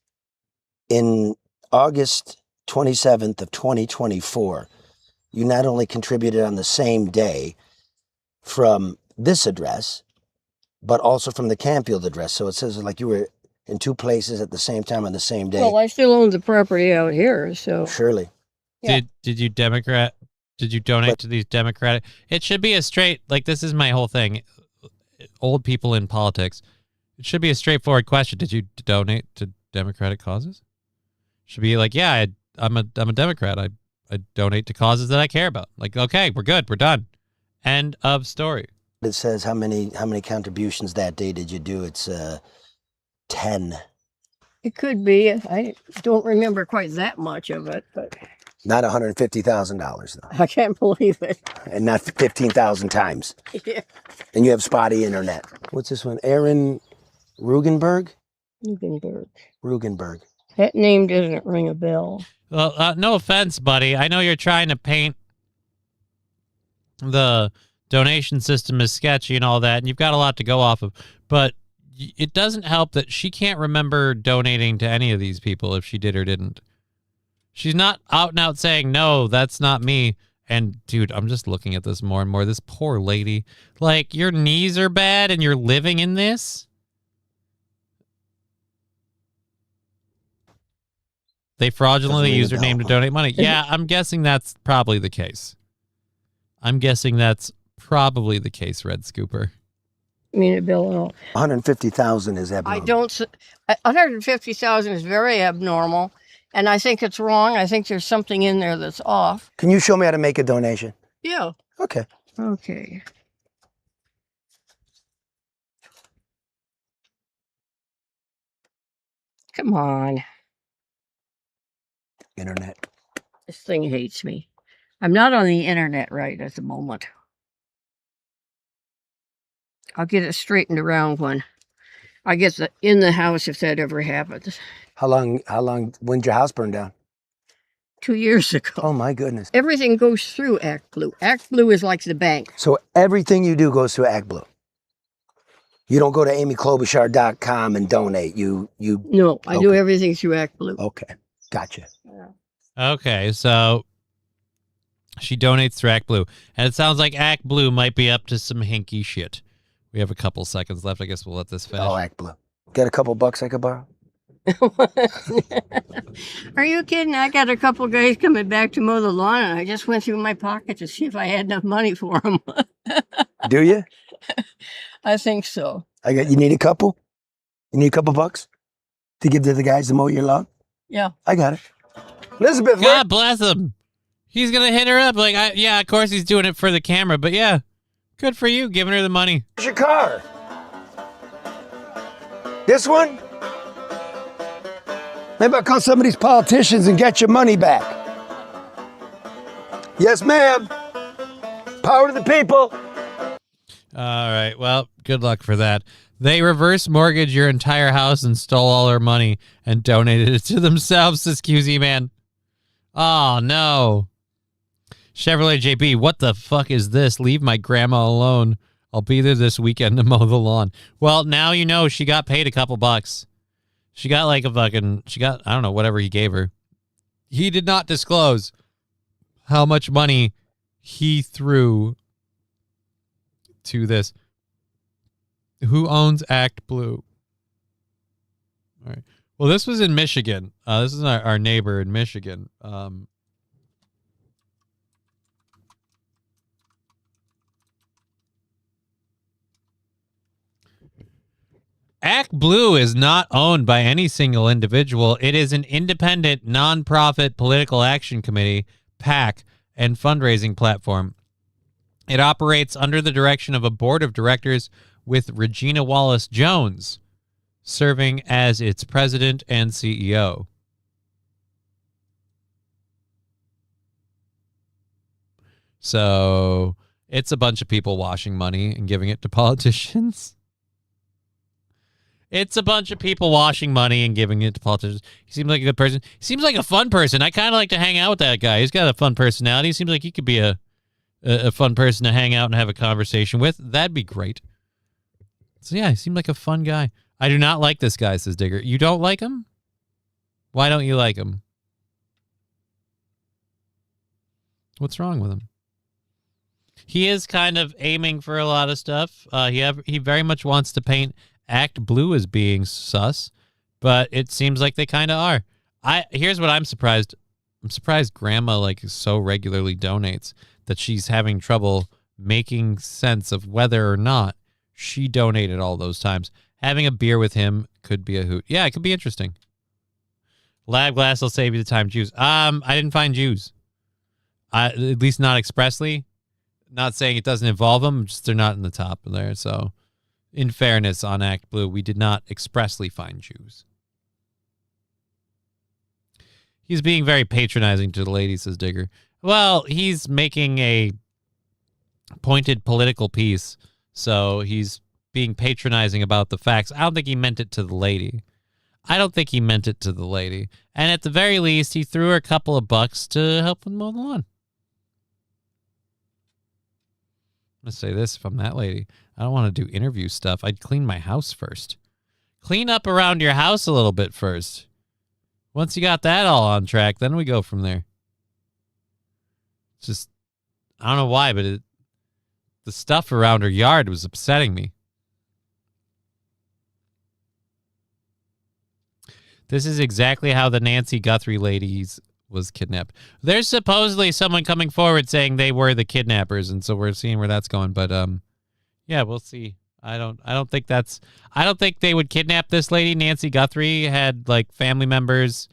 In August 27th of 2024, you not only contributed on the same day from this address, but also from the Canfield address. So it says like you were in two places at the same time on the same day. Well, I still own the property out here, so... Surely. Yeah. Did you donate to these Democratic? It should be a straight, like, this is my whole thing. Old people in politics. It should be a straightforward question. Did you donate to Democratic causes? Should be like, yeah, I'm a Democrat. I donate to causes that I care about. Like, okay, we're good. We're done. End of story. It says how many contributions that day did you do? It's 10. It could be. I don't remember quite that much of it, but... Not $150,000 though. I can't believe it. And not 15,000 times. Yeah. And you have spotty internet. What's this one? Aaron Rugenberg? Rugenberg. That name doesn't ring a bell. Well, no offense, buddy. I know you're trying to paint the donation system as sketchy and all that, and you've got a lot to go off of. But it doesn't help that she can't remember donating to any of these people if she did or didn't. She's not out and out saying, no, that's not me. And, dude, I'm just looking at this more and more. This poor lady. Like, your knees are bad and you're living in this? They fraudulently used her name to donate money. Yeah, I'm guessing that's probably the case. Red Scooper. I mean, a bill at all. 150,000 is abnormal. 150,000 is very abnormal, and I think it's wrong. I think there's something in there that's off. Can you show me how to make a donation? Yeah. Okay. Okay. Come on. Internet. This thing hates me. I'm not on the internet right at the moment. I'll get it straightened around when I get in the house, if that ever happens. How long, when'd your house burn down? 2 years ago. Oh my goodness. Everything goes through Act Blue. Act Blue is like the bank. So everything you do goes through Act Blue. You don't go to amyklobuchar.com and donate. No, I do everything through Act Blue. Okay. Gotcha. Yeah. Okay, so she donates through Act Blue. And it sounds like Act Blue might be up to some hinky shit. We have a couple seconds left. I guess we'll let this finish. Oh, Act Blue. Got a couple bucks I could borrow? Are you kidding? I got a couple guys coming back to mow the lawn, and I just went through my pocket to see if I had enough money for them. Do you? I think so. You need a couple? You need a couple bucks to give to the guys to mow your lawn? Yeah. I got it. Elizabeth, God bless him. He's going to hit her up. Like, yeah, of course he's doing it for the camera, but yeah, good for you giving her the money. Where's your car? This one? Maybe I'll call some of these politicians and get your money back. Yes, ma'am. Power to the people. All right. Well, good luck for that. They reverse mortgaged your entire house and stole all her money and donated it to themselves, this QZ man. Oh, no. Chevrolet JB, what the fuck is this? Leave my grandma alone. I'll be there this weekend to mow the lawn. Well, now you know she got paid a couple bucks. She got like I don't know, whatever he gave her. He did not disclose how much money he threw to this. Who owns Act Blue? All right. Well, this was in Michigan. This is our neighbor in Michigan. Act Blue is not owned by any single individual. It is an independent, nonprofit political action committee, PAC, and fundraising platform. It operates under the direction of a board of directors with Regina Wallace Jones serving as its president and CEO. So it's a bunch of people washing money and giving it to politicians. It's a bunch of people washing money and giving it to politicians. He seems like a good person. He seems like a fun person. I kind of like to hang out with that guy. He's got a fun personality. He seems like he could be a fun person to hang out and have a conversation with. That'd be great. So, yeah, he seemed like a fun guy. I do not like this guy, says Digger. You don't like him? Why don't you like him? What's wrong with him? He is kind of aiming for a lot of stuff. He very much wants to paint Act Blue as being sus, but it seems like they kind of are. Here's what I'm surprised. I'm surprised Grandma like so regularly donates that she's having trouble making sense of whether or not she donated all those times. Having a beer with him could be a hoot. Yeah, it could be interesting. Lab glass will save you the time. Jews. I didn't find Jews. At least not expressly. Not saying it doesn't involve them, just they're not in the top of there. So, in fairness, on Act Blue, we did not expressly find Jews. He's being very patronizing to the ladies, says Digger. Well, he's making a pointed political piece, so he's being patronizing about the facts. I don't think he meant it to the lady. And at the very least, he threw her a couple of bucks to help him mow the lawn. I'm going to say this, if I'm that lady, I don't want to do interview stuff. I'd clean my house first. Clean up around your house a little bit first. Once you got that all on track, then we go from there. Just, I don't know why, but the stuff around her yard was upsetting me. This is exactly how the Nancy Guthrie ladies was kidnapped. There's supposedly someone coming forward saying they were the kidnappers, and so we're seeing where that's going. But yeah, we'll see. I don't think they would kidnap this lady. Nancy Guthrie had like family members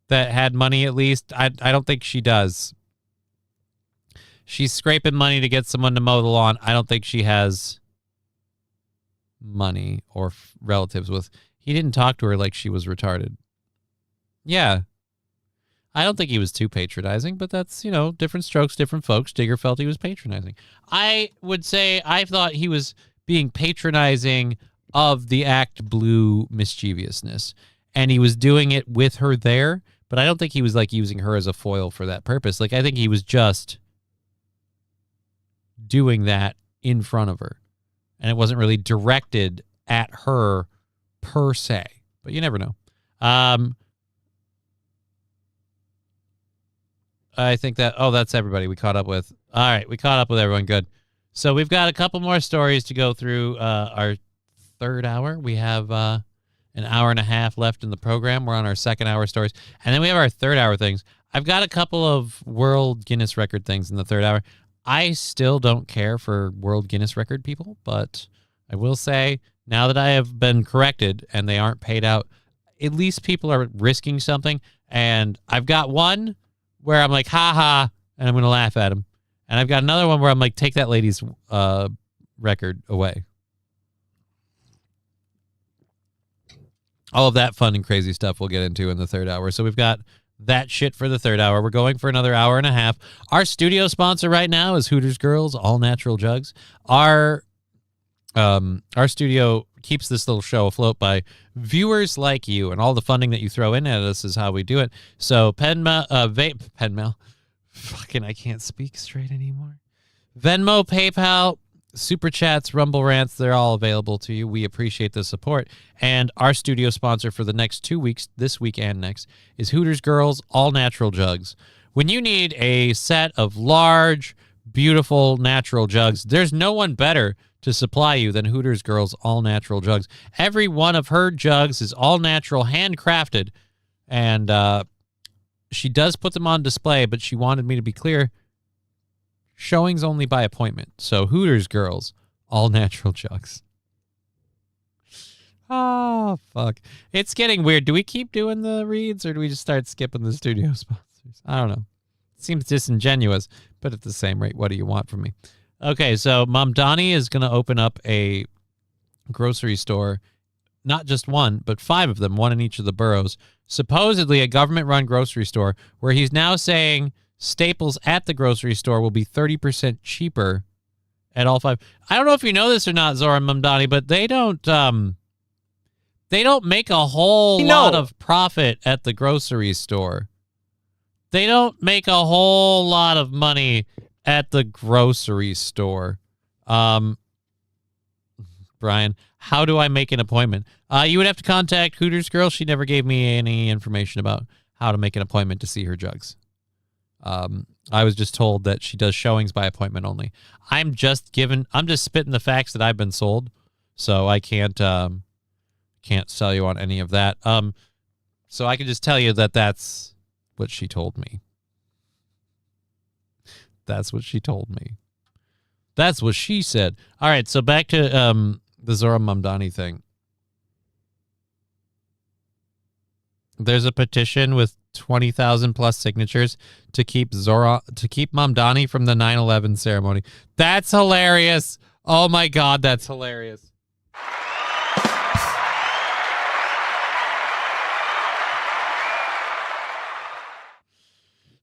that had money at least. I don't think she does. She's scraping money to get someone to mow the lawn. I don't think she has money or relatives with. He didn't talk to her like she was retarded. Yeah. I don't think he was too patronizing, but that's, different strokes, different folks. Digger felt he was patronizing. I would say I thought he was being patronizing of the Act Blue mischievousness, and he was doing it with her there, but I don't think he was like using her as a foil for that purpose. Like, I think he was just doing that in front of her, and it wasn't really directed at her per se, but you never know. I think that's everybody we caught up with. All right, we caught up with everyone. Good. So we've got a couple more stories to go through our third hour. We have an hour and a half left in the program. We're on our second hour stories. And then we have our third hour things. I've got a couple of World Guinness Record things in the third hour. I still don't care for World Guinness Record people, but I will say now that I have been corrected and they aren't paid out, at least people are risking something. And I've got one where I'm like, ha, and I'm going to laugh at him. And I've got another one where I'm like, take that lady's record away. All of that fun and crazy stuff we'll get into in the third hour. So we've got that shit for the third hour. We're going for another hour and a half. Our studio sponsor right now is Hooters Girls All Natural Jugs. Our studio keeps this little show afloat by viewers like you, and all the funding that you throw in at us is how we do it. So Penmail, fucking I can't speak straight anymore. Venmo, PayPal, Super Chats, Rumble Rants, they're all available to you. We appreciate the support. And our studio sponsor for the next 2 weeks, this week and next, is Hooters Girls All Natural Jugs. When you need a set of large, beautiful natural jugs, there's no one better to supply you than Hooters Girls All Natural Jugs. Every one of her jugs is all natural, handcrafted, and she does put them on display, but she wanted me to be clear, showings only by appointment. So Hooters Girls All Natural Jugs. Oh, fuck. It's getting weird. Do we keep doing the reads, or do we just start skipping the studio sponsors? I don't know. It seems disingenuous, but at the same rate, what do you want from me? Okay, so Mom Donnie is going to open up a grocery store, not just one, but 5 of them, one in each of the boroughs. Supposedly a government-run grocery store where he's now saying staples at the grocery store will be 30% cheaper at all 5. I don't know if you know this or not, Zora Mamdani, but they don't make a whole lot of profit at the grocery store. They don't make a whole lot of money at the grocery store. Brian, how do I make an appointment? You would have to contact Hooters Girl. She never gave me any information about how to make an appointment to see her jugs. I was just told that she does showings by appointment only. I'm just spitting the facts that I've been sold, so I can't sell you on any of that. So I can just tell you that that's what she told me. That's what she told me. That's what she said. All right, so back to the Zora Mamdani thing. There's a petition with 20,000 plus signatures to keep Mamdani from the 9/11 ceremony. That's hilarious. Oh my God, that's hilarious.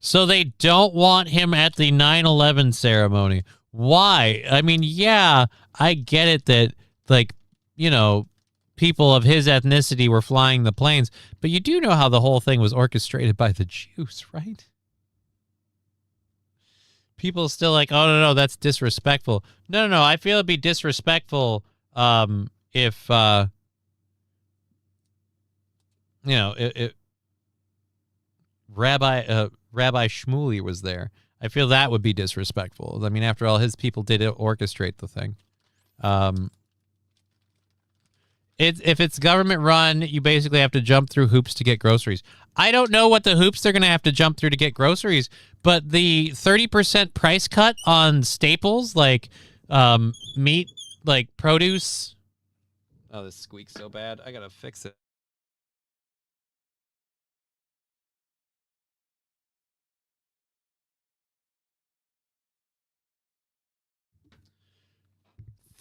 So they don't want him at the 9/11 ceremony. Why? I mean, yeah, I get it that, like, you know, people of his ethnicity were flying the planes, but you do know how the whole thing was orchestrated by the Jews, right? People still like, oh, no, that's disrespectful. No, I feel it'd be disrespectful if, if Rabbi Shmuley was there. I feel that would be disrespectful. I mean, after all, his people did orchestrate the thing. If it's government run, you basically have to jump through hoops to get groceries. I don't know what the hoops they're going to have to jump through to get groceries, but the 30% price cut on staples like meat, like produce. Oh, this squeaks so bad. I got to fix it.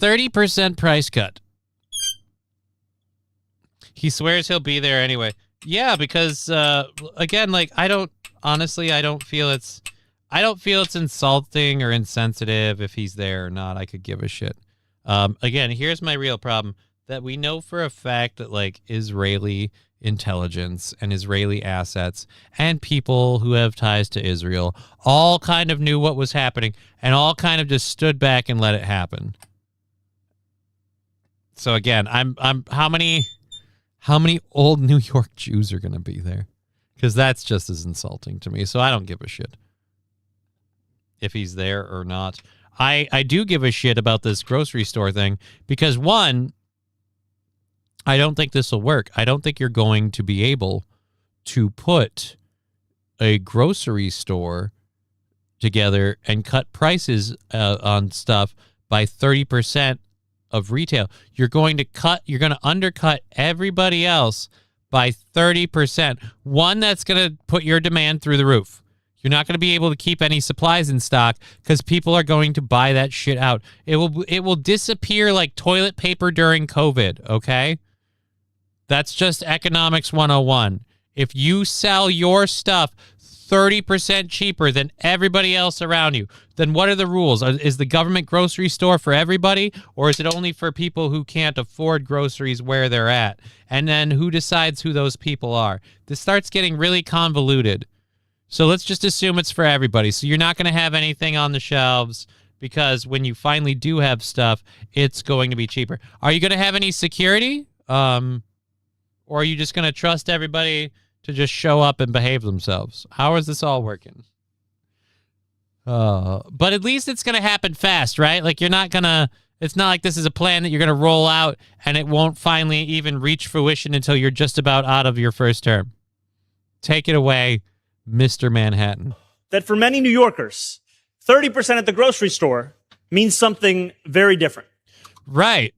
$30 price cut. He swears he'll be there anyway. Yeah, because again, like I don't feel it's insulting or insensitive if he's there or not. I could give a shit. Again, here's my real problem, that we know for a fact that like Israeli intelligence and Israeli assets and people who have ties to Israel all kind of knew what was happening and all kind of just stood back and let it happen. So again, I'm how many old New York Jews are going to be there? Because that's just as insulting to me. So I don't give a shit if he's there or not. I do give a shit about this grocery store thing because, one, I don't think this will work. I don't think you're going to be able to put a grocery store together and cut prices on stuff by 30% of retail. You're going to undercut everybody else by 30%. One, that's going to put your demand through the roof. You're not going to be able to keep any supplies in stock because people are going to buy that shit out. It will disappear like toilet paper during COVID, okay? That's just economics 101. If you sell your stuff 30% cheaper than everybody else around you, then what are the rules? Is the government grocery store for everybody, or is it only for people who can't afford groceries where they're at? And then who decides who those people are? This starts getting really convoluted. So let's just assume it's for everybody. So you're not going to have anything on the shelves because when you finally do have stuff, it's going to be cheaper. Are you going to have any security? Or are you just going to trust everybody to just show up and behave themselves? How is this all working? But at least it's going to happen fast, right? Like it's not like this is a plan that you're going to roll out and it won't finally even reach fruition until you're just about out of your first term. Take it away, Mr. Manhattan. That for many New Yorkers, 30% at the grocery store means something very different. Right.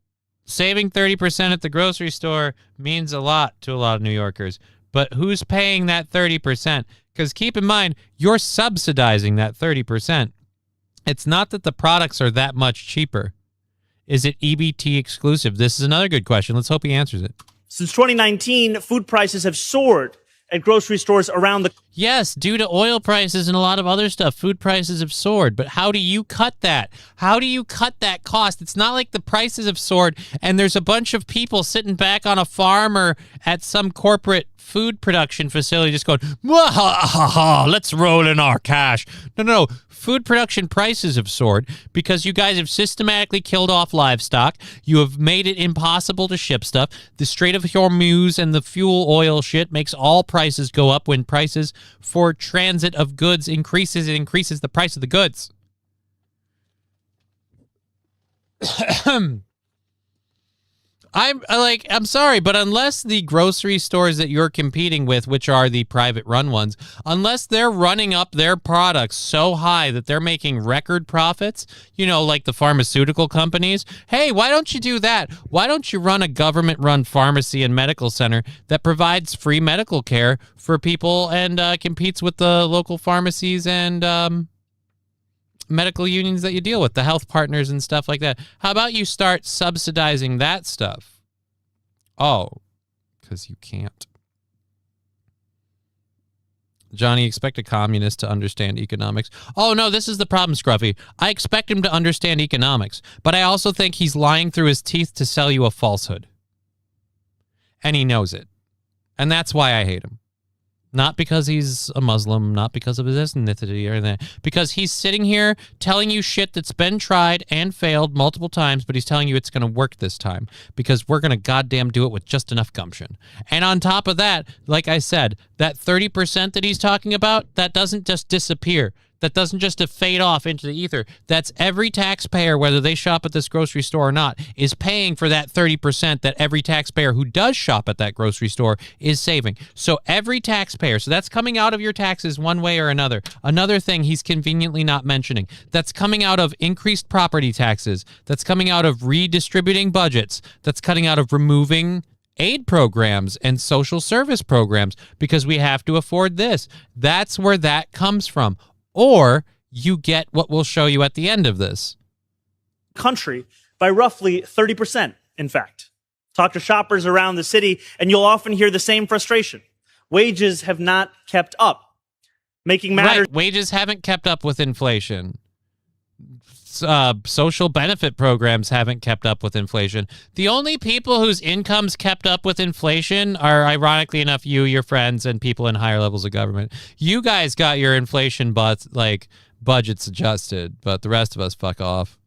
Saving 30% at the grocery store means a lot to a lot of New Yorkers. But who's paying that 30%? Because keep in mind, you're subsidizing that 30%. It's not that the products are that much cheaper. Is it EBT exclusive? This is another good question. Let's hope he answers it. Since 2019, food prices have soared at grocery stores around the Yes, due to oil prices and a lot of other stuff, food prices have soared. But how do you cut that? How do you cut that cost? It's not like the prices have soared and there's a bunch of people sitting back on a farm or at some corporate food production facility just going, let's roll in our cash. No. Food production prices have soared because you guys have systematically killed off livestock. You have made it impossible to ship stuff. The Strait of Hormuz and the fuel oil shit makes all prices go up. When prices for transit of goods increases, it increases the price of the goods. I'm sorry, but unless the grocery stores that you're competing with, which are the private run ones, unless they're running up their products so high that they're making record profits, like the pharmaceutical companies, hey, why don't you do that? Why don't you run a government-run pharmacy and medical center that provides free medical care for people and competes with the local pharmacies and medical unions that you deal with, the health partners and stuff like that? How about you start subsidizing that stuff? Oh, because you can't. Johnny, expect a communist to understand economics. Oh, no, this is the problem, Scruffy. I expect him to understand economics, but I also think he's lying through his teeth to sell you a falsehood. And he knows it. And that's why I hate him. Not because he's a Muslim, not because of his ethnicity or anything. Because he's sitting here telling you shit that's been tried and failed multiple times, but he's telling you it's going to work this time because we're going to goddamn do it with just enough gumption. And on top of that, like I said, that 30% that he's talking about, that doesn't just disappear. That doesn't just fade off into the ether. That's every taxpayer, whether they shop at this grocery store or not, is paying for that 30% that every taxpayer who does shop at that grocery store is saving. So every taxpayer, so that's coming out of your taxes one way or another. Another thing he's conveniently not mentioning, that's coming out of increased property taxes, that's coming out of redistributing budgets, that's cutting out of removing aid programs and social service programs because we have to afford this. That's where that comes from. Or you get what we'll show you at the end of this. Country by roughly 30%, in fact. Talk to shoppers around the city, and you'll often hear the same frustration. Wages have not kept up. Making matters... Right. Wages haven't kept up with inflation. Social benefit programs haven't kept up with inflation. The only people whose incomes kept up with inflation are, ironically enough, you, your friends, and people in higher levels of government. You guys got your inflation budgets adjusted, but the rest of us fuck off.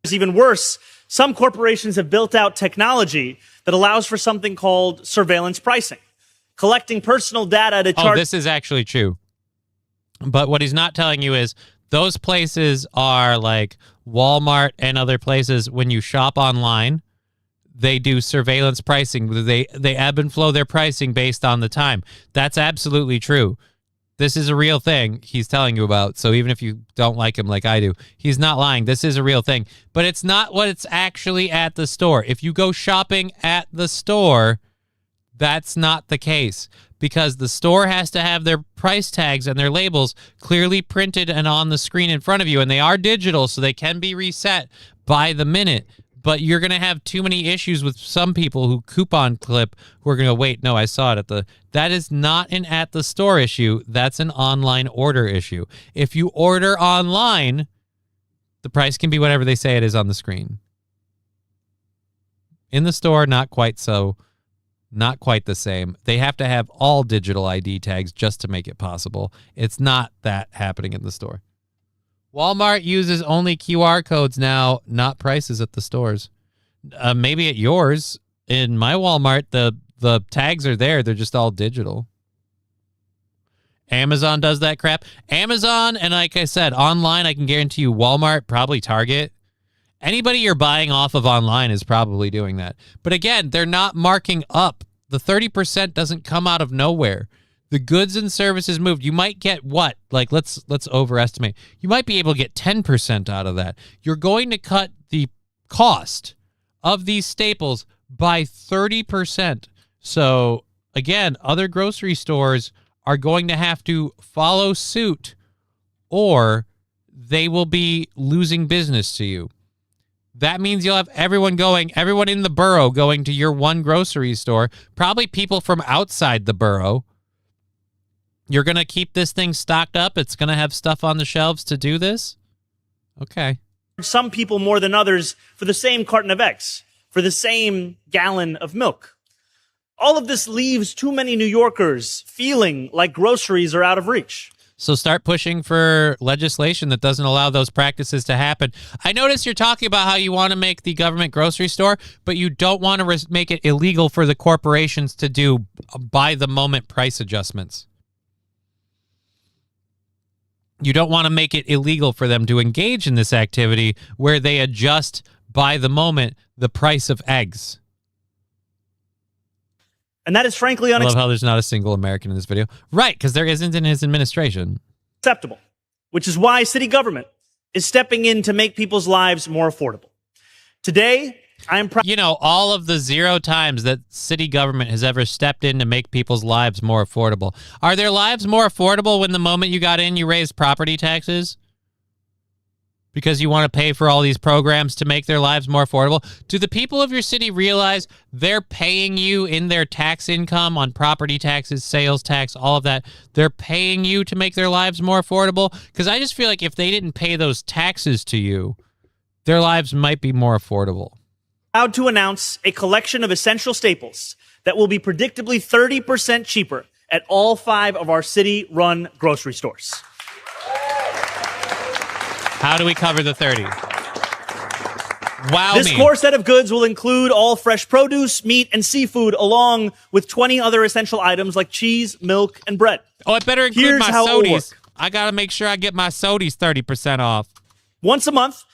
It's even worse. Some corporations have built out technology that allows for something called surveillance pricing, collecting personal data to charge... Oh, this is actually true. But what he's not telling you is those places are like Walmart and other places. When you shop online, they do surveillance pricing. They ebb and flow their pricing based on the time. That's absolutely true. This is a real thing he's telling you about. So even if you don't like him like I do, he's not lying. This is a real thing. But it's not what it's actually at the store. If you go shopping at the store, that's not the case. Because the store has to have their price tags and their labels clearly printed and on the screen in front of you. And they are digital, so they can be reset by the minute. But you're going to have too many issues with some people who coupon clip who are going to wait, no, I saw it at the... That is not an at the store issue. That's an online order issue. If you order online, the price can be whatever they say it is on the screen. In the store, not quite so... Not quite the same. They have to have all digital ID tags just to make it possible. It's not that happening in the store. Walmart uses only QR codes now, not prices at the stores. Maybe at yours. In my Walmart, the tags are there. They're just all digital. Amazon does that crap. Amazon, and like I said, online, I can guarantee you Walmart, probably Target. Anybody you're buying off of online is probably doing that. But again, they're not marking up. The 30% doesn't come out of nowhere. The goods and services moved. You might get what? Like, let's overestimate. You might be able to get 10% out of that. You're going to cut the cost of these staples by 30%. So, again, other grocery stores are going to have to follow suit or they will be losing business to you. That means you'll have everyone in the borough going to your one grocery store, probably people from outside the borough, You're going to keep this thing stocked up? It's going to have stuff on the shelves to do this? Okay. Some people more than others for the same carton of eggs, for the same gallon of milk. All of this leaves too many New Yorkers feeling like groceries are out of reach. So start pushing for legislation that doesn't allow those practices to happen. I notice you're talking about how you want to make the government grocery store, but you don't want to make it illegal for the corporations to do by-the-moment price adjustments. You don't want to make it illegal for them to engage in this activity where they adjust by the moment the price of eggs. And that is frankly I love how there's not a single American in this video. Right, because there isn't in his administration. Acceptable, which is why city government is stepping in to make people's lives more affordable. Today, I am proud. You know, all of the 0 times that city government has ever stepped in to make people's lives more affordable. Are their lives more affordable when the moment you got in, you raised property taxes? Because you want to pay for all these programs to make their lives more affordable? Do the people of your city realize they're paying you in their tax income on property taxes, sales tax, all of that? They're paying you to make their lives more affordable? Because I just feel like if they didn't pay those taxes to you, their lives might be more affordable. Proud to announce a collection of essential staples that will be predictably 30% cheaper at all 5 of our city-run grocery stores. How do we cover the 30? Wow. This core set of goods will include all fresh produce, meat, and seafood, along with 20 other essential items like cheese, milk, and bread. Oh, it better include Here's my how it will sodies. work. I got to make sure I get my sodies 30% off. Once a month,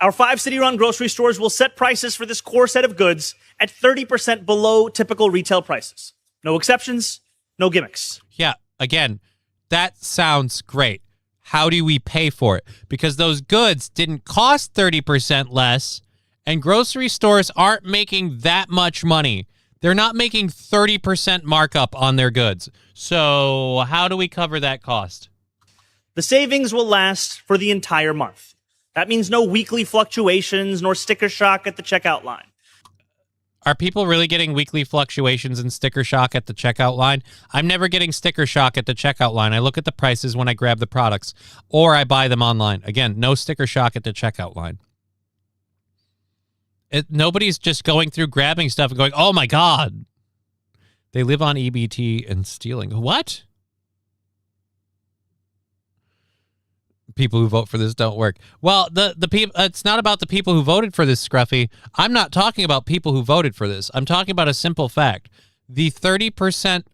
our 5 city-run grocery stores will set prices for this core set of goods at 30% below typical retail prices. No exceptions, no gimmicks. Yeah, again, that sounds great. How do we pay for it? Because those goods didn't cost 30% less, and grocery stores aren't making that much money. They're not making 30% markup on their goods. So how do we cover that cost? The savings will last for the entire month. That means no weekly fluctuations nor sticker shock at the checkout line. Are people really getting weekly fluctuations and sticker shock at the checkout line? I'm never getting sticker shock at the checkout line. I look at the prices when I grab the products, or I buy them online. Again, no sticker shock at the checkout line. Nobody's just going through grabbing stuff and going, oh my God. They live on EBT and stealing. What? People who vote for this don't work. Well, the people. It's not about the people who voted for this, Scruffy. I'm not talking about people who voted for this. I'm talking about a simple fact: the 30%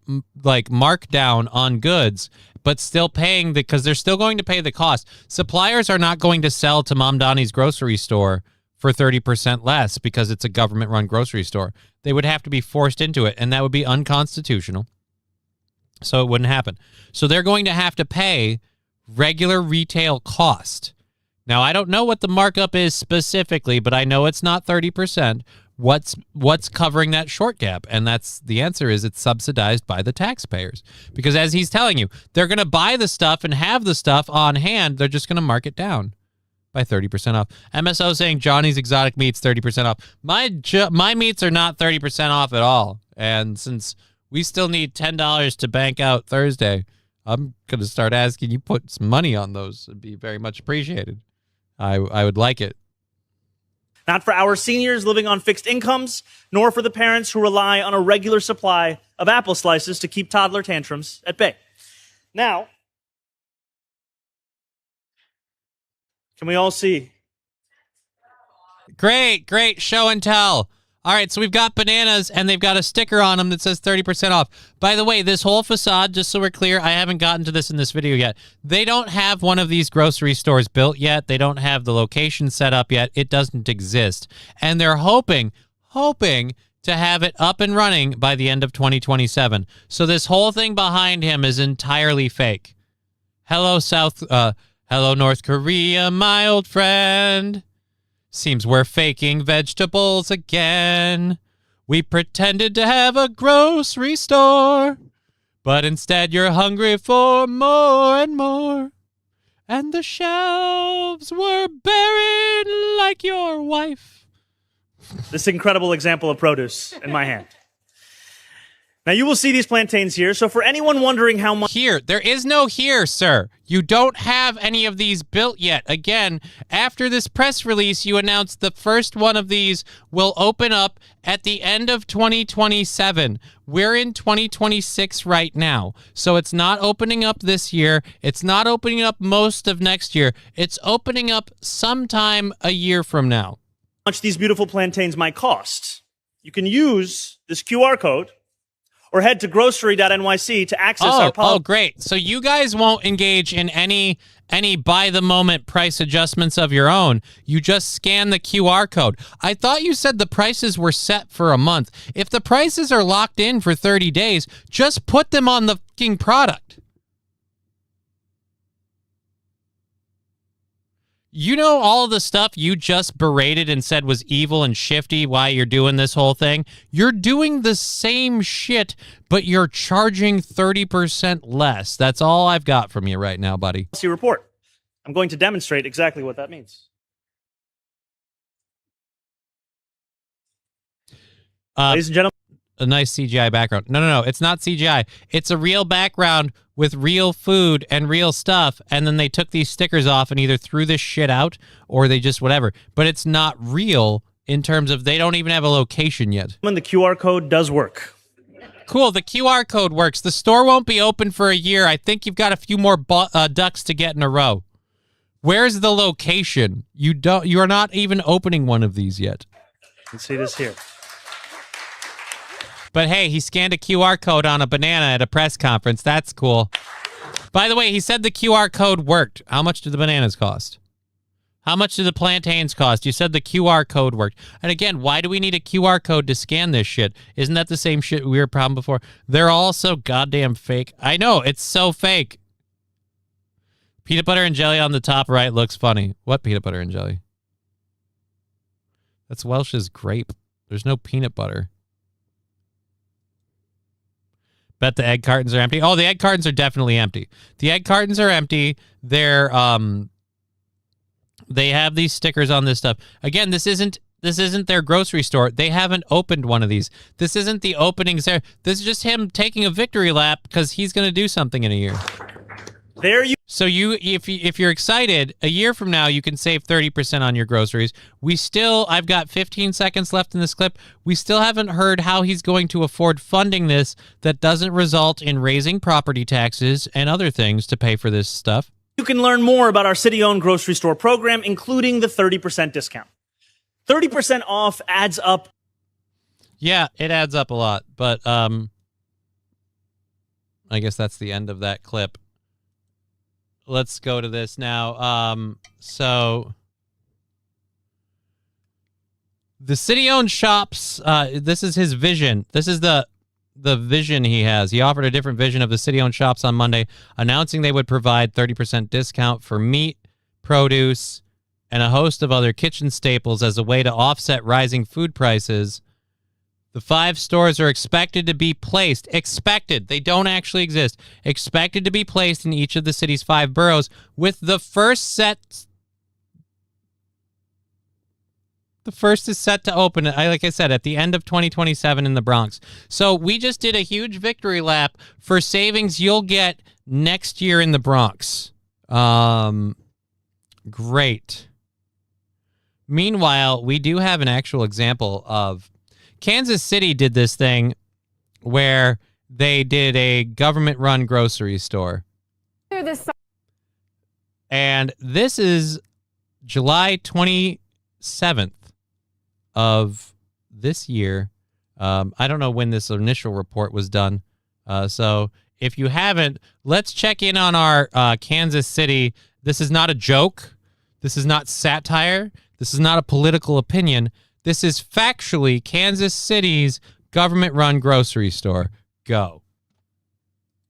like markdown on goods, but still paying because they're still going to pay the cost. Suppliers are not going to sell to Mom Donnie's grocery store for 30% less because it's a government-run grocery store. They would have to be forced into it, and that would be unconstitutional. So it wouldn't happen. So they're going to have to pay regular retail cost. Now, I don't know what the markup is specifically, but I know it's not 30%. What's covering that short gap? And that's the answer is it's subsidized by the taxpayers. Because as he's telling you, they're going to buy the stuff and have the stuff on hand. They're just going to mark it down by 30% off. MSO saying Johnny's Exotic Meats 30% off. My meats are not 30% off at all. And since we still need $10 to bank out Thursday, I'm going to start asking you put some money on those. It'd be very much appreciated. I would like it. Not for our seniors living on fixed incomes, nor for the parents who rely on a regular supply of apple slices to keep toddler tantrums at bay. Now, can we all see? Great show and tell. All right, so we've got bananas, and they've got a sticker on them that says 30% off. By the way, this whole facade, just so we're clear, I haven't gotten to this in this video yet. They don't have one of these grocery stores built yet. They don't have the location set up yet. It doesn't exist. And they're hoping to have it up and running by the end of 2027. So this whole thing behind him is entirely fake. Hello, North Korea, my old friend. Seems we're faking vegetables again. We pretended to have a grocery store, but instead you're hungry for more and more. And the shelves were buried like your wife. This incredible example of produce in my hand. Now you will see these plantains here. So for anyone wondering how much... Here. There is no here, sir. You don't have any of these built yet. Again, after this press release, you announced the first one of these will open up at the end of 2027. We're in 2026 right now. So it's not opening up this year. It's not opening up most of next year. It's opening up sometime a year from now. How much these beautiful plantains might cost. You can use this QR code or head to grocery.nyc to access our policy. Oh, great. So you guys won't engage in any by-the-moment price adjustments of your own. You just scan the QR code. I thought you said the prices were set for a month. If the prices are locked in for 30 days, just put them on the fucking product. You know all of the stuff you just berated and said was evil and shifty why you're doing this whole thing? You're doing the same shit, but you're charging 30% less. That's all I've got from you right now, buddy. Report. I'm going to demonstrate exactly what that means. Ladies and gentlemen. A nice CGI background. No. It's not CGI. It's a real background with real food and real stuff, and then they took these stickers off and either threw this shit out or they just whatever. But it's not real in terms of they don't even have a location yet. When the QR code does work. Cool, the QR code works. The store won't be open for a year. I think you've got a few more ducks to get in a row. Where's the location? You are not even opening one of these yet. You can see this here. But hey, he scanned a QR code on a banana at a press conference. That's cool. By the way, he said the QR code worked. How much do the bananas cost? How much do the plantains cost? You said the QR code worked. And again, why do we need a QR code to scan this shit? Isn't that the same shit we were problem before? They're all so goddamn fake. I know, it's so fake. Peanut butter and jelly on the top right looks funny. What peanut butter and jelly? That's Welch's grape. There's no peanut butter. Bet the egg cartons are empty. Oh, the egg cartons are definitely empty. The egg cartons are empty. They're they have these stickers on this stuff. Again, this isn't their grocery store. They haven't opened one of these. This isn't the openings there. This is just him taking a victory lap because he's going to do something in a year. There you. So if you're excited, a year from now you can save 30% on your groceries. I've got 15 seconds left in this clip. We still haven't heard how he's going to afford funding this that doesn't result in raising property taxes and other things to pay for this stuff. You can learn more about our city-owned grocery store program, including the 30% discount. 30% off adds up. Yeah, it adds up a lot, but I guess that's the end of that clip. Let's go to this now. So the city-owned shops, this is his vision. This is the vision he has. He offered a different vision of the city-owned shops on Monday, announcing they would provide 30% discount for meat, produce, and a host of other kitchen staples as a way to offset rising food prices. The 5 stores are expected to be placed, they don't actually exist, expected to be placed in each of the city's 5 boroughs, with the first is set to open, like I said, at the end of 2027 in the Bronx. So we just did a huge victory lap for savings you'll get next year in the Bronx. Great. Meanwhile, we do have an actual example of Kansas City did this thing where they did a government-run grocery store. And this is July 27th of this year. I don't know when this initial report was done. So if you haven't, let's check in on our Kansas City. This is not a joke. This is not satire. This is not a political opinion. This is factually Kansas City's government-run grocery store. Go.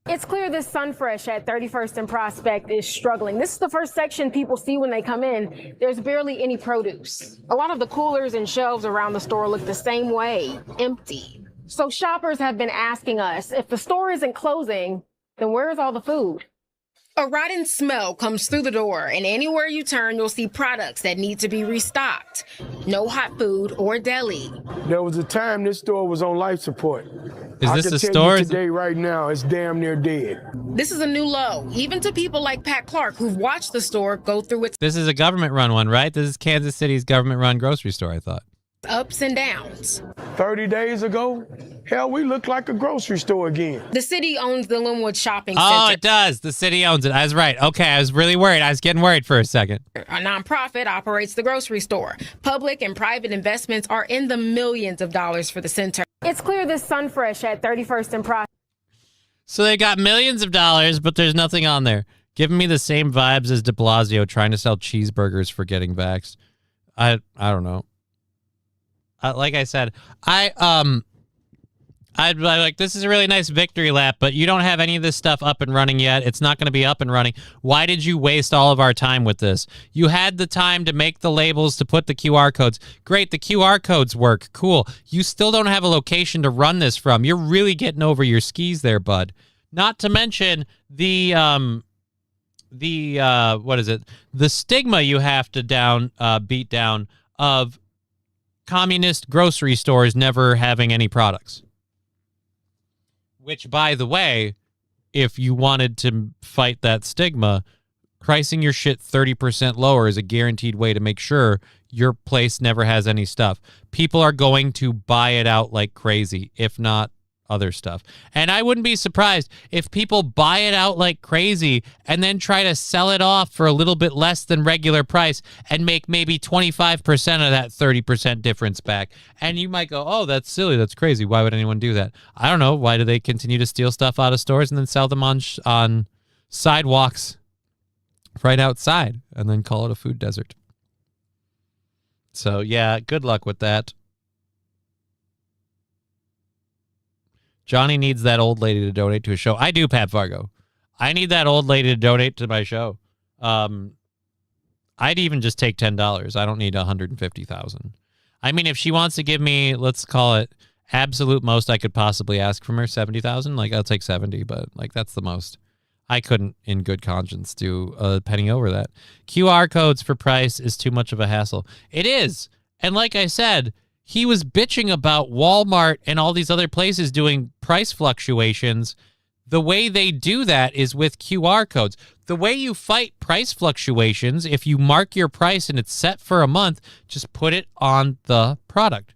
It's clear this Sunfresh at 31st and Prospect is struggling. This is the first section people see when they come in. There's barely any produce. A lot of the coolers and shelves around the store look the same way, empty. So shoppers have been asking us, if the store isn't closing, then where's all the food? A rotten smell comes through the door, and anywhere you turn, you'll see products that need to be restocked. No hot food or deli. There was a time this store was on life support. Is I this can a tell store? you today, right now, it's damn near dead. This is a new low, even to people like Pat Clark who've watched the store go through its This is a government-run one, right? This is Kansas City's government-run grocery store, I thought. ups and downs. 30 days ago, hell, we look like a grocery store again. The city owns the Linwood Shopping Oh, Center. it does. The city owns it. I was right. Okay, I was really worried. I was getting worried for a second. A nonprofit operates the grocery store. Public and private investments are in the millions of dollars for the center. It's clear this Sunfresh at 31st and Prospect. So they got millions of dollars, but there's nothing on there. Giving me the same vibes as de Blasio trying to sell cheeseburgers for getting vaxxed. I don't know. Like I said, I'd like, this is a really nice victory lap, but you don't have any of this stuff up and running yet. It's not going to be up and running. Why did you waste all of our time with this? You had the time to make the labels, to put the QR codes. Great, the QR codes work. Cool. You still don't have a location to run this from. You're really getting over your skis there, bud. Not to mention the what is it? The stigma you have to beat down of communist grocery stores never having any products. Which, by the way, if you wanted to fight that stigma, pricing your shit 30% lower is a guaranteed way to make sure your place never has any stuff. People are going to buy it out like crazy, if not other stuff. And I wouldn't be surprised if people buy it out like crazy and then try to sell it off for a little bit less than regular price and make maybe 25% of that 30% difference back. And you might go, oh, that's silly. That's crazy. Why would anyone do that? I don't know. Why do they continue to steal stuff out of stores and then sell them on sidewalks right outside and then call it a food desert? So, yeah, good luck with that. Johnny needs that old lady to donate to his show. I do, Pat Fargo. I need that old lady to donate to my show. I'd even just take $10. I don't need $150,000. I mean, if she wants to give me, let's call it absolute most I could possibly ask from her, $70,000. Like, I'll take 70, but like that's the most. I couldn't, in good conscience, do a penny over that. QR codes for price is too much of a hassle. It is, and like I said, he was bitching about Walmart and all these other places doing price fluctuations. The way they do that is with QR codes. The way you fight price fluctuations, if you mark your price and it's set for a month, just put it on the product.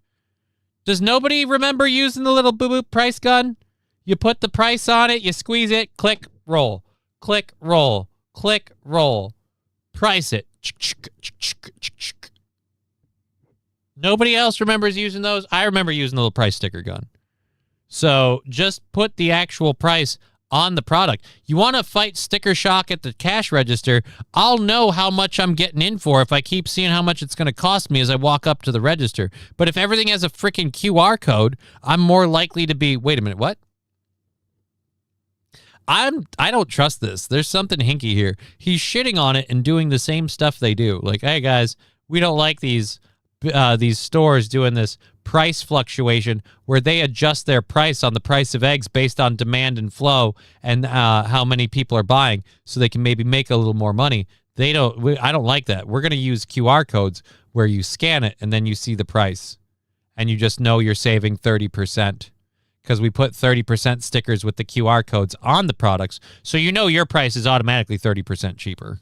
Does nobody remember using the little boo-boop price gun? You put the price on it, you squeeze it, click, roll. Click, roll. Click, roll. Price it. Nobody else remembers using those? I remember using the little price sticker gun. So just put the actual price on the product. You want to fight sticker shock at the cash register, I'll know how much I'm getting in for if I keep seeing how much it's going to cost me as I walk up to the register. But if everything has a freaking QR code, I'm more likely to be, wait a minute, what? I don't trust this. There's something hinky here. He's shitting on it and doing the same stuff they do. Like, hey guys, we don't like these stores doing this price fluctuation where they adjust their price on the price of eggs based on demand and flow and how many people are buying so they can maybe make a little more money. I don't like that. We're going to use QR codes where you scan it and then you see the price and you just know you're saving 30% because we put 30% stickers with the QR codes on the products. So you know your price is automatically 30% cheaper.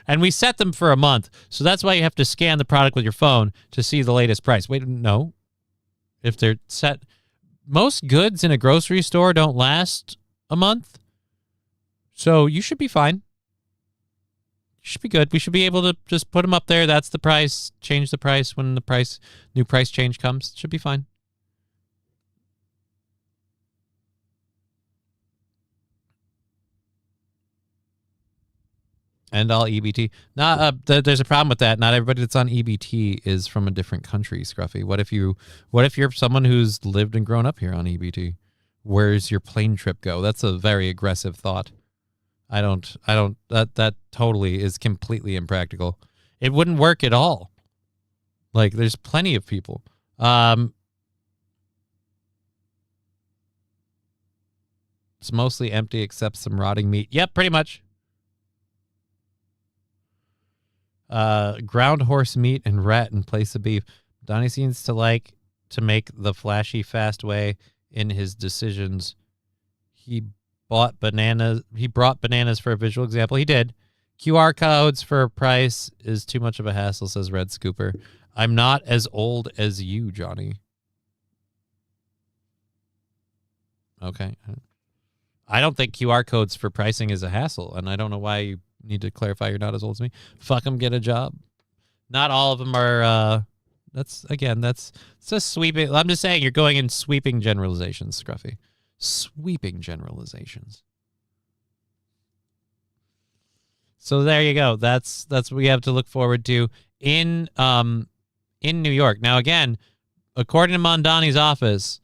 And we set them for a month. So that's why you have to scan the product with your phone to see the latest price. Wait, no. If they're set, most goods in a grocery store don't last a month. So you should be fine. You should be good. We should be able to just put them up there. That's the price. Change the price when the new price change comes. Should be fine. And all EBT. There's a problem with that. Not everybody that's on EBT is from a different country, Scruffy. What if you're someone who's lived and grown up here on EBT? Where's your plane trip go? That's a very aggressive thought. That totally is completely impractical. It wouldn't work at all. Like, there's plenty of people. It's mostly empty except some rotting meat. Yep, pretty much. Ground horse meat and rat in place of beef. Donnie seems to like to make the flashy fast way in his decisions. He brought bananas for a visual example. He did. QR codes for a price is too much of a hassle, says Red Scooper. I'm not as old as you, Johnny. Okay. I don't think QR codes for pricing is a hassle, and I don't know why you need to clarify you're not as old as me. Fuck them, get a job. Not all of them are, that's just sweeping. I'm just saying you're going in sweeping generalizations, Scruffy. Sweeping generalizations. So there you go. That's what we have to look forward to in New York. Now, again, according to Mondani's office,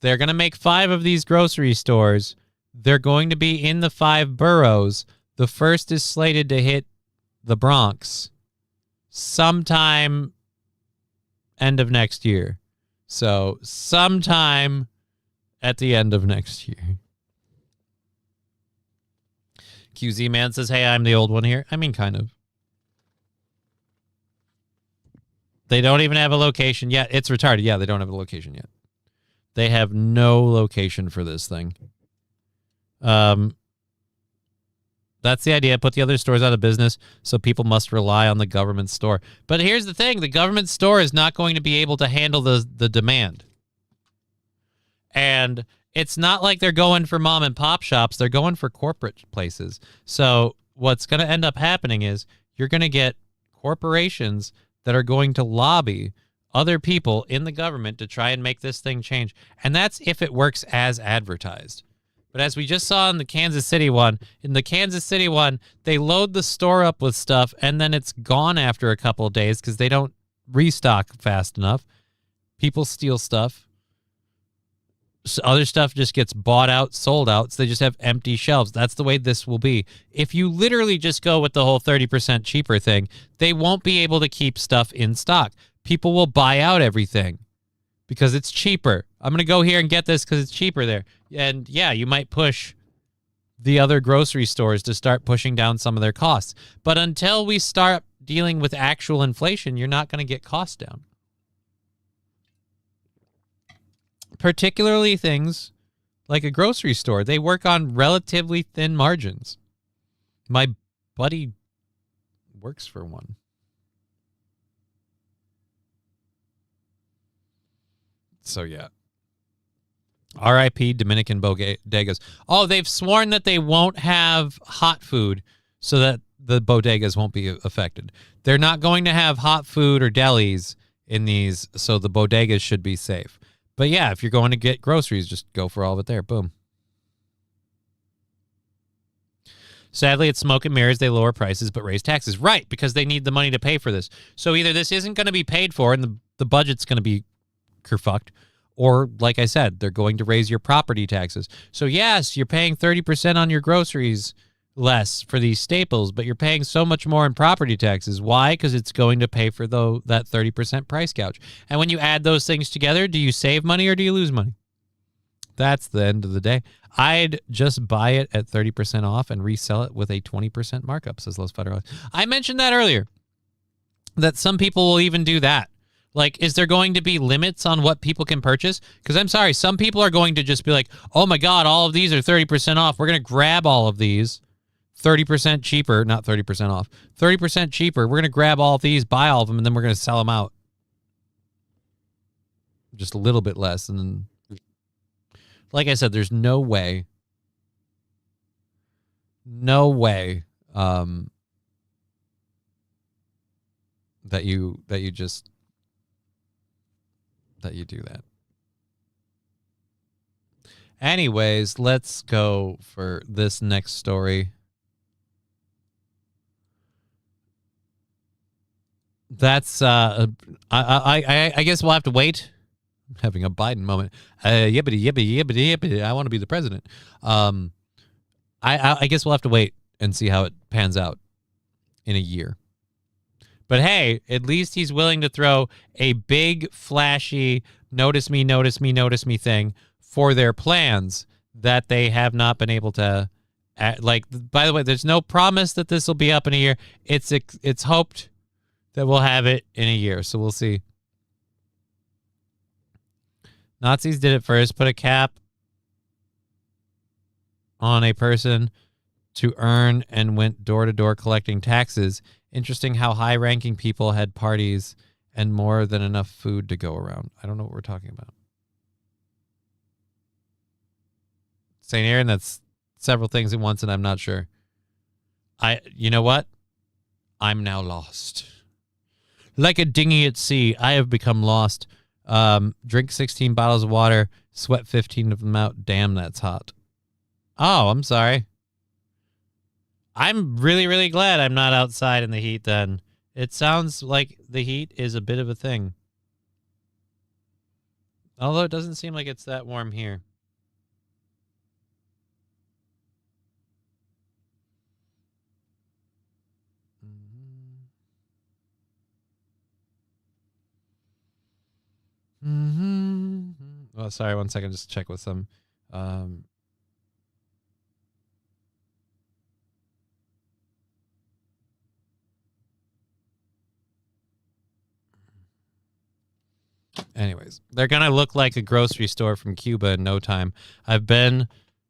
they're going to make 5 of these grocery stores. They're going to be in the 5 boroughs. The first is slated to hit the Bronx sometime end of next year. So sometime at the end of next year. QZ Man says, hey, I'm the old one here. I mean, kind of. They don't even have a location yet. It's retarded. Yeah, they don't have a location yet. They have no location for this thing. That's the idea. Put the other stores out of business, so people must rely on the government store. But here's the thing. The government store is not going to be able to handle the demand. And it's not like they're going for mom and pop shops. They're going for corporate places. So what's going to end up happening is you're going to get corporations that are going to lobby other people in the government to try and make this thing change. And that's if it works as advertised. But as we just saw in the Kansas City one, they load the store up with stuff and then it's gone after a couple of days because they don't restock fast enough. People steal stuff. So other stuff just gets bought out, sold out, so they just have empty shelves. That's the way this will be. If you literally just go with the whole 30% cheaper thing, they won't be able to keep stuff in stock. People will buy out everything because it's cheaper. I'm going to go here and get this because it's cheaper there. And yeah, you might push the other grocery stores to start pushing down some of their costs. But until we start dealing with actual inflation, you're not going to get costs down. Particularly things like a grocery store. They work on relatively thin margins. My buddy works for one. So, yeah. R.I.P. Dominican bodegas. Oh, they've sworn that they won't have hot food so that the bodegas won't be affected. They're not going to have hot food or delis in these, so the bodegas should be safe. But yeah, if you're going to get groceries, just go for all of it there. Boom. Sadly, it's smoke and mirrors. They lower prices but raise taxes. Right, because they need the money to pay for this. So either this isn't going to be paid for and the budget's going to be kerfucked, or, like I said, they're going to raise your property taxes. So yes, you're paying 30% on your groceries less for these staples, but you're paying so much more in property taxes. Why? Because it's going to pay for that 30% price gouge. And when you add those things together, do you save money or do you lose money? That's the end of the day. I'd just buy it at 30% off and resell it with a 20% markup, says Los Federales. I mentioned that earlier, that some people will even do that. Like, is there going to be limits on what people can purchase? Because I'm sorry, some people are going to just be like, oh my God, all of these are 30% off. We're going to grab all of these. 30% cheaper, not 30% off, 30% cheaper. We're going to grab all of these, buy all of them, and then we're going to sell them out. Just a little bit less. And then, like I said, there's no way that you do that. Anyways, let's go for this next story. That's I guess we'll have to wait. I'm having a Biden moment. Yippity yippity yippity yippity. I want to be the president. I guess we'll have to wait and see how it pans out in a year. But hey, at least he's willing to throw a big, flashy, notice me thing for their plans that they have not been able to. By the way, there's no promise that this will be up in a year. It's hoped that we'll have it in a year, so we'll see. Nazis did it first. Put a cap on a person to earn and went door to door collecting taxes. Interesting how high-ranking people had parties and more than enough food to go around. I don't know what we're talking about. St. Aaron, that's several things at once, and I'm not sure. You know what? I'm now lost. Like a dinghy at sea, I have become lost. Drink 16 bottles of water, sweat 15 of them out. Damn, that's hot. Oh, I'm sorry. I'm really, really glad I'm not outside in the heat then. It sounds like the heat is a bit of a thing. Although it doesn't seem like it's that warm here. Oh, sorry, 1 second. Just check with some. Anyways, they're going to look like a grocery store from Cuba in no time. I've been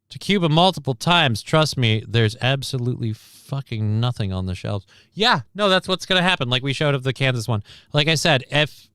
to Cuba multiple times. Trust me, there's absolutely fucking nothing on the shelves. Yeah, no, that's what's going to happen. Like we showed of the Kansas one. Like I said, if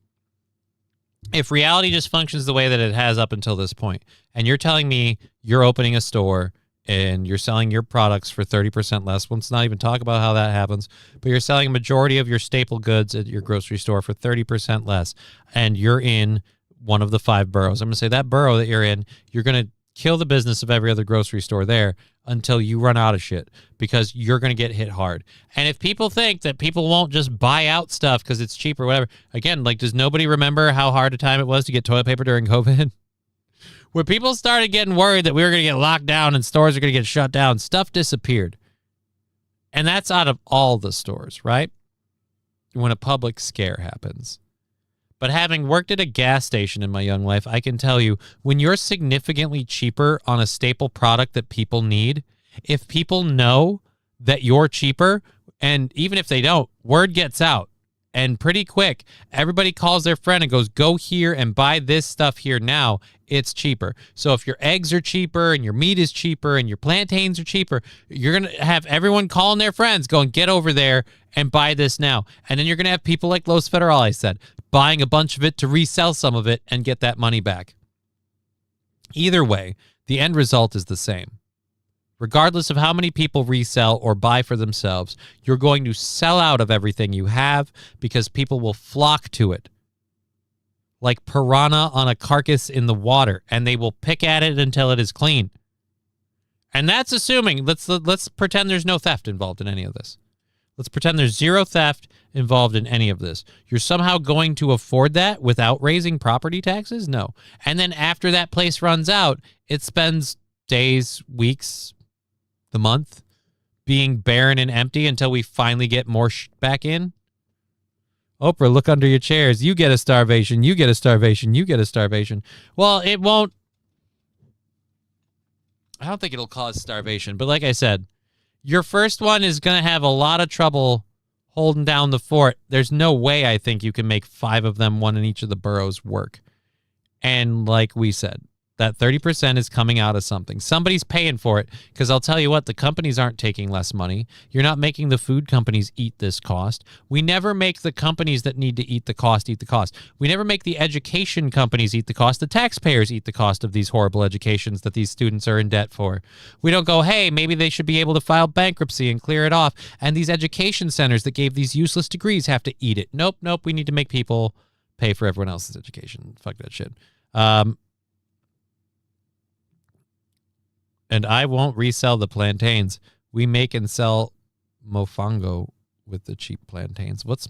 reality just functions the way that it has up until this point, and you're telling me you're opening a store and you're selling your products for 30% less, let's not even talk about how that happens, but you're selling a majority of your staple goods at your grocery store for 30% less, and you're in one of the 5 boroughs. I'm going to say that borough that you're in, you're going to kill the business of every other grocery store there until you run out of shit, because you're going to get hit hard. And if people think that people won't just buy out stuff because it's cheap or whatever, again, like, does nobody remember how hard a time it was to get toilet paper during COVID? Where people started getting worried that we were going to get locked down and stores are going to get shut down, stuff disappeared. And that's out of all the stores, right? When a public scare happens. But having worked at a gas station in my young life, I can tell you, when you're significantly cheaper on a staple product that people need, if people know that you're cheaper, and even if they don't, word gets out. And pretty quick, everybody calls their friend and goes, go here and buy this stuff here now. It's cheaper. So if your eggs are cheaper and your meat is cheaper and your plantains are cheaper, you're going to have everyone calling their friends going, get over there and buy this now. And then you're going to have people like Los Federales said, buying a bunch of it to resell some of it and get that money back. Either way, the end result is the same. Regardless of how many people resell or buy for themselves, you're going to sell out of everything you have because people will flock to it. Like piranha on a carcass in the water, and they will pick at it until it is clean. And that's assuming, let's pretend there's no theft involved in any of this. Let's pretend there's zero theft involved in any of this. You're somehow going to afford that without raising property taxes? No. And then after that place runs out, it spends days, weeks, the month being barren and empty until we finally get more back in. Oprah, look under your chairs. You get a starvation. You get a starvation. You get a starvation. Well, it won't. I don't think it'll cause starvation. But like I said, your first one is going to have a lot of trouble holding down the fort. There's no way I think you can make 5 of them, one in each of the boroughs, work. And like we said, that 30% is coming out of something. Somebody's paying for it, because I'll tell you what, the companies aren't taking less money. You're not making the food companies eat this cost. We never make the companies that need to eat the cost. We never make the education companies eat the cost. The taxpayers eat the cost of these horrible educations that these students are in debt for. We don't go, hey, maybe they should be able to file bankruptcy and clear it off, and these education centers that gave these useless degrees have to eat it. Nope. We need to make people pay for everyone else's education. Fuck that shit. And I won't resell the plantains. We make and sell mofongo with the cheap plantains. What's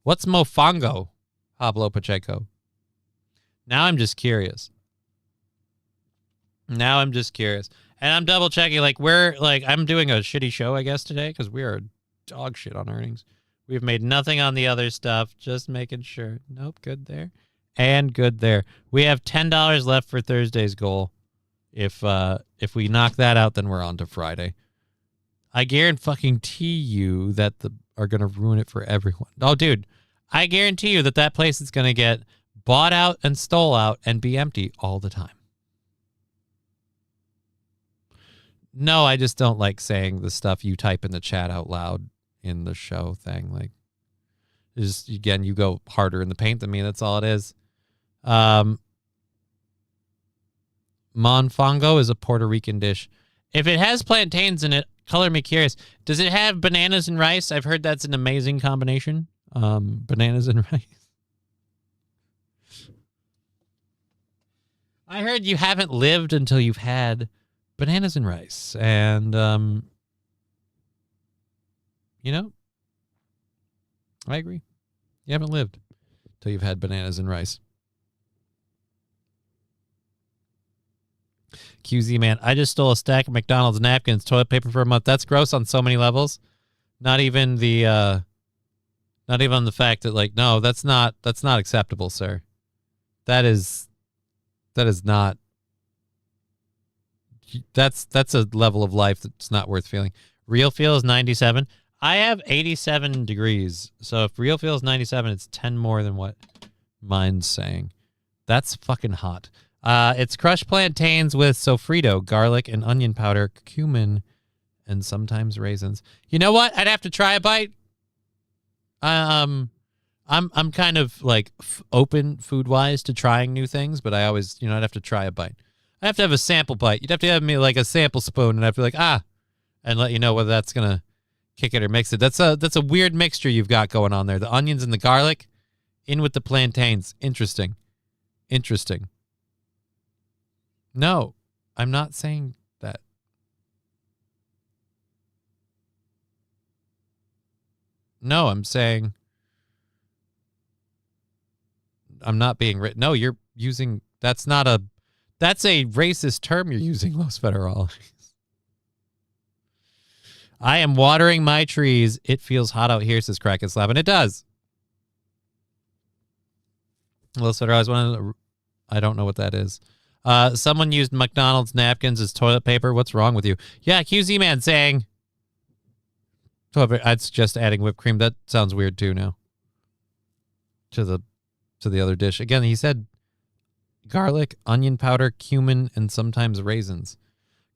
mofongo, Pablo Pacheco? Now I'm just curious. And I'm double checking. I'm doing a shitty show, I guess, today, because we are dog shit on earnings. We've made nothing on the other stuff. Just making sure. Nope, good there. And good there. We have $10 left for Thursday's goal. If we knock that out, then we're on to Friday. I guarantee you that are going to ruin it for everyone. Oh, dude, I guarantee you that place is going to get bought out and stole out and be empty all the time. No, I just don't like saying the stuff you type in the chat out loud in the show thing. Like, just, again, you go harder in the paint than me. That's all it is. Monfongo is a Puerto Rican dish. If it has plantains in it, color me curious. Does it have bananas and rice? I've heard that's an amazing combination. Bananas and rice. I heard you haven't lived until you've had bananas and rice. And, you know, I agree. You haven't lived until you've had bananas and rice. QZ man, I just stole a stack of McDonald's napkins, toilet paper for a month. That's gross on so many levels. Not even the fact that, like, no, that's not acceptable, sir. That is not. That's a level of life that's not worth feeling. Real feel is 97. I have 87 degrees. So if real feel is 97, it's 10 more than what mine's saying. That's fucking hot. It's crushed plantains with sofrito, garlic, and onion powder, cumin, and sometimes raisins. You know what? I'd have to try a bite. I'm kind of like open food-wise to trying new things, but I always, I'd have to try a bite. I have to have a sample bite. You'd have to have me like a sample spoon, and I'd be like, and let you know whether that's gonna kick it or mix it. That's a weird mixture you've got going on there. The onions and the garlic, in with the plantains. Interesting. No, I'm not saying that. No, I'm saying I'm not being written. No, you're using, that's a racist term you're using, Los Federales. I am watering my trees. It feels hot out here, says Kraken Slab, and it does. Los Federales, I don't know what that is. Someone used McDonald's napkins as toilet paper. What's wrong with you? Yeah, QZ man saying, I'd suggest adding whipped cream. That sounds weird too now. To the other dish. Again, he said garlic, onion powder, cumin, and sometimes raisins.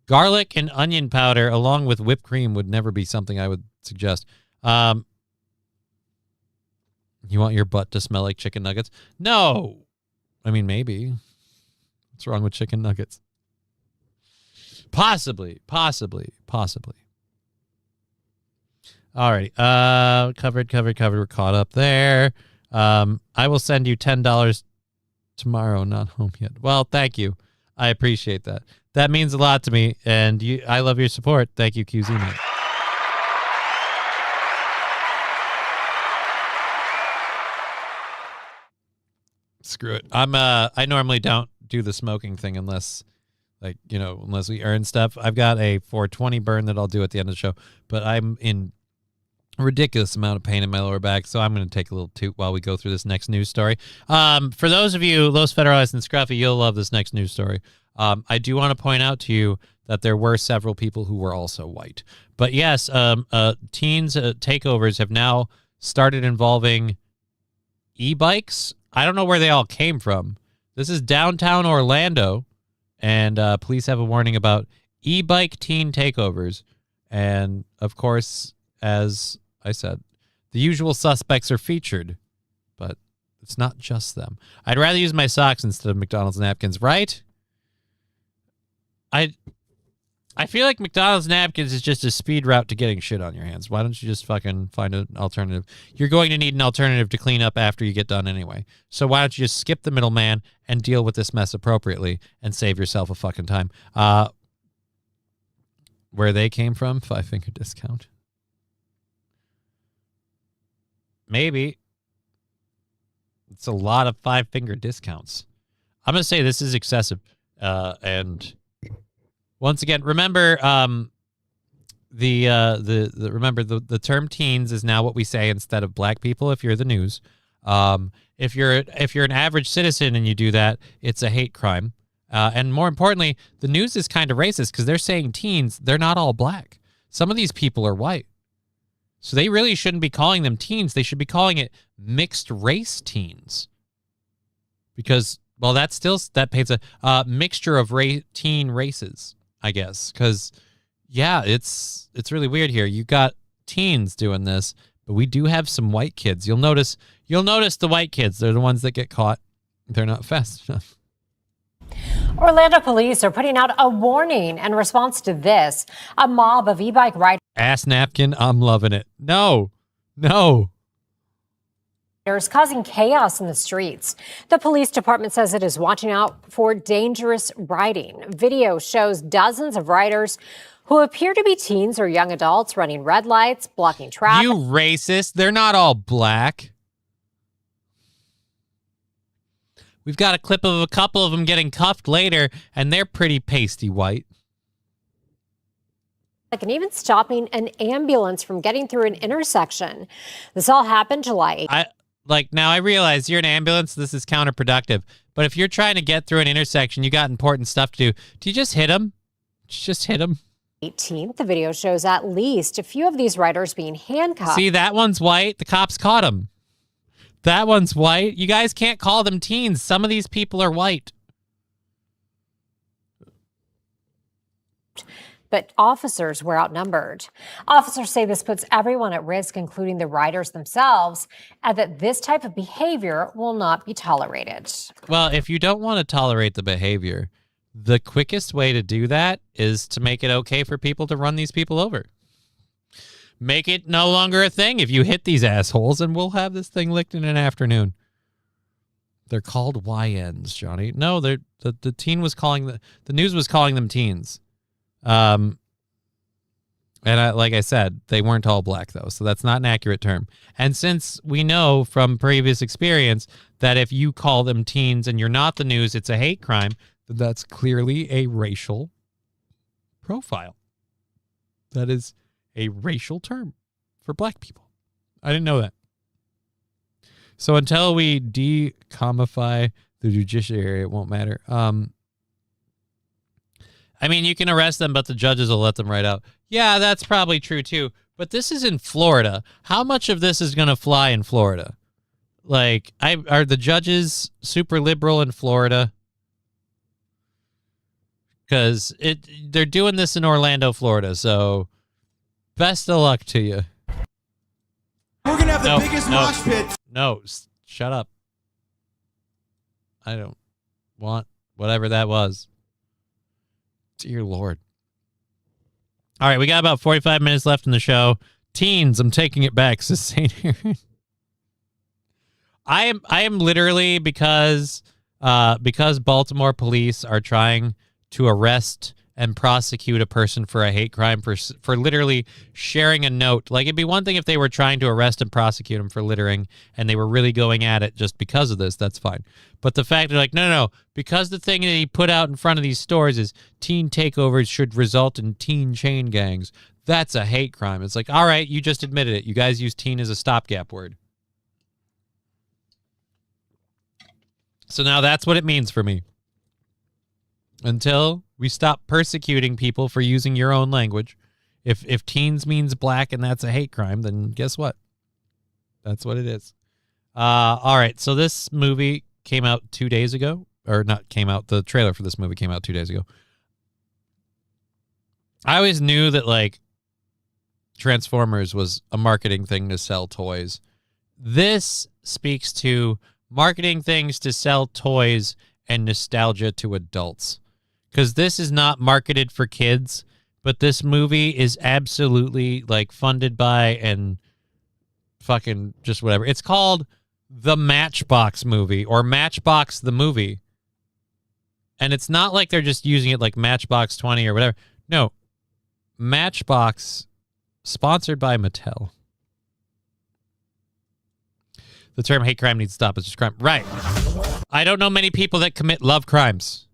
Garlic and onion powder along with whipped cream would never be something I would suggest. You want your butt to smell like chicken nuggets? No. I mean, maybe. What's wrong with chicken nuggets? Possibly. Alrighty. Covered. We're caught up there. I will send you $10 tomorrow. Not home yet. Well, thank you. I appreciate that. That means a lot to me, and I love your support. Thank you, QZ man. Screw it. I normally don't do the smoking thing unless we earn stuff. I've got a 420 burn that I'll do at the end of the show, but I'm in a ridiculous amount of pain in my lower back, so I'm going to take a little toot while we go through this next news story. For those of you, Los Federales and Scruffy, you'll love this next news story. I do want to point out to you that there were several people who were also white. But yes, teens takeovers have now started involving e-bikes. I don't know where they all came from. This is downtown Orlando, and police have a warning about e-bike teen takeovers. And, of course, as I said, the usual suspects are featured, but it's not just them. I'd rather use my socks instead of McDonald's napkins, right? I feel like McDonald's napkins is just a speed route to getting shit on your hands. Why don't you just fucking find an alternative? You're going to need an alternative to clean up after you get done anyway. So why don't you just skip the middleman and deal with this mess appropriately and save yourself a fucking time? Where they came from, 5-finger discount. Maybe. It's a lot of 5-finger discounts. I'm going to say this is excessive. And once again, remember the term teens is now what we say instead of black people if you're the news. If you're an average citizen and you do that, it's a hate crime. And more importantly, the news is kind of racist because they're saying teens, they're not all black. Some of these people are white. So they really shouldn't be calling them teens. They should be calling it mixed race teens. because, well, that paints a mixture of teen races, I guess. Because, yeah, it's really weird here. You got teens doing this, but we do have some white kids. You'll notice the white kids. They're the ones that get caught. They're not fast enough. Orlando police are putting out a warning in response to this. A mob of e-bike riders. Ass napkin, I'm loving it. No. Causing chaos in the streets. The police department says it is watching out for dangerous riding. Video shows dozens of riders who appear to be teens or young adults running red lights, blocking traffic. You racist. They're not all black. We've got a clip of a couple of them getting cuffed later, and they're pretty pasty white. And even stopping an ambulance from getting through an intersection. This all happened July 8th. Now I realize you're an ambulance. This is counterproductive. But if you're trying to get through an intersection, you got important stuff to do. Do you just hit them? Just hit them. 18th, the video shows at least a few of these riders being handcuffed. See, that one's white. The cops caught him. That one's white. You guys can't call them teens. Some of these people are white. But officers were outnumbered. Officers say this puts everyone at risk, including the riders themselves, and that this type of behavior will not be tolerated. Well, if you don't want to tolerate the behavior, the quickest way to do that is to make it okay for people to run these people over. Make it no longer a thing if you hit these assholes, and we'll have this thing licked in an afternoon. They're called YNs, Johnny. No, the teen was calling the news was calling them teens. And like I said, they weren't all black though, so that's not an accurate term. And since we know from previous experience that if you call them teens and you're not the news, it's a hate crime, then that's clearly a racial profile. That is a racial term for black people. I didn't know that. So until we decomify the judiciary, it won't matter. I mean, you can arrest them, but the judges will let them right out. Yeah, that's probably true too. But this is in Florida. How much of this is going to fly in Florida? Like, are the judges super liberal in Florida? Because they're doing this in Orlando, Florida. So best of luck to you. We're going to have the biggest mosh pit. No, shut up. I don't want whatever that was. Dear Lord. All right, we got about 45 minutes left in the show. Teens, I'm taking it back, says St. Aaron. I am literally because Baltimore police are trying to arrest and prosecute a person for a hate crime for literally sharing a note. Like, it'd be one thing if they were trying to arrest and prosecute him for littering and they were really going at it just because of this, that's fine. But the fact they're like, no, because the thing that he put out in front of these stores is teen takeovers should result in teen chain gangs. That's a hate crime. It's like, all right, you just admitted it. You guys use teen as a stopgap word. So now that's what it means for me. Until we stop persecuting people for using your own language. If teens means black and that's a hate crime, then guess what? That's what it is. All right, so this movie came out 2 days ago. Or not came out, the trailer for this movie came out 2 days ago. I always knew that, like, Transformers was a marketing thing to sell toys. This speaks to marketing things to sell toys and nostalgia to adults. Because this is not marketed for kids, but this movie is absolutely, like, funded by and fucking just whatever. It's called The Matchbox Movie or Matchbox the Movie. And it's not like they're just using it like Matchbox 20 or whatever. No. Matchbox, sponsored by Mattel. The term hate crime needs to stop. It's just crime. Right. I don't know many people that commit love crimes.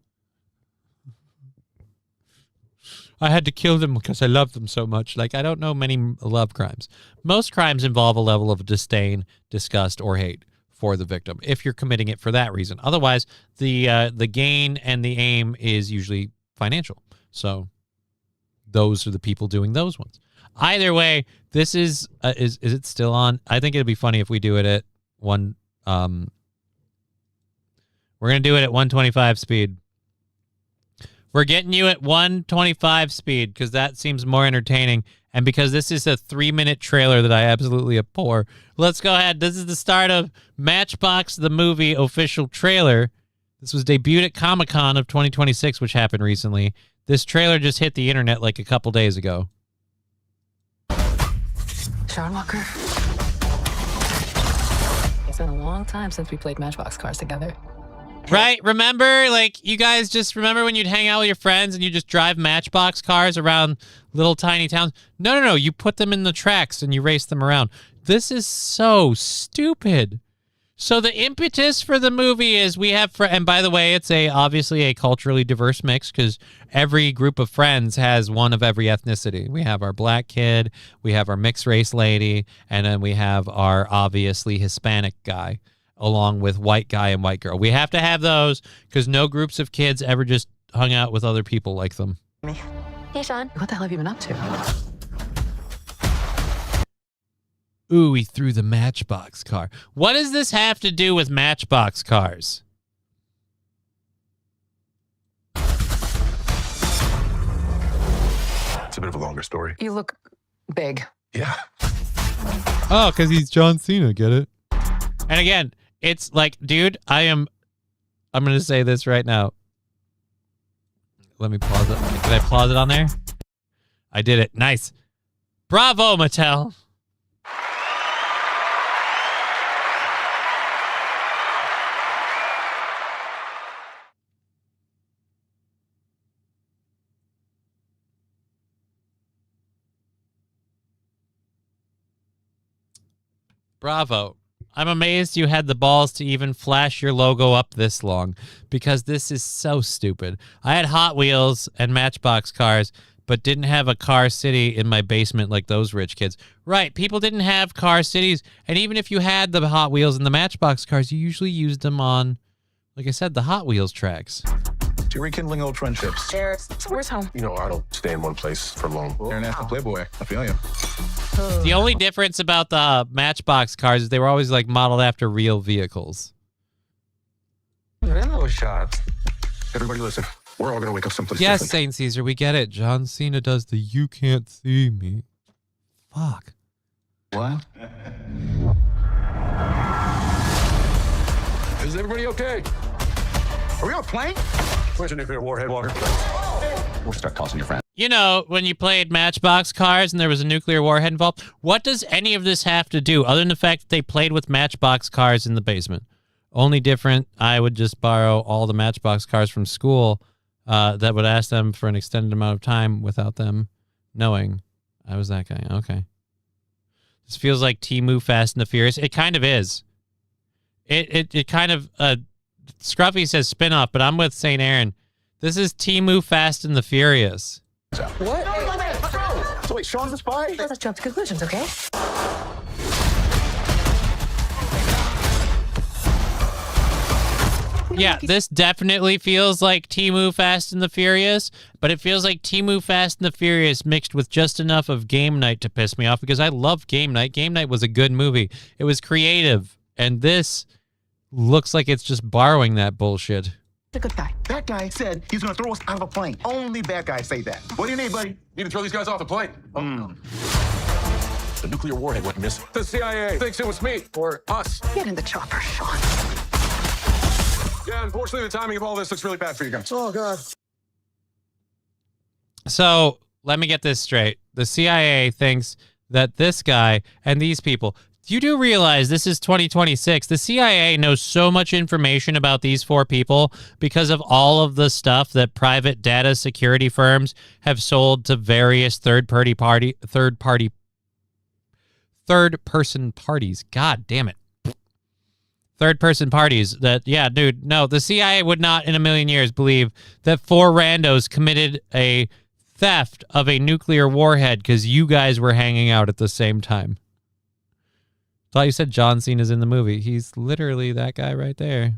I had to kill them because I love them so much. Like, I don't know many love crimes. Most crimes involve a level of disdain, disgust, or hate for the victim, if you're committing it for that reason. Otherwise, the gain and the aim is usually financial. So those are the people doing those ones. Either way, this is it still on? I think it'd be funny if we do it at one We're going to do it at 125 speed. We're getting you at 125 speed because that seems more entertaining. And because this is a 3-minute trailer that I absolutely abhor. Let's go ahead. This is the start of Matchbox the Movie official trailer. This was debuted at Comic-Con of 2026, which happened recently. This trailer just hit the internet like a couple days ago. Sean Walker. It's been a long time since we played Matchbox cars together. Right? Remember, like, you guys just remember when you'd hang out with your friends and you just drive Matchbox cars around little tiny towns? No. You put them in the tracks and you race them around. This is so stupid. So the impetus for the movie is we have, and by the way, it's obviously a culturally diverse mix because every group of friends has one of every ethnicity. We have our black kid, we have our mixed race lady, and then we have our obviously Hispanic guy, along with white guy and white girl. We have to have those because no groups of kids ever just hung out with other people like them. Hey, Sean. What the hell have you been up to? Ooh, he threw the Matchbox car. What does this have to do with Matchbox cars? It's a bit of a longer story. You look big. Yeah. Oh, because he's John Cena, get it? And again, it's like, dude, I'm going to say this right now. Let me pause it. Did I pause it on there? I did it. Nice. Bravo, Mattel. Bravo. I'm amazed you had the balls to even flash your logo up this long because this is so stupid. I had Hot Wheels and Matchbox cars, but didn't have a Car City in my basement like those rich kids. Right, people didn't have Car Cities, and even if you had the Hot Wheels and the Matchbox cars, you usually used them on, like I said, the Hot Wheels tracks. To rekindling old friendships. Cheers. Where's home? You know, I don't stay in one place for long. International playboy. I feel you. The only difference about the Matchbox cars is they were always like modeled after real vehicles. Hello, shot. Everybody listen. We're all going to wake up someplace Yes, different. Saint Caesar, we get it. John Cena does the you can't see me. Fuck. What? Is everybody okay? Are we on a plane? Where's the nuclear warhead, Walker? We'll start tossing your friends. You know, when you played Matchbox cars and there was a nuclear warhead involved, what does any of this have to do other than the fact that they played with Matchbox cars in the basement? Only different, I would just borrow all the Matchbox cars from school that would ask them for an extended amount of time without them knowing I was that guy. Okay. This feels like Temu Fast and the Furious. It kind of is. It kind of... Scruffy says spin-off, but I'm with St. Aaron. This is Temu Fast and the Furious. What? So wait, Sean's a spy? Let's jump to conclusions, okay? Yeah, this definitely feels like Temu Fast and the Furious, but it feels like Temu Fast and the Furious mixed with just enough of Game Night to piss me off because I love Game Night. Game Night was a good movie. It was creative, and this looks like it's just borrowing that bullshit. The good guy. That guy said he's going to throw us out of a plane. Only bad guys say that. What do you need, buddy? Need to throw these guys off the plane. The nuclear warhead went missing. The CIA thinks it was me or us. Get in the chopper, Sean. Yeah, unfortunately, the timing of all this looks really bad for you guys. Oh, God. So let me get this straight. The CIA thinks that this guy and these people... You do realize this is 2026. The CIA knows so much information about these four people because of all of the stuff that private data security firms have sold to various third-person parties. God damn it. Third-person parties that, yeah, dude, no, the CIA would not in a million years believe that four randos committed a theft of a nuclear warhead because you guys were hanging out at the same time. Thought you said John Cena's in the movie. He's literally that guy right there.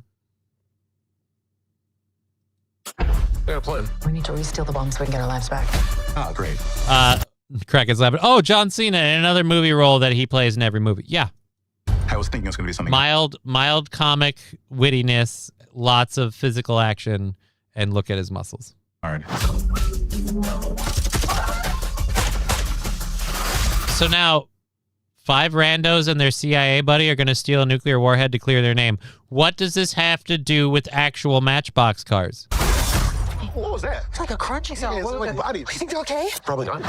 Yeah, plan. We need to re-steal the bomb so we can get our lives back. Oh, great. Crackett's laughing. Oh, John Cena in another movie role that he plays in every movie. Yeah. I was thinking it was going to be something mild comic wittiness, lots of physical action, and look at his muscles. hard. So now, 5 randos and their CIA buddy are going to steal a nuclear warhead to clear their name. What does this have to do with actual Matchbox cars? What was that? It's like a crunchy sound. Yeah, it's like bodies. You think they're okay? Probably not.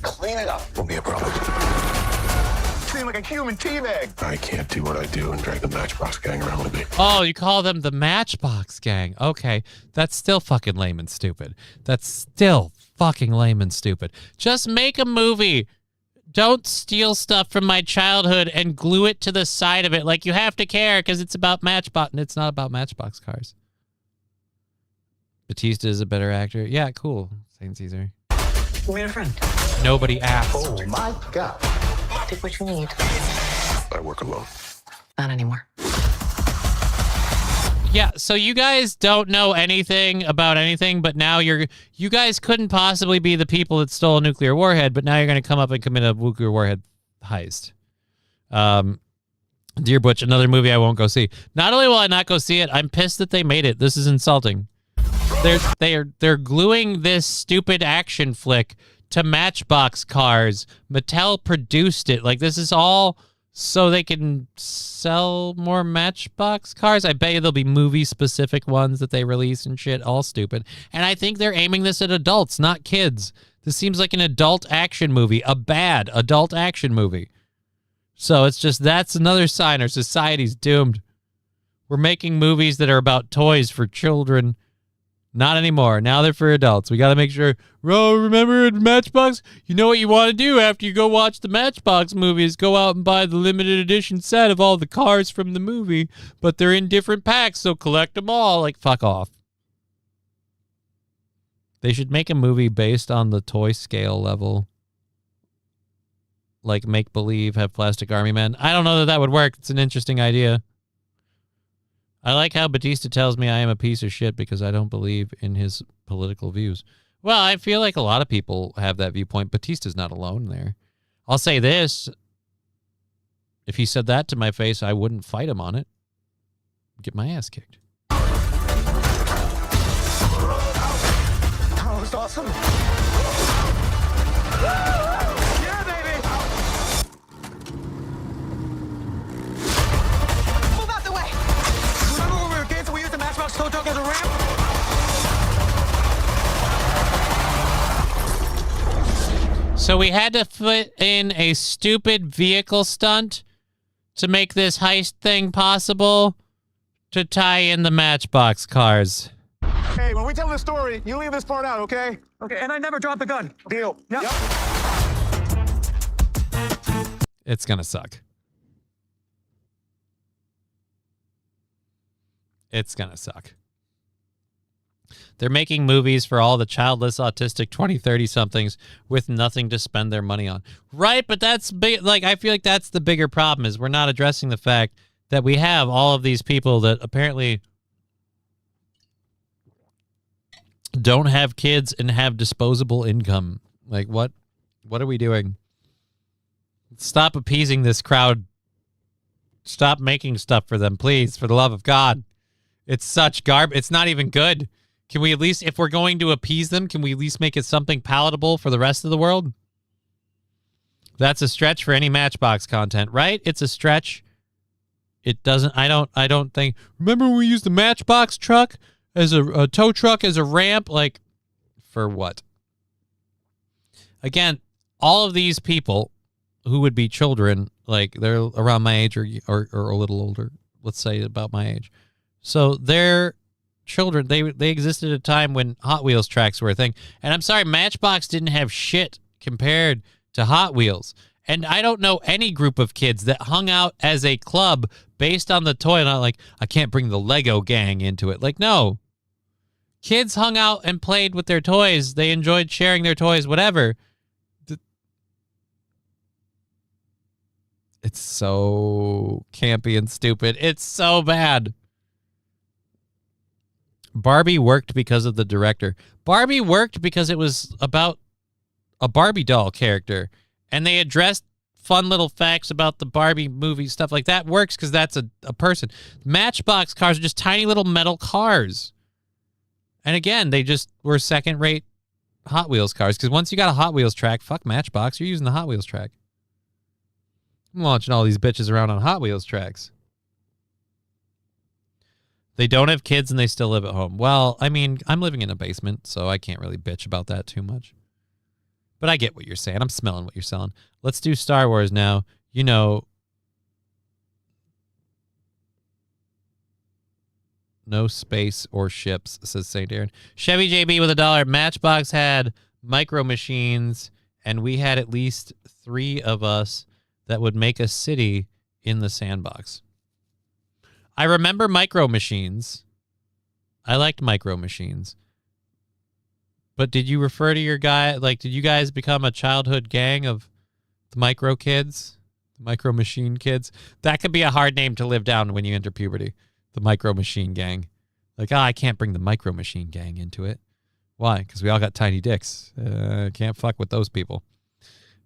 Clean it up. Won't be a problem. Seem like a human teabag. I can't do what I do and drag the Matchbox gang around with me. Oh, you call them the Matchbox Gang. Okay, that's still fucking lame and stupid. That's still fucking lame and stupid. Just make a movie. Don't steal stuff from my childhood and glue it to the side of it like you have to care because it's about Matchbox. And it's not about Matchbox cars. Batista is a better actor. Yeah, cool. St. Caesar. We made a friend. Nobody asked. Oh my God. Take what you need. I work alone. Not anymore. Yeah, so you guys don't know anything about anything, but now you guys couldn't possibly be the people that stole a nuclear warhead, but now you're going to come up and commit a nuclear warhead heist. Dear Butch, another movie I won't go see. Not only will I not go see it, I'm pissed that they made it. This is insulting. They're gluing this stupid action flick to Matchbox cars. Mattel produced it. Like, this is all so they can sell more Matchbox cars. I bet you there'll be movie-specific ones that they release and shit. All stupid. And I think they're aiming this at adults, not kids. This seems like an adult action movie. A bad adult action movie. So it's just, that's another sign our society's doomed. We're making movies that are about toys for children. Not anymore. Now they're for adults. We got to make sure. Oh, remember Matchbox? You know what you want to do after you go watch the Matchbox movies? Go out and buy the limited edition set of all the cars from the movie, but they're in different packs, so collect them all. Like, fuck off. They should make a movie based on the toy scale level. Like Make Believe, have Plastic Army Men. I don't know that would work. It's an interesting idea. I like how Batista tells me I am a piece of shit because I don't believe in his political views. Well, I feel like a lot of people have that viewpoint. Batista's not alone there. I'll say this. If he said that to my face, I wouldn't fight him on it. Get my ass kicked. Oh, it's awesome. Yeah, baby. Move out the way. Remember when we were kids and we used the Matchbox tow truck as a ramp? So we had to put in a stupid vehicle stunt to make this heist thing possible to tie in the Matchbox cars. Hey, when we tell the story, you leave this part out, okay? Okay, and I never dropped the gun. Deal. Yep. It's going to suck. It's going to suck. They're making movies for all the childless, autistic 20, 30-somethings with nothing to spend their money on. Right, but that's big. Like, I feel like that's the bigger problem is we're not addressing the fact that we have all of these people that apparently don't have kids and have disposable income. Like, what are we doing? Stop appeasing this crowd. Stop making stuff for them, please, for the love of God. It's such garbage. It's not even good. Can we at least, if we're going to appease them, can we at least make it something palatable for the rest of the world? That's a stretch for any Matchbox content, right? It's a stretch. It doesn't, I don't think, remember when we used the Matchbox truck as a tow truck as a ramp? Like, for what? Again, all of these people who would be children, like they're around my age or a little older, let's say about my age. So they're children. They existed at a time when Hot Wheels tracks were a thing. And I'm sorry, Matchbox didn't have shit compared to Hot Wheels. And I don't know any group of kids that hung out as a club based on the toy. Not like, I can't bring the Lego gang into it. Like, no. Kids hung out and played with their toys. They enjoyed sharing their toys, whatever. It's so campy and stupid. It's so bad. Barbie worked because of the director. Barbie worked because it was about a Barbie doll character. And they addressed fun little facts about the Barbie movie, stuff like that works because that's a person. Matchbox cars are just tiny little metal cars. And again, they just were second-rate Hot Wheels cars because once you got a Hot Wheels track, fuck Matchbox, you're using the Hot Wheels track. I'm launching all these bitches around on Hot Wheels tracks. They don't have kids and they still live at home. Well, I mean, I'm living in a basement, so I can't really bitch about that too much. But I get what you're saying. I'm smelling what you're selling. Let's do Star Wars now. You know, no space or ships, says St. Aaron. Chevy JB with $1. Matchbox had Micro Machines, and we had at least 3 of us that would make a city in the sandbox. I remember Micro Machines. I liked Micro Machines. But did you refer to your guy, like, did you guys become a childhood gang of the Micro Kids? The Micro Machine Kids? That could be a hard name to live down when you enter puberty. The Micro Machine Gang. Like, I can't bring the Micro Machine Gang into it. Why? Because we all got tiny dicks. Can't fuck with those people.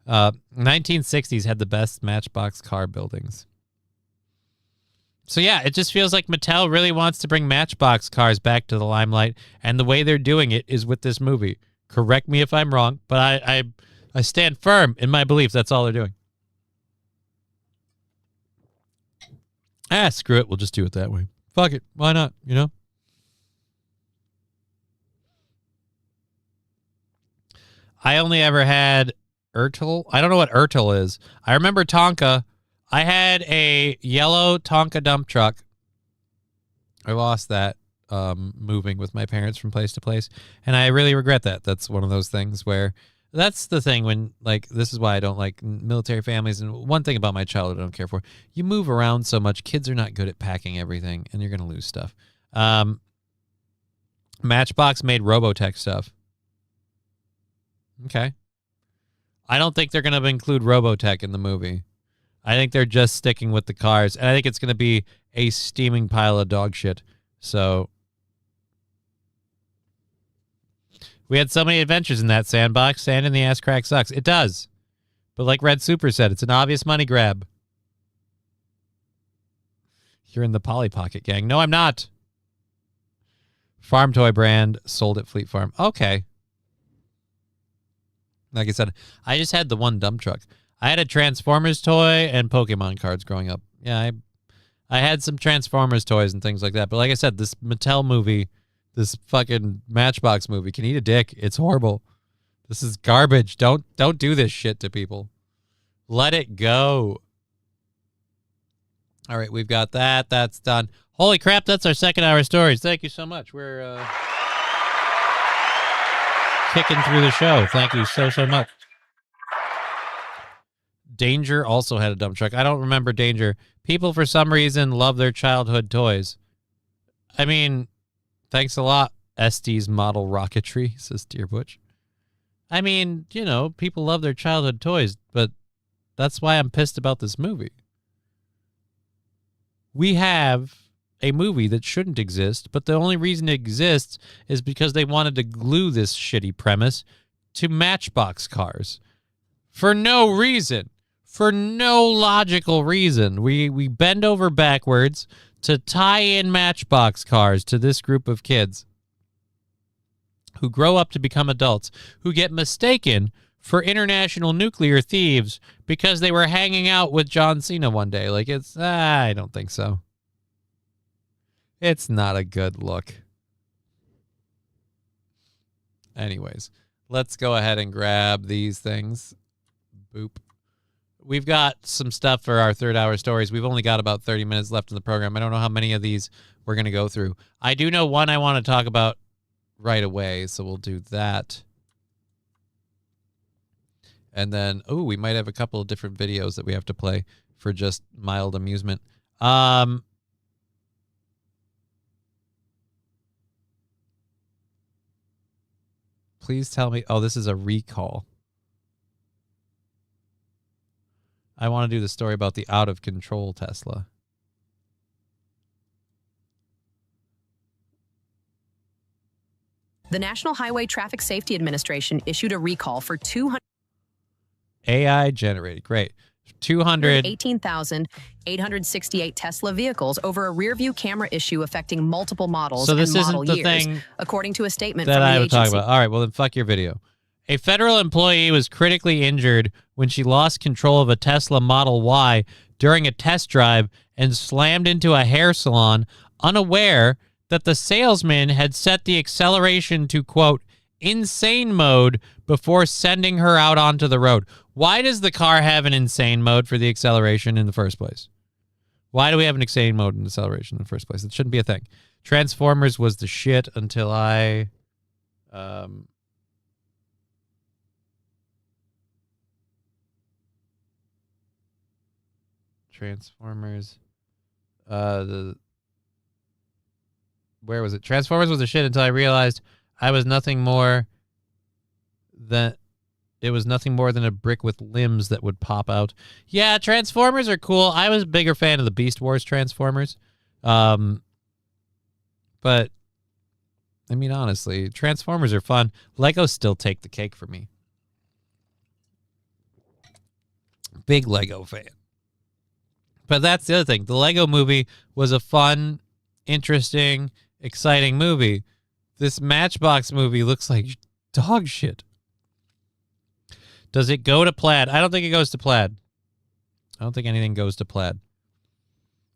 1960s had the best Matchbox car buildings. So yeah, it just feels like Mattel really wants to bring Matchbox cars back to the limelight, and the way they're doing it is with this movie. Correct me if I'm wrong, but I stand firm in my belief that's all they're doing. Screw it, we'll just do it that way. Fuck it, why not, you know? I only ever had Ertl. I don't know what Ertl is. I remember Tonka. I had a yellow Tonka dump truck. I lost that moving with my parents from place to place, and I really regret that. That's one of those things where that's the thing when, like, this is why I don't like military families. And one thing about my childhood I don't care for, you move around so much. Kids are not good at packing everything, and you're going to lose stuff. Matchbox made Robotech stuff. Okay. I don't think they're going to include Robotech in the movie. I think they're just sticking with the cars, and I think it's going to be a steaming pile of dog shit. So we had so many adventures in that sandbox. Sand in the ass crack sucks. It does. But like Red Super said, it's an obvious money grab. You're in the Polly Pocket gang. No, I'm not. Farm toy brand sold at Fleet Farm. Okay. Like I said, I just had the one dump truck. I had a Transformers toy and Pokemon cards growing up. Yeah, I had some Transformers toys and things like that. But like I said, this Mattel movie, this fucking Matchbox movie can eat a dick. It's horrible. This is garbage. Don't do this shit to people. Let it go. All right, we've got that. That's done. Holy crap, that's our second hour stories. Thank you so much. We're kicking through the show. Thank you so much. Danger also had a dump truck. I don't remember Danger. People, for some reason, love their childhood toys. I mean, thanks a lot, Estes Model Rocketry, says Dear Butch. I mean, you know, people love their childhood toys, but that's why I'm pissed about this movie. We have a movie that shouldn't exist, but the only reason it exists is because they wanted to glue this shitty premise to Matchbox cars. For no reason. For no logical reason. We bend over backwards to tie in Matchbox cars to this group of kids who grow up to become adults, who get mistaken for international nuclear thieves because they were hanging out with John Cena one day. Like, I don't think so. It's not a good look. Anyways, let's go ahead and grab these things. Boop. We've got some stuff for our third hour stories. We've only got about 30 minutes left in the program. I don't know how many of these we're going to go through. I do know one I want to talk about right away, so we'll do that. And then, we might have a couple of different videos that we have to play for just mild amusement. Please tell me. Oh, this is a recall. I want to do the story about the out-of-control Tesla. The National Highway Traffic Safety Administration issued a recall for 200... AI generated. Great. 18,868 Tesla vehicles over a rear-view camera issue affecting multiple models So this and model isn't the years, thing according to a statement that from the I would agency. talk about. All right, well then fuck your video. A federal employee was critically injured when she lost control of a Tesla Model Y during a test drive and slammed into a hair salon, unaware that the salesman had set the acceleration to, quote, insane mode before sending her out onto the road. Why does the car have an insane mode for the acceleration in the first place? Why do we have an insane mode in acceleration in the first place? It shouldn't be a thing. Transformers was the shit until I... Transformers. Where was it? Transformers was the shit until I realized it was nothing more than a brick with limbs that would pop out. Yeah, Transformers are cool. I was a bigger fan of the Beast Wars Transformers. But I mean, honestly, Transformers are fun. Legos still take the cake for me. Big Lego fan. But that's the other thing. The Lego movie was a fun, interesting, exciting movie. This Matchbox movie looks like dog shit. Does it go to plaid? I don't think it goes to plaid. I don't think anything goes to plaid.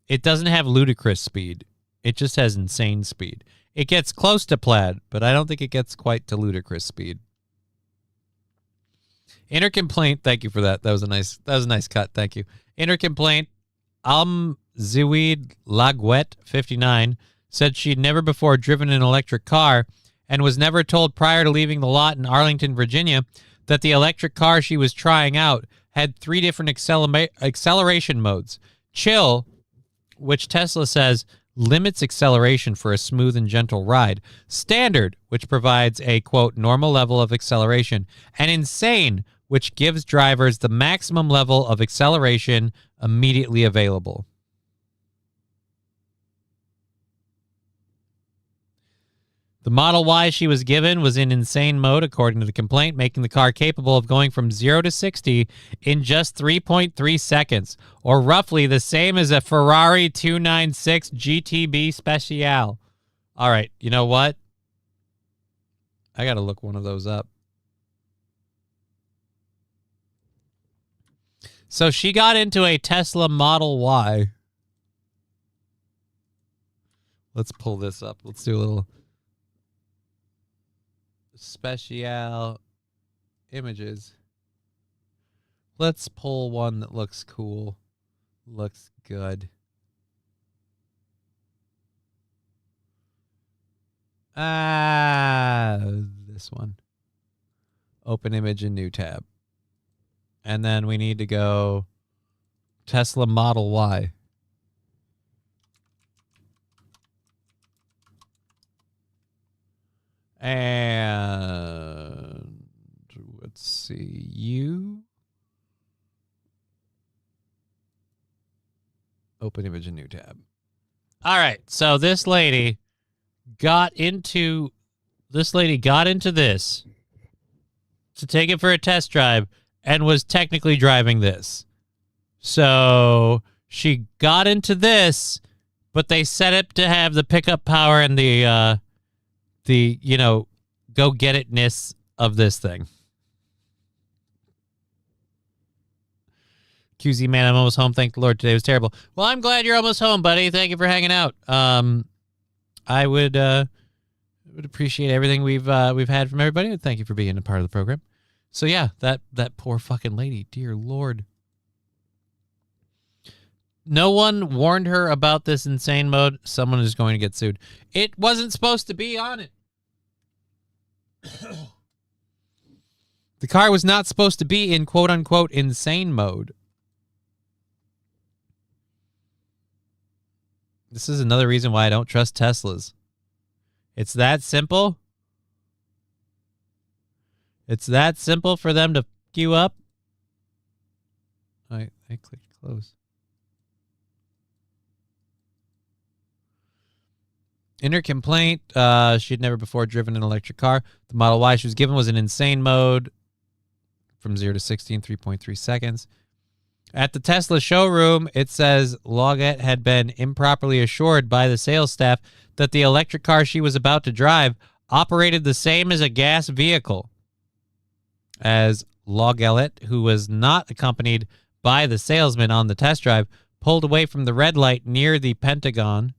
It doesn't have ludicrous speed. It just has insane speed. It gets close to plaid, but I don't think it gets quite to ludicrous speed. Inner complaint. Thank you for that. That was a nice cut. Thank you. Inner complaint. Ziweed Laguet, 59, said she'd never before driven an electric car and was never told prior to leaving the lot in Arlington, Virginia, that the electric car she was trying out had 3 different acceleration modes. Chill, which Tesla says limits acceleration for a smooth and gentle ride. Standard, which provides a, quote, normal level of acceleration. And Insane, which gives drivers the maximum level of acceleration immediately available. The Model Y she was given was in insane mode, according to the complaint, making the car capable of going from 0 to 60 in just 3.3 seconds, or roughly the same as a Ferrari 296 GTB Speciale. All right, you know what? I got to look one of those up. So she got into a Tesla Model Y. Let's pull this up. Let's do a little special images. Let's pull one that looks cool. Looks good. This one. Open image in new tab. And then we need to go Tesla Model Y. And let's see, you. Open image in new tab. All right, so this lady got into this to take it for a test drive and was technically driving this. So she got into this, but they set it to have the pickup power and the you know, go get itness of this thing. QZ man, I'm almost home. Thank the Lord, today was terrible. Well, I'm glad you're almost home, buddy. Thank you for hanging out. I would appreciate everything we've had from everybody. Thank you for being a part of the program. So yeah, that poor fucking lady, dear Lord. No one warned her about this insane mode. Someone is going to get sued. It wasn't supposed to be on it. The car was not supposed to be in quote unquote insane mode. This is another reason why I don't trust Teslas. It's that simple. It's that simple for them to fuck you up. I clicked close. In her complaint, she had never before driven an electric car. The Model Y she was given was in insane mode from 0 to 60 in 3.3 seconds. At the Tesla showroom, it says Loggett had been improperly assured by the sales staff that the electric car she was about to drive operated the same as a gas vehicle. As Loggett, who was not accompanied by the salesman on the test drive, pulled away from the red light near the Pentagon,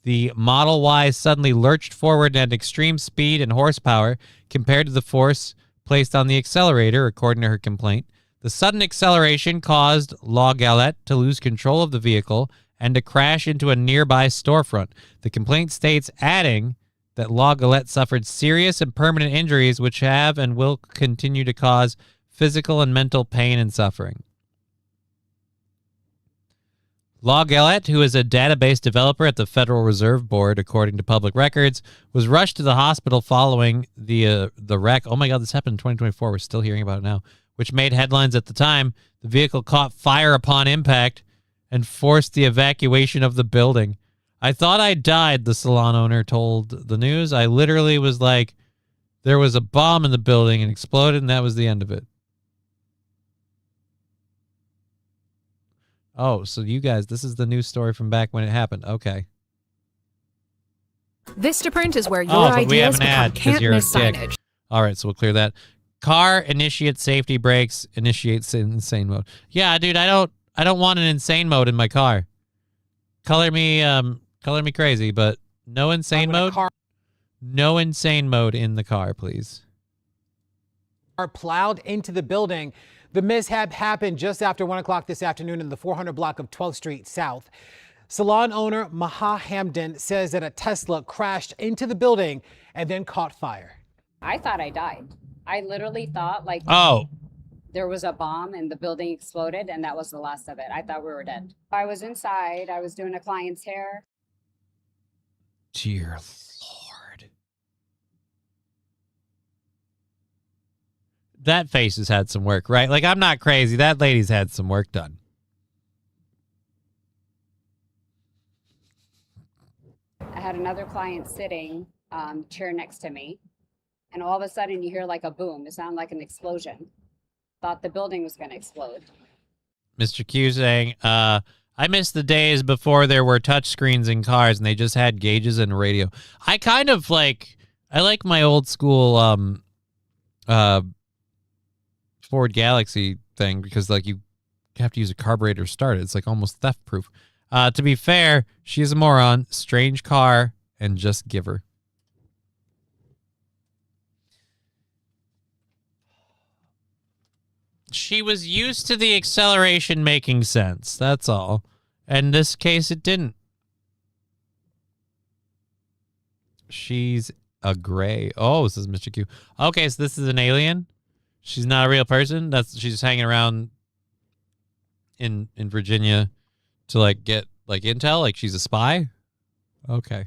the Model Y suddenly lurched forward at extreme speed and horsepower compared to the force placed on the accelerator, according to her complaint. The sudden acceleration caused Loggett to lose control of the vehicle and to crash into a nearby storefront. The complaint states, adding that Loggett suffered serious and permanent injuries which have and will continue to cause physical and mental pain and suffering. Loggett, who is a database developer at the Federal Reserve Board, according to public records, was rushed to the hospital following the wreck. Oh my God, this happened in 2024. We're still hearing about it now, which made headlines at the time. The vehicle caught fire upon impact and forced the evacuation of the building. I thought I died, the salon owner told the news. I literally was like, there was a bomb in the building and exploded, and that was the end of it. Oh, so you guys, this is the news story from back when it happened. Okay. Vistaprint is where your ideas become can't-miss signage. All right, so we'll clear that. Car initiate safety brakes, initiates insane mode. Yeah, dude, I don't want an insane mode in my car. Color me crazy, but no insane mode. No insane mode in the car, please. Are plowed into the building. The mishap happened just after 1 o'clock this afternoon in the 400 block of 12th Street South. Salon owner Maha Hamdan says that a Tesla crashed into the building and then caught fire. I thought I died. I literally thought there was a bomb and the building exploded and that was the last of it. I thought we were dead. I was inside. I was doing a client's hair. Dear Lord. That face has had some work, right? Like, I'm not crazy. That lady's had some work done. I had another client sitting chair next to me. And all of a sudden you hear like a boom. It sounded like an explosion. Thought the building was going to explode. Mr. Q saying, I miss the days before there were touch screens in cars and they just had gauges and radio. I kind of like my old school Ford Galaxy thing because like you have to use a carburetor to start it. It's like almost theft proof. To be fair, she's a moron, strange car, and just give her. She was used to the acceleration making sense. That's all. In this case, it didn't. She's a gray. Oh, says Mr. Q. Okay, so this is an alien. She's not a real person. She's just hanging around in Virginia to like get like intel. Like she's a spy. Okay.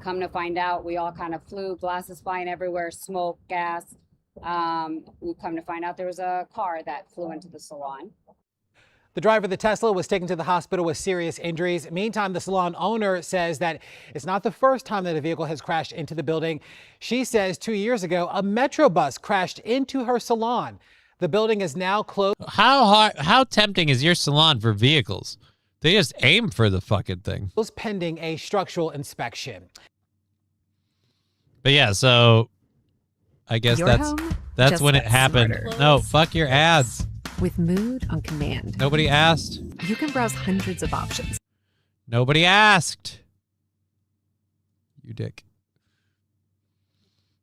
Come to find out, we all kind of flew, glasses flying everywhere, smoke, gas. We come to find out there was a car that flew into the salon. The driver of the Tesla was taken to the hospital with serious injuries. Meantime, the salon owner says that it's not the first time that a vehicle has crashed into the building. She says 2 years ago, a Metro bus crashed into her salon. The building is now closed. How tempting is your salon for vehicles? They just aim for the fucking thing. Pending a structural inspection. But yeah, so I guess that's when it happened. Smarter. No, fuck your ads. With Mood on command. Nobody asked. You can browse hundreds of options. Nobody asked. You dick.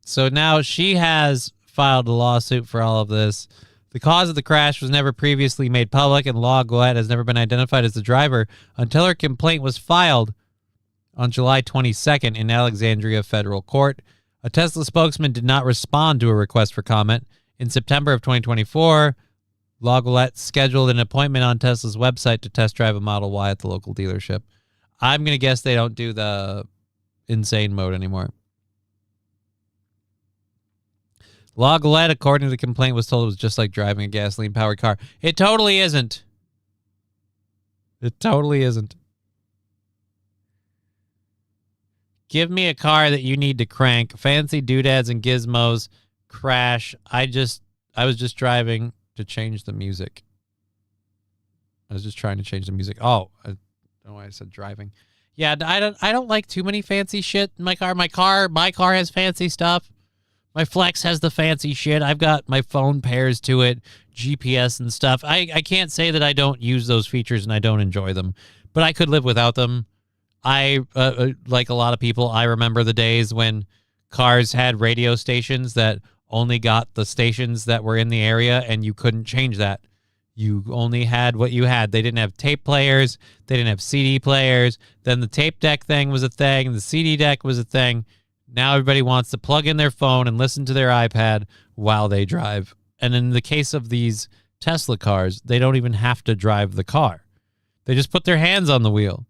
So now she has filed a lawsuit for all of this. The cause of the crash was never previously made public, and Loggett has never been identified as the driver until her complaint was filed on July 22nd in Alexandria Federal Court. A Tesla spokesman did not respond to a request for comment. In September of 2024, Loggett scheduled an appointment on Tesla's website to test drive a Model Y at the local dealership. I'm going to guess they don't do the insane mode anymore. Loggett, according to the complaint, was told it was just like driving a gasoline-powered car. It totally isn't. It totally isn't. Give me a car that you need to crank. Fancy doodads and gizmos. Crash. I was just driving to change the music. I was just trying to change the music. Oh, I don't know why I said driving. Yeah, I don't like too many fancy shit in my car. My car has fancy stuff. My Flex has the fancy shit. I've got my phone pairs to it, GPS and stuff. I can't say that I don't use those features and I don't enjoy them, but I could live without them. I, like a lot of people, I remember the days when cars had radio stations that only got the stations that were in the area, and you couldn't change that. You only had what you had. They didn't have tape players. They didn't have CD players. Then the tape deck thing was a thing. The CD deck was a thing. Now everybody wants to plug in their phone and listen to their iPad while they drive. And in the case of these Tesla cars, they don't even have to drive the car. They just put their hands on the wheel.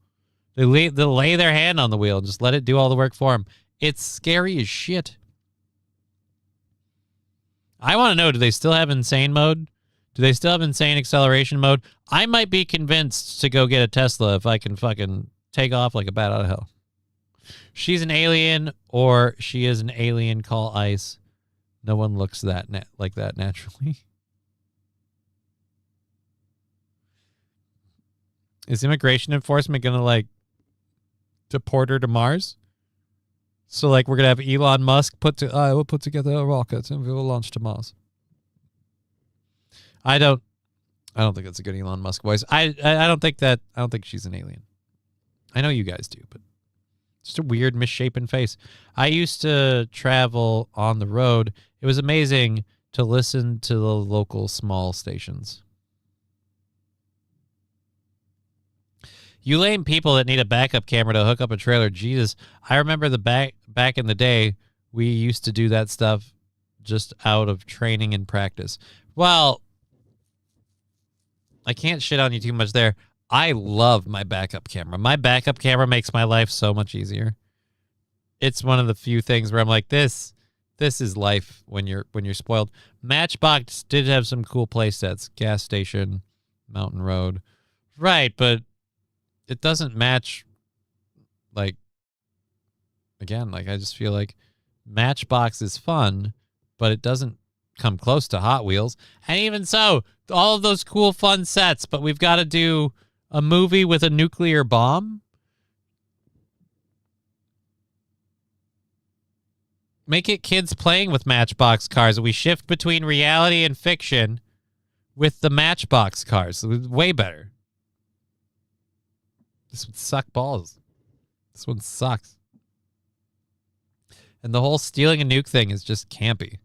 They'll lay their hand on the wheel and just let it do all the work for them. It's scary as shit. I want to know, do they still have insane mode? Do they still have insane acceleration mode? I might be convinced to go get a Tesla if I can fucking take off like a bat out of hell. She's an alien, or she is an alien. Call ICE. No one looks like that naturally. Is immigration enforcement going to, like, deport her to Mars? So, like, we're going to have Elon Musk we'll put together a rocket and we will launch to Mars. I don't think that's a good Elon Musk voice. I don't think she's an alien. I know you guys do, but just a weird misshapen face. I used to travel on the road. It was amazing to listen to the local small stations. You lame people that need a backup camera to hook up a trailer. Jesus, I remember back in the day, we used to do that stuff just out of training and practice. Well, I can't shit on you too much there. I love my backup camera. My backup camera makes my life so much easier. It's one of the few things where I'm like, this is life when you're spoiled. Matchbox did have some cool play sets. Gas station, Mountain Road. Right, but it doesn't match, like, again, like, I just feel like Matchbox is fun, but it doesn't come close to Hot Wheels. And even so, all of those cool, fun sets, but we've got to do a movie with a nuclear bomb? Make it kids playing with Matchbox cars. We shift between reality and fiction with the Matchbox cars. Way better. This would suck balls. This one sucks. And the whole stealing a nuke thing is just campy.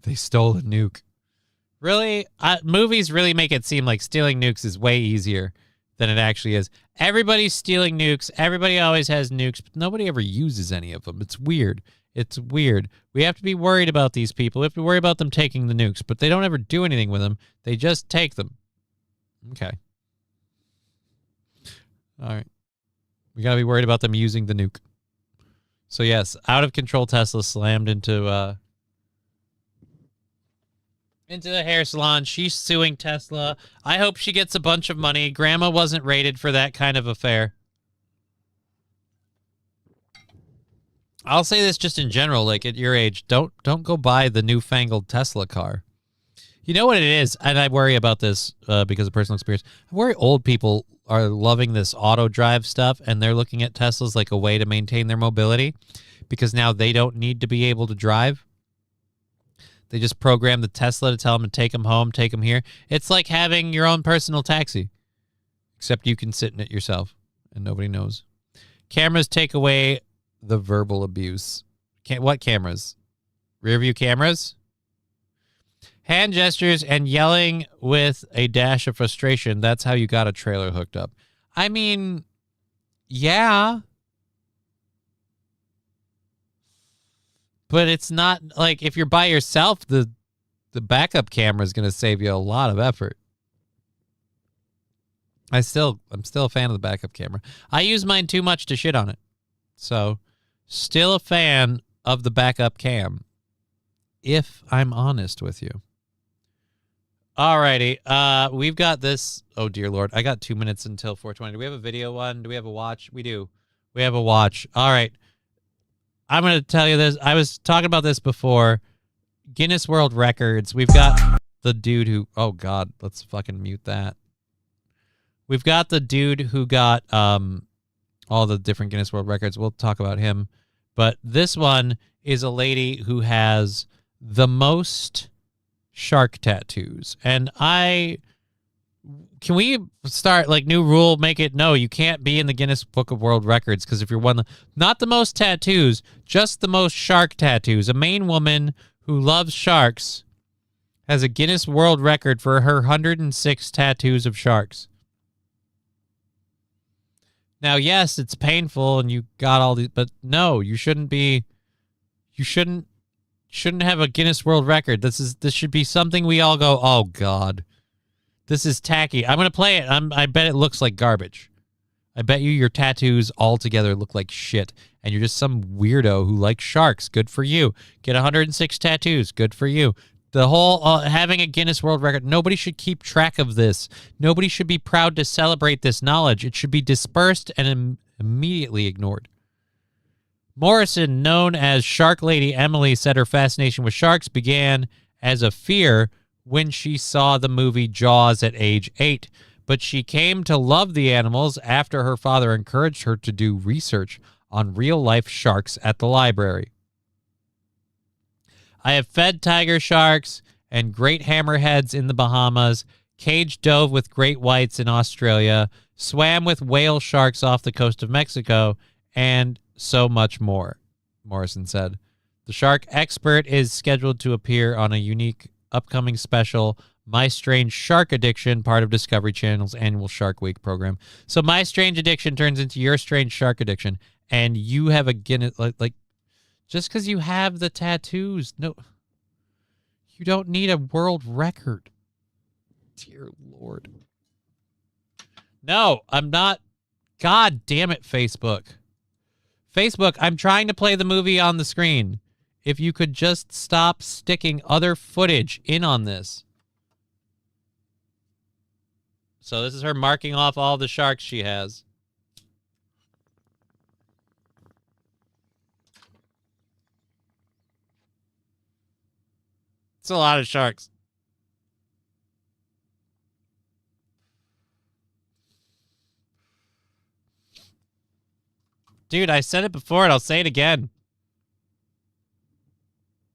They stole a nuke. Really? Movies really make it seem like stealing nukes is way easier than it actually is. Everybody's stealing nukes. Everybody always has nukes, but nobody ever uses any of them. It's weird. It's weird. We have to be worried about these people. We have to worry about them taking the nukes, but they don't ever do anything with them. They just take them. Okay. All right. We got to be worried about them using the nuke. So, yes, out of control Tesla slammed into the hair salon. She's suing Tesla. I hope she gets a bunch of money. Grandma wasn't rated for that kind of affair. I'll say this just in general, like at your age, don't go buy the newfangled Tesla car. You know what it is? And I worry about this because of personal experience. I worry old people are loving this auto drive stuff, and they're looking at Teslas like a way to maintain their mobility because now they don't need to be able to drive. They just program the Tesla to tell them to take them home, take them here. It's like having your own personal taxi, except you can sit in it yourself, and nobody knows. Cameras take away the verbal abuse. What cameras? Rear view cameras? Hand gestures and yelling with a dash of frustration. That's how you got a trailer hooked up. I mean, yeah. But it's not like if you're by yourself, the backup camera is going to save you a lot of effort. I'm still a fan of the backup camera. I use mine too much to shit on it. So, still a fan of the backup cam, if I'm honest with you. Alrighty, we've got this. Oh, dear Lord. I got 2 minutes until 4:20. Do we have a video one? Do we have a watch? We do. We have a watch. All right. I'm going to tell you this. I was talking about this before. Guinness World Records. We've got the dude who, oh God, let's fucking mute that. We've got the dude who got all the different Guinness World Records. We'll talk about him. But this one is a lady who has the most shark tattoos. And can we start like new rule, make it, no, you can't be in the Guinness Book of World Records because if you're not the most tattoos, just the most shark tattoos. A Maine woman who loves sharks has a Guinness World Record for her 106 tattoos of sharks. Now, yes, it's painful and you got all these, but no, you shouldn't have a Guinness World Record. This should be something we all go, oh God, this is tacky. I'm going to play it. I bet it looks like garbage. I bet you your tattoos all together look like shit and you're just some weirdo who likes sharks. Good for you. Get 106 tattoos. Good for you. The whole having a Guinness World Record, nobody should keep track of this. Nobody should be proud to celebrate this knowledge. It should be dispersed and immediately ignored. Morrison, known as Shark Lady Emily, said her fascination with sharks began as a fear when she saw the movie Jaws at age 8. But she came to love the animals after her father encouraged her to do research on real-life sharks at the library. I have fed tiger sharks and great hammerheads in the Bahamas, cage dove with great whites in Australia, swam with whale sharks off the coast of Mexico, and so much more, Morrison said. The shark expert is scheduled to appear on a unique upcoming special, My Strange Shark Addiction, part of Discovery Channel's annual Shark Week program. So My Strange Addiction turns into Your Strange Shark Addiction, and you have a Guinness, like just because you have the tattoos, no, you don't need a world record. Dear Lord. No, I'm not. God damn it, Facebook. Facebook, I'm trying to play the movie on the screen. If you could just stop sticking other footage in on this. So this is her marking off all the sharks she has. It's a lot of sharks. Dude, I said it before and I'll say it again.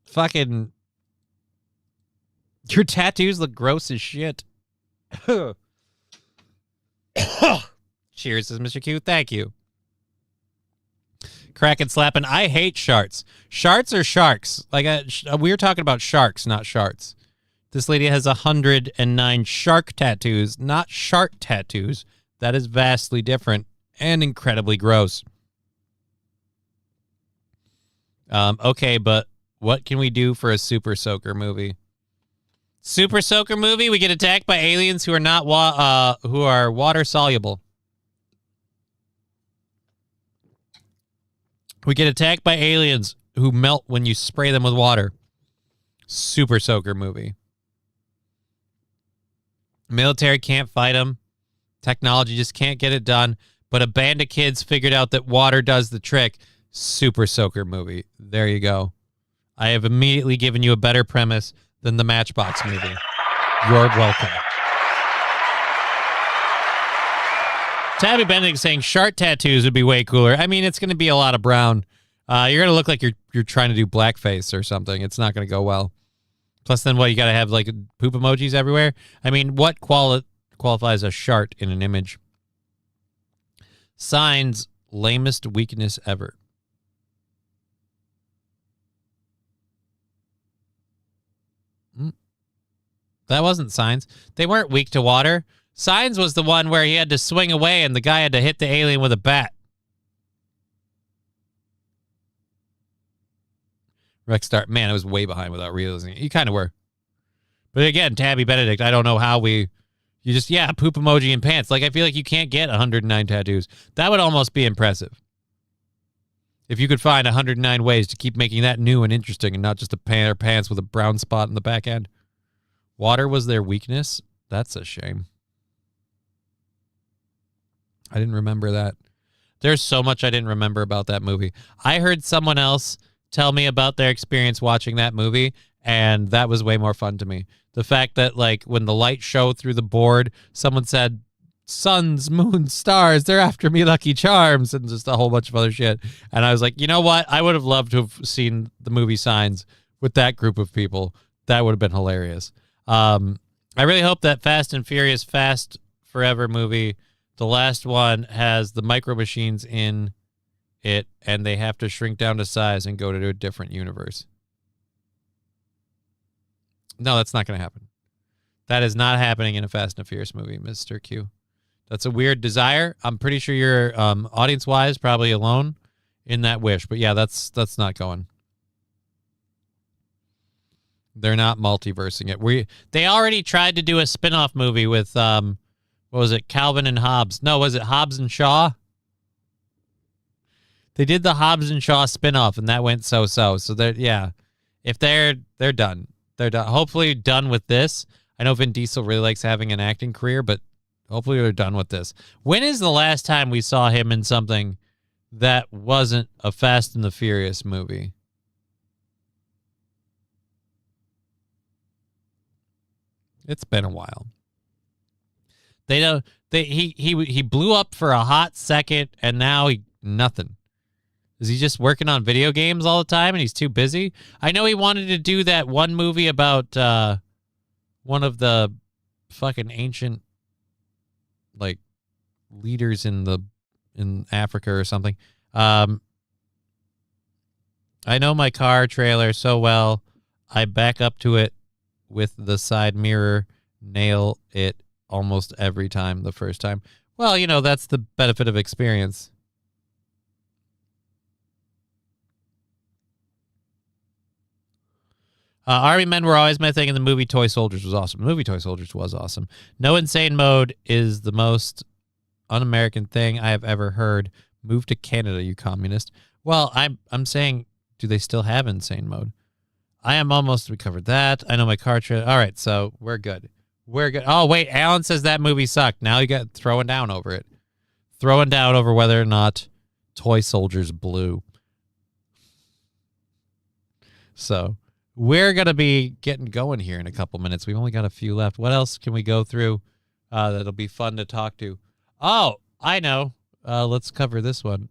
Fucking... Your tattoos look gross as shit. Cheers, says Mr. Q. Thank you. Cracking slapping. I hate sharks. Sharks are sharks. Like we were talking about sharks, not sharks. This lady has 109 shark tattoos, not shark tattoos. That is vastly different and incredibly gross. Okay, but what can we do for a Super Soaker movie? Super Soaker movie? We get attacked by aliens who are not who are water soluble. We get attacked by aliens who melt when you spray them with water. Super Soaker movie. Military can't fight them. Technology just can't get it done. But a band of kids figured out that water does the trick. Super Soaker movie. There you go. I have immediately given you a better premise than the Matchbox movie. You're welcome. Tabby Benedict saying shark tattoos would be way cooler. I mean, it's going to be a lot of brown. You're going to look like you're trying to do blackface or something. It's not going to go well. Plus, then what? You got to have like poop emojis everywhere. I mean, what qualifies a shark in an image? Signs, lamest weakness ever. That wasn't Signs. They weren't weak to water. Signs was the one where he had to swing away and the guy had to hit the alien with a bat. Rexstar, man, I was way behind without realizing it. You kind of were. But again, Tabby Benedict, I don't know how you just, poop emoji and pants. Like, I feel like you can't get 109 tattoos. That would almost be impressive. If you could find 109 ways to keep making that new and interesting and not just a pair of pants with a brown spot in the back end. Water was their weakness? That's a shame. I didn't remember that. There's so much I didn't remember about that movie. I heard someone else tell me about their experience watching that movie, And that was way more fun to me. The fact that, like, when the light showed through the board, someone said, suns, moons, stars, they're after me, Lucky Charms, and just a whole bunch of other shit. And I was like, you know what? I would have loved to have seen the movie Signs with that group of people. That would have been hilarious. I really hope that Fast and Furious Fast Forever movie, the last one, has the Micro Machines in it, and they have to shrink down to size and go to a different universe. No, that's not going to happen. That is not happening in a Fast and Furious movie, Mr. Q. That's a weird desire. I'm pretty sure you're audience-wise probably alone in that wish. But yeah, that's not going. They're not multiversing it. They already tried to do a spin-off movie with what was it, Calvin and Hobbes? No, was it Hobbes and Shaw? They did the Hobbes and Shaw spin-off, and that went so-so. So if they're done. They're done. Hopefully done with this. I know Vin Diesel really likes having an acting career, but hopefully they're done with this. When is the last time we saw him in something that wasn't a Fast and the Furious movie? It's been a while. He blew up for a hot second, and now nothing. Is he just working on video games all the time and he's too busy? I know he wanted to do that one movie about one of the fucking ancient, like, leaders in Africa or something. I know my car trailer so well, I back up to it with the side mirror, nail it almost every time the first time. Well, you know, that's the benefit of experience. Army Men were always my thing, and the movie Toy Soldiers was awesome. The movie Toy Soldiers was awesome. No Insane Mode is the most un-American thing I have ever heard. Move to Canada, you communist. Well, I'm saying, do they still have Insane Mode? I am almost, we covered that. I know my car trailer. All right, so we're good. We're good. Oh, wait, Alan says that movie sucked. Now you got throwing down over it. Throwing down over whether or not Toy Soldiers blew. So we're going to be getting going here in a couple minutes. We've only got a few left. What else can we go through that'll be fun to talk to? Oh, I know. Let's cover this one.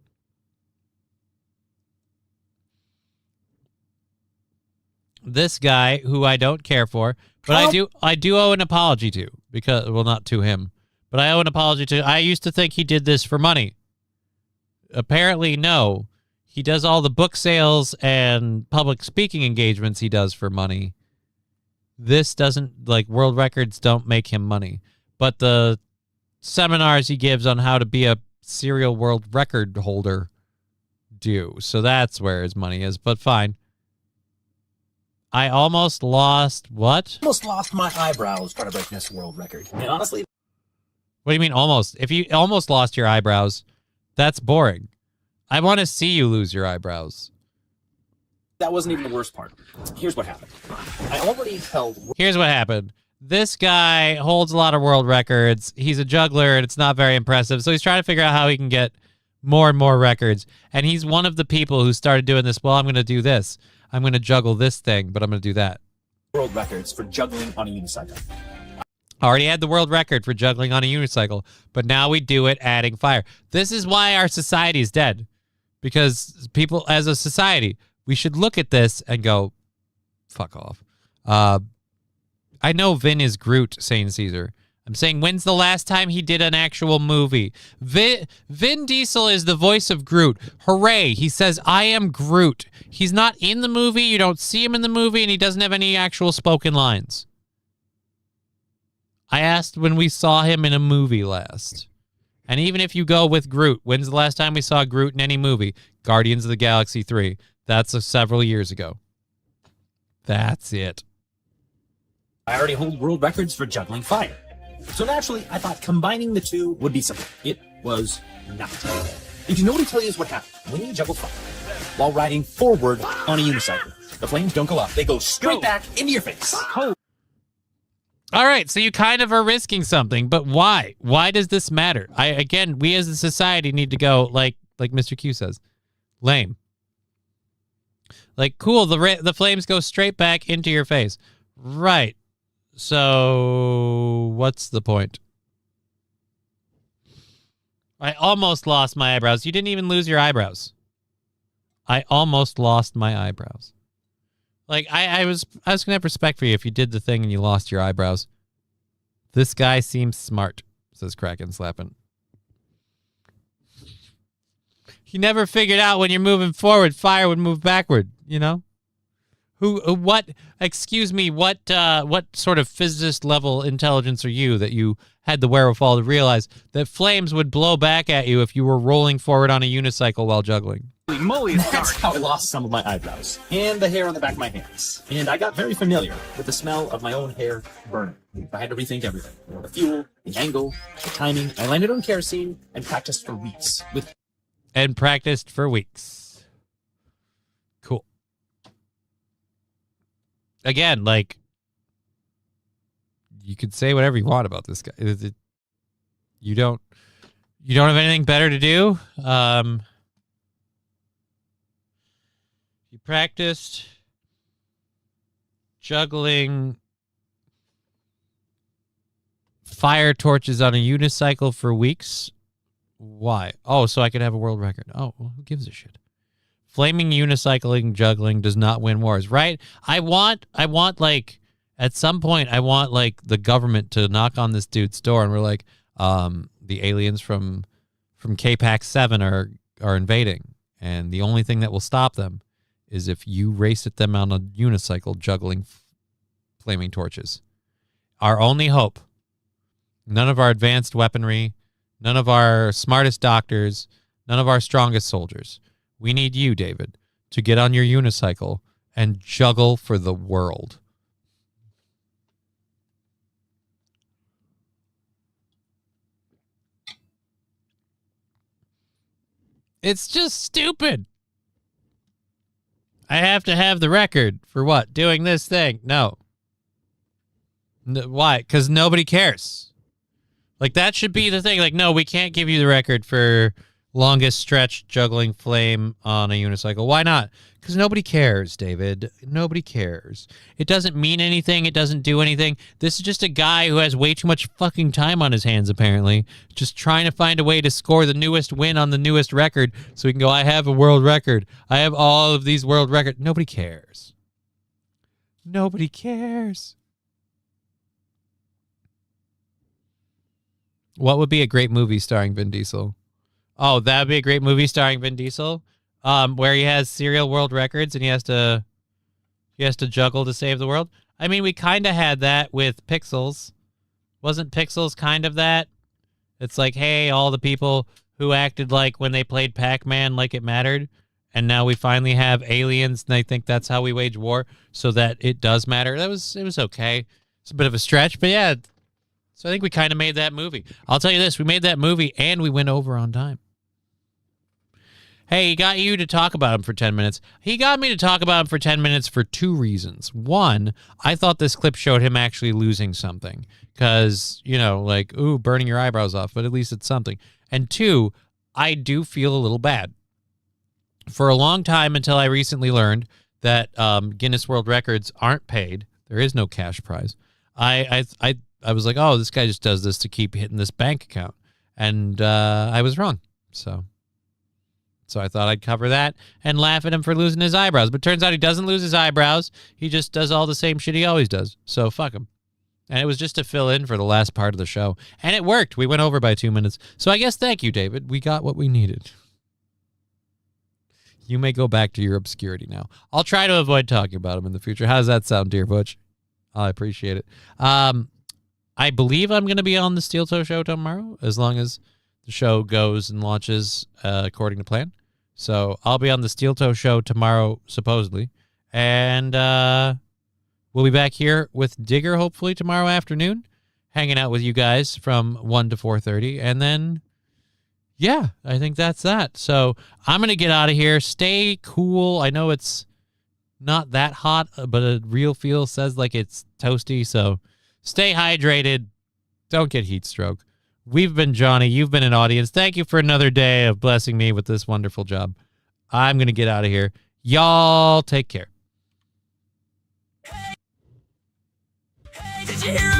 This guy who I don't care for, but I do owe an apology to, because, well, not to him, but I owe an apology to. I used to think he did this for money. Apparently, no. He does all the book sales and public speaking engagements he does for money. This doesn't, like, world records don't make him money. But the seminars he gives on how to be a serial world record holder do. So that's where his money is, but fine. I almost lost what? Almost lost my eyebrows trying to break this world record. And honestly... What do you mean almost? If you almost lost your eyebrows, that's boring. I want to see you lose your eyebrows. That wasn't even the worst part. Here's what happened. I already held... Here's what happened. This guy holds a lot of world records. He's a juggler, and it's not very impressive. So he's trying to figure out how he can get more and more records. And he's one of the people who started doing this. Well, I'm going to do this. I'm going to juggle this thing, but I'm going to do that. World records for juggling on a unicycle. I already had the world record for juggling on a unicycle, but now we do it adding fire. This is why our society is dead. Because people, as a society, we should look at this and go, fuck off. I know Vin is Groot, saying Caesar. I'm saying, when's the last time he did an actual movie? Vin Diesel is the voice of Groot. Hooray. He says, I am Groot. He's not in the movie. You don't see him in the movie, and he doesn't have any actual spoken lines. I asked when we saw him in a movie last. And even if you go with Groot, when's the last time we saw Groot in any movie? Guardians of the Galaxy 3. That's several years ago. That's it. I already hold world records for juggling fire. So naturally, I thought combining the two would be simple. It was not. If you know what he tells you is what happens when you juggle fire while riding forward on a unicycle. The flames don't go up. They go straight back into your face. All right, so you kind of are risking something, but why? Why does this matter? Again, we as a society need to go, like Mr. Q says, lame. Like, cool, the flames go straight back into your face. Right. So, what's the point? I almost lost my eyebrows. You didn't even lose your eyebrows. I almost lost my eyebrows. Like, I was going to have respect for you if you did the thing and you lost your eyebrows. This guy seems smart, says Kraken slapping. He never figured out when you're moving forward, fire would move backward, you know? What sort of physicist level intelligence are you that you had the wherewithal to realize that flames would blow back at you if you were rolling forward on a unicycle while juggling? That's how I lost some of my eyebrows and the hair on the back of my hands. And I got very familiar with the smell of my own hair burning. I had to rethink everything. The fuel, the angle, the timing. I landed on kerosene and practiced for weeks. Cool. Again, like, you could say whatever you want about this guy. You don't have anything better to do. You practiced juggling fire torches on a unicycle for weeks. Why? Oh, so I could have a world record. Oh, well, who gives a shit? Flaming unicycling juggling does not win wars, right? I want like, at some point, I want like the government to knock on this dude's door and we're like, the aliens from K-Pax 7 are invading, and the only thing that will stop them is if you race at them on a unicycle juggling flaming torches. Our only hope. None of our advanced weaponry, none of our smartest doctors, none of our strongest soldiers. We need you, David, to get on your unicycle and juggle for the world. It's just stupid. I have to have the record for what? Doing this thing? No. Why? Because nobody cares. Like, that should be the thing. Like, no, we can't give you the record for longest stretch juggling flame on a unicycle. Why not? Because nobody cares, David. Nobody cares. It doesn't mean anything. It doesn't do anything. This is just a guy who has way too much fucking time on his hands, apparently. Just trying to find a way to score the newest win on the newest record so he can go, I have a world record. I have all of these world records. Nobody cares. Nobody cares. What would be a great movie starring Vin Diesel? Oh, that would be a great movie starring Vin Diesel, where he has serial world records and he has to juggle to save the world. I mean, we kind of had that with Pixels. Wasn't Pixels kind of that? It's like, hey, all the people who acted like when they played Pac-Man like it mattered, and now we finally have aliens, and I think that's how we wage war, so that it does matter. It was okay. It's a bit of a stretch, but yeah. So I think we kind of made that movie. I'll tell you this, we made that movie and we went over on time. Hey, he got you to talk about him for 10 minutes. He got me to talk about him for 10 minutes for two reasons. One, I thought this clip showed him actually losing something. Because, you know, like, ooh, burning your eyebrows off, but at least it's something. And two, I do feel a little bad. For a long time, until I recently learned that Guinness World Records aren't paid, there is no cash prize, I was like, oh, this guy just does this to keep hitting this bank account. And I was wrong. So I thought I'd cover that and laugh at him for losing his eyebrows. But turns out he doesn't lose his eyebrows. He just does all the same shit he always does. So fuck him. And it was just to fill in for the last part of the show. And it worked. We went over by 2 minutes. So I guess thank you, David. We got what we needed. You may go back to your obscurity now. I'll try to avoid talking about him in the future. How does that sound, dear Butch? I appreciate it. I believe I'm going to be on the Steel Toe Show tomorrow, as long as the show goes and launches according to plan. So I'll be on the Steel Toe Show tomorrow, supposedly. And we'll be back here with Digger, hopefully, tomorrow afternoon, hanging out with you guys from 1 to 4:30. And then, yeah, I think that's that. So I'm going to get out of here. Stay cool. I know it's not that hot, but a real feel says like it's toasty. So stay hydrated. Don't get heat stroke. We've been Johnny. You've been an audience. Thank you for another day of blessing me with this wonderful job. I'm going to get out of here. Y'all take care. Did you hear